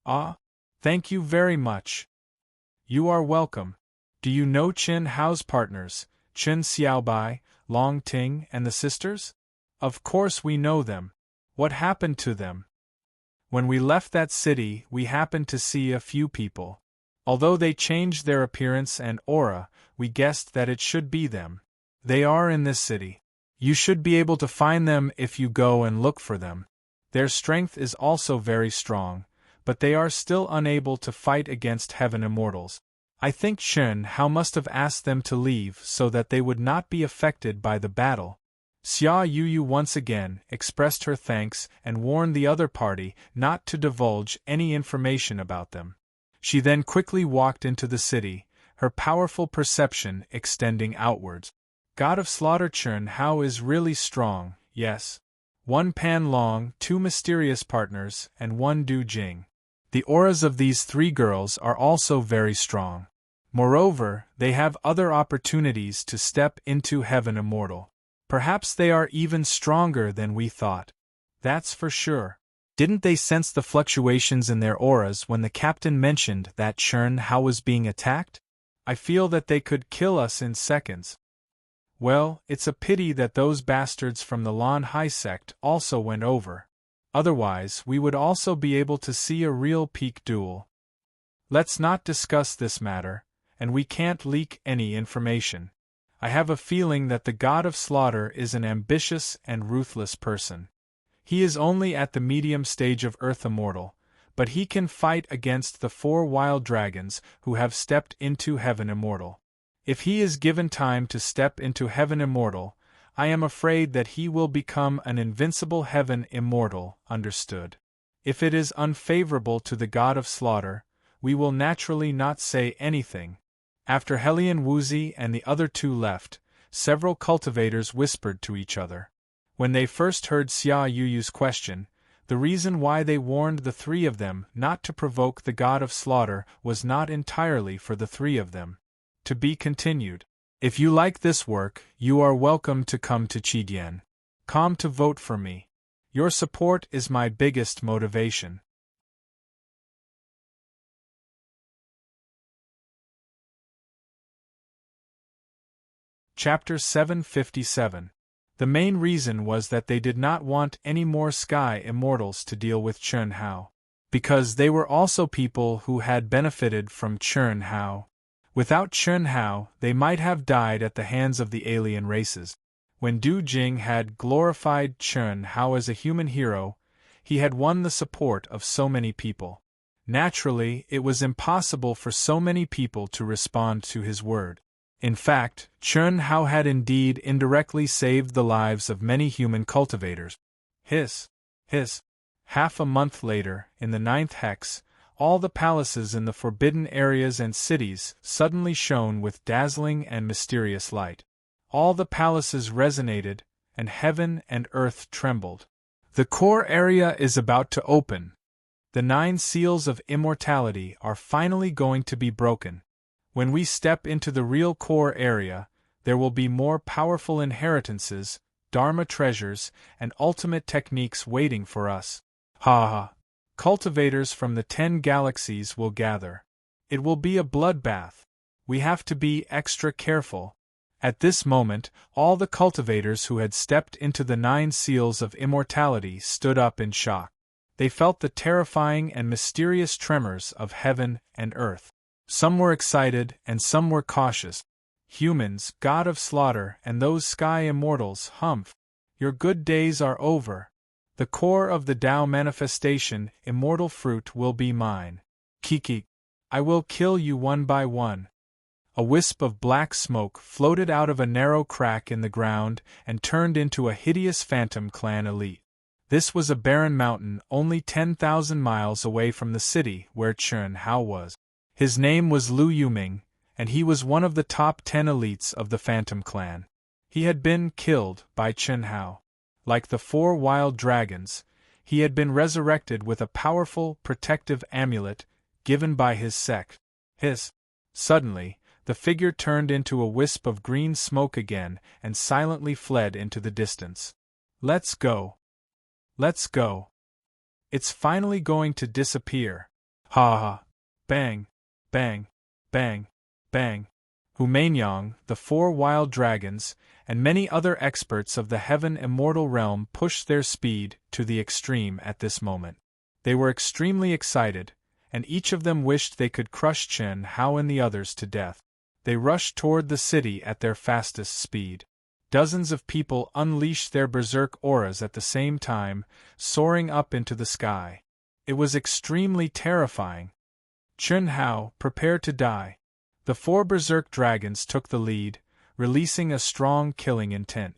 "Ah, thank you very much." "You are welcome. Do you know Chen Hao's partners, Chen Xiaobai, Long Ting, and the sisters?" "Of course we know them. What happened to them?" "When we left that city, we happened to see a few people. Although they changed their appearance and aura, we guessed that it should be them. They are in this city. You should be able to find them if you go and look for them. Their strength is also very strong, but they are still unable to fight against heaven immortals. I think Chen Hao must have asked them to leave so that they would not be affected by the battle." Xia Yuyu once again expressed her thanks and warned the other party not to divulge any information about them. She then quickly walked into the city, her powerful perception extending outwards. God of Slaughter Chen Hao is really strong, yes. 1 Pan Long, 2 mysterious partners, and 1 Du Jing. The auras of these 3 girls are also very strong. Moreover, they have other opportunities to step into heaven immortal. Perhaps they are even stronger than we thought. That's for sure. Didn't they sense the fluctuations in their auras when the captain mentioned that Chen Hao was being attacked? I feel that they could kill us in seconds. Well, it's a pity that those bastards from the Lan Hai sect also went over. Otherwise, we would also be able to see a real peak duel. Let's not discuss this matter, and we can't leak any information. I have a feeling that the God of Slaughter is an ambitious and ruthless person. He is only at the medium stage of Earth Immortal, but he can fight against the 4 wild dragons who have stepped into Heaven Immortal. If he is given time to step into Heaven Immortal, I am afraid that he will become an invincible Heaven Immortal, understood. If it is unfavorable to the God of Slaughter, we will naturally not say anything. After Helian Wuzi and the other 2 left, several cultivators whispered to each other. When they first heard Xia Yuyu's question, the reason why they warned the 3 of them not to provoke the God of Slaughter was not entirely for the 3 of them. To be continued. If you like this work, you are welcome to come to Chidian.com to vote for me. Your support is my biggest motivation. Chapter 757. The main reason was that they did not want any more Sky Immortals to deal with Chen Hao, because they were also people who had benefited from Chen Hao. Without Chen Hao, they might have died at the hands of the alien races. When Du Jing had glorified Chen Hao as a human hero, he had won the support of so many people. Naturally, it was impossible for so many people to respond to his word. In fact, Chen Hao had indeed indirectly saved the lives of many human cultivators. Half a month later, in the 9th hex, All the palaces in the forbidden areas and cities suddenly shone with dazzling and mysterious light. All the palaces resonated, and heaven and earth trembled. The core area is about to open. The 9 seals of immortality are finally going to be broken. When we step into the real core area, there will be more powerful inheritances, Dharma treasures, and ultimate techniques waiting for us. Ha ha! Cultivators from the 10 galaxies will gather. It will be a bloodbath. We have to be extra careful. At this moment, all the cultivators who had stepped into the 9 seals of immortality stood up in shock. They felt the terrifying and mysterious tremors of heaven and earth. Some were excited and some were cautious. Humans, god of slaughter, and those sky immortals, humph! Your good days are over. The core of the Tao manifestation, immortal fruit, will be mine. Kiki. I will kill you one by one. A wisp of black smoke floated out of a narrow crack in the ground and turned into a hideous phantom clan elite. This was a barren mountain only 10,000 miles away from the city where Chen Hao was. His name was Lu Yuming, and he was one of the top 10 elites of the Phantom Clan. He had been killed by Chen Hao. Like the 4 wild dragons, he had been resurrected with a powerful, protective amulet given by his sect. Suddenly, the figure turned into a wisp of green smoke again and silently fled into the distance. Let's go. Let's go. It's finally going to disappear. Ha ha. Bang, bang, bang, bang. Humaingyang, the 4 wild dragons, and many other experts of the heaven immortal realm pushed their speed to the extreme at this moment. They were extremely excited, and each of them wished they could crush Chen Hao and the others to death. They rushed toward the city at their fastest speed. Dozens of people unleashed their berserk auras at the same time, soaring up into the sky. It was extremely terrifying. Chen Hao, prepare to die. The 4 berserk dragons took the lead, releasing a strong killing intent.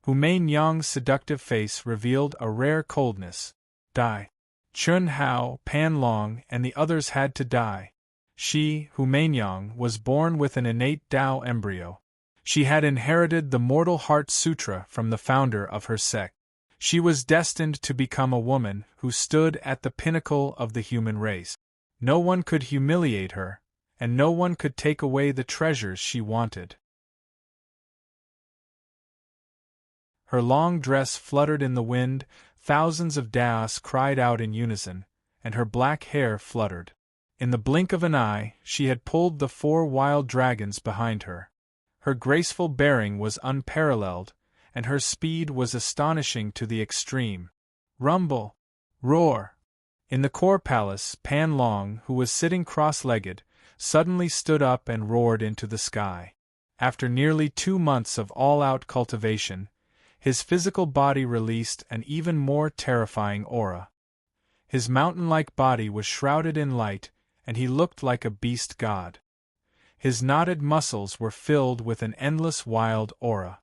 Humaingyang's seductive face revealed a rare coldness. Die. Chen Hao, Pan Long, and the others had to die. She, Humaingyang, was born with an innate Tao embryo. She had inherited the Mortal Heart Sutra from the founder of her sect. She was destined to become a woman who stood at the pinnacle of the human race. No one could humiliate her, and no one could take away the treasures she wanted. Her long dress fluttered in the wind, thousands of Daos cried out in unison, and her black hair fluttered. In the blink of an eye, she had pulled the 4 wild dragons behind her. Her graceful bearing was unparalleled, and her speed was astonishing to the extreme. Rumble! Roar! In the core palace, Pan Long, who was sitting cross-legged, suddenly stood up and roared into the sky. After nearly 2 months of all-out cultivation, his physical body released an even more terrifying aura. His mountain-like body was shrouded in light, and he looked like a beast god. His knotted muscles were filled with an endless wild aura.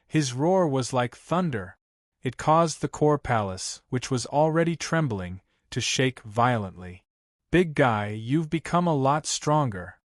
His roar was like thunder. It caused the core palace, which was already trembling, to shake violently. Big guy, you've become a lot stronger.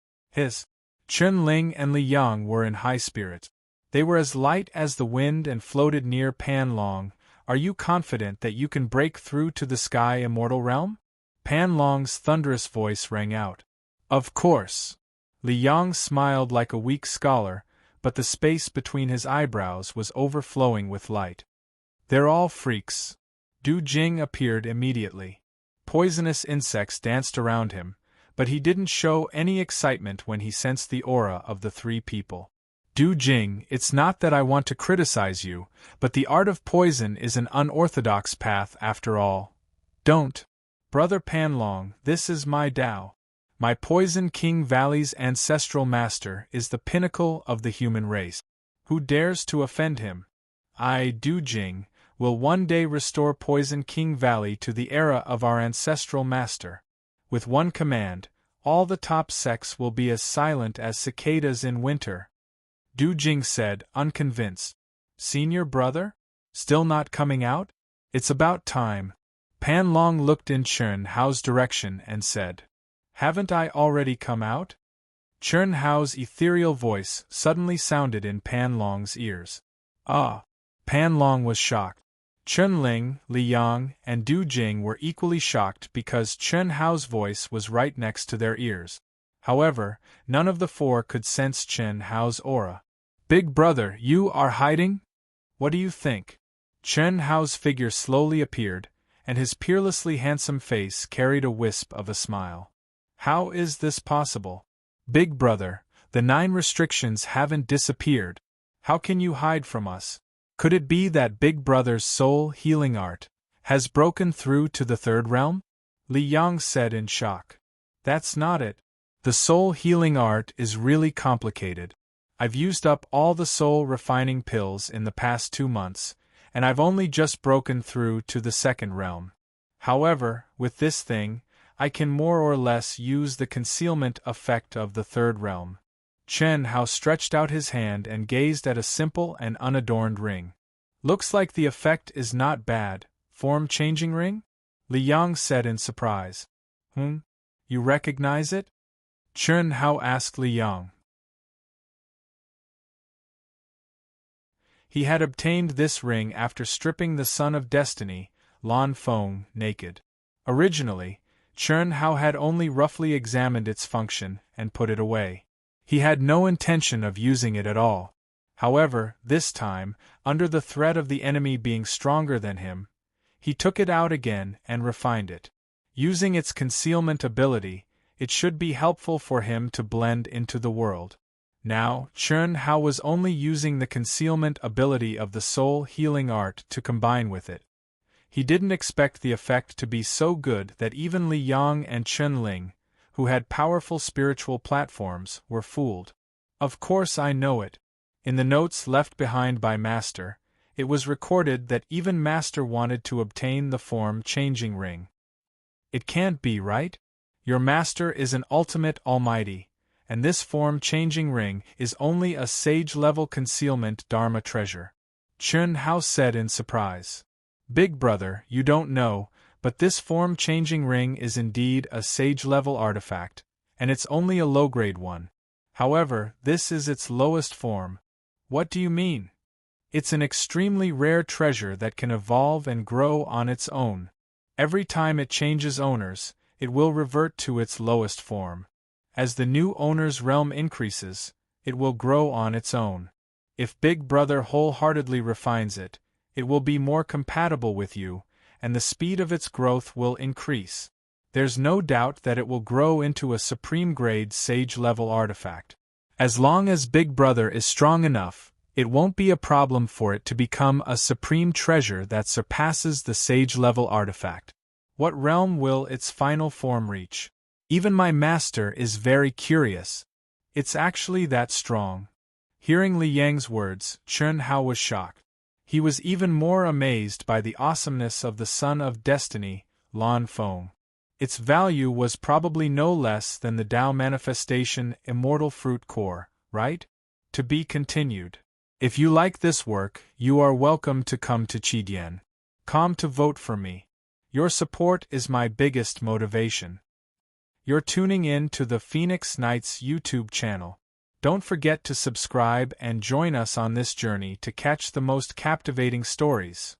Chun Ling and Li Yang were in high spirits. They were as light as the wind and floated near Pan Long. Are you confident that you can break through to the sky immortal realm? Pan Long's thunderous voice rang out. Of course. Li Yang smiled like a weak scholar, but the space between his eyebrows was overflowing with light. They're all freaks. Du Jing appeared immediately. Poisonous insects danced around him, but he didn't show any excitement when he sensed the aura of the 3 people. Du Jing, it's not that I want to criticize you, but the art of poison is an unorthodox path after all. Don't. Brother Pan Long, this is my Tao. My Poison King Valley's ancestral master is the pinnacle of the human race. Who dares to offend him? I, Du Jing, will one day restore Poison King Valley to the era of our ancestral master. With one command, all the top sects will be as silent as cicadas in winter. Du Jing said, unconvinced. Senior brother? Still not coming out? It's about time. Pan Long looked in Chern Hao's direction and said, "Haven't I already come out?" Chern Hao's ethereal voice suddenly sounded in Pan Long's ears. Ah! Pan Long was shocked. Chun Ling, Li Yang, and Du Jing were equally shocked because Chern Hao's voice was right next to their ears. However, none of the four could sense Chern Hao's aura. "Big brother, you are hiding? What do you think?" Chern Hao's figure slowly appeared, and his peerlessly handsome face carried a wisp of a smile. "How is this possible? Big brother, the 9 restrictions haven't disappeared. How can you hide from us? Could it be that Big Brother's soul healing art has broken through to the 3rd realm?" Li Yang said in shock. "That's not it. The soul healing art is really complicated. I've used up all the soul refining pills in the past 2 months, and I've only just broken through to the 2nd realm. However, with this thing, I can more or less use the concealment effect of the 3rd realm." Chern Hao stretched out his hand and gazed at a simple and unadorned ring. "Looks like the effect is not bad. Form-changing ring?" Li Yang said in surprise. You recognize it?" Chern Hao asked Li Yang. He had obtained this ring after stripping the Son of Destiny, Lan Feng, naked. Originally, Chern Hao had only roughly examined its function and put it away. He had no intention of using it at all. However, this time, under the threat of the enemy being stronger than him, he took it out again and refined it. Using its concealment ability, it should be helpful for him to blend into the world. Now, Chern Hao was only using the concealment ability of the soul healing art to combine with it. He didn't expect the effect to be so good that even Li Yang and Chun Ling, who had powerful spiritual platforms, were fooled. "Of course I know it. In the notes left behind by Master, it was recorded that even Master wanted to obtain the form-changing ring. It can't be, right? Your Master is an ultimate almighty, and this form-changing ring is only a sage-level concealment Dharma treasure," Chern Hao said in surprise. "Big brother, you don't know, but this form-changing ring is indeed a sage-level artifact, and it's only a low-grade one. However, this is its lowest form." "What do you mean?" "It's an extremely rare treasure that can evolve and grow on its own. Every time it changes owners, it will revert to its lowest form. As the new owner's realm increases, it will grow on its own. If Big Brother wholeheartedly refines it, it will be more compatible with you, and the speed of its growth will increase. There's no doubt that it will grow into a supreme-grade sage-level artifact. As long as Big Brother is strong enough, it won't be a problem for it to become a supreme treasure that surpasses the sage-level artifact. What realm will its final form reach? Even my master is very curious. It's actually that strong." Hearing Li Yang's words, Chern Hao was shocked. He was even more amazed by the awesomeness of the Son of Destiny, Lan Feng. Its value was probably no less than the Tao Manifestation Immortal Fruit Core, right? To be continued. If you like this work, you are welcome to come to Qidien.com to vote for me. Your support is my biggest motivation. You're tuning in to the Phoenix Knights YouTube channel. Don't forget to subscribe and join us on this journey to catch the most captivating stories.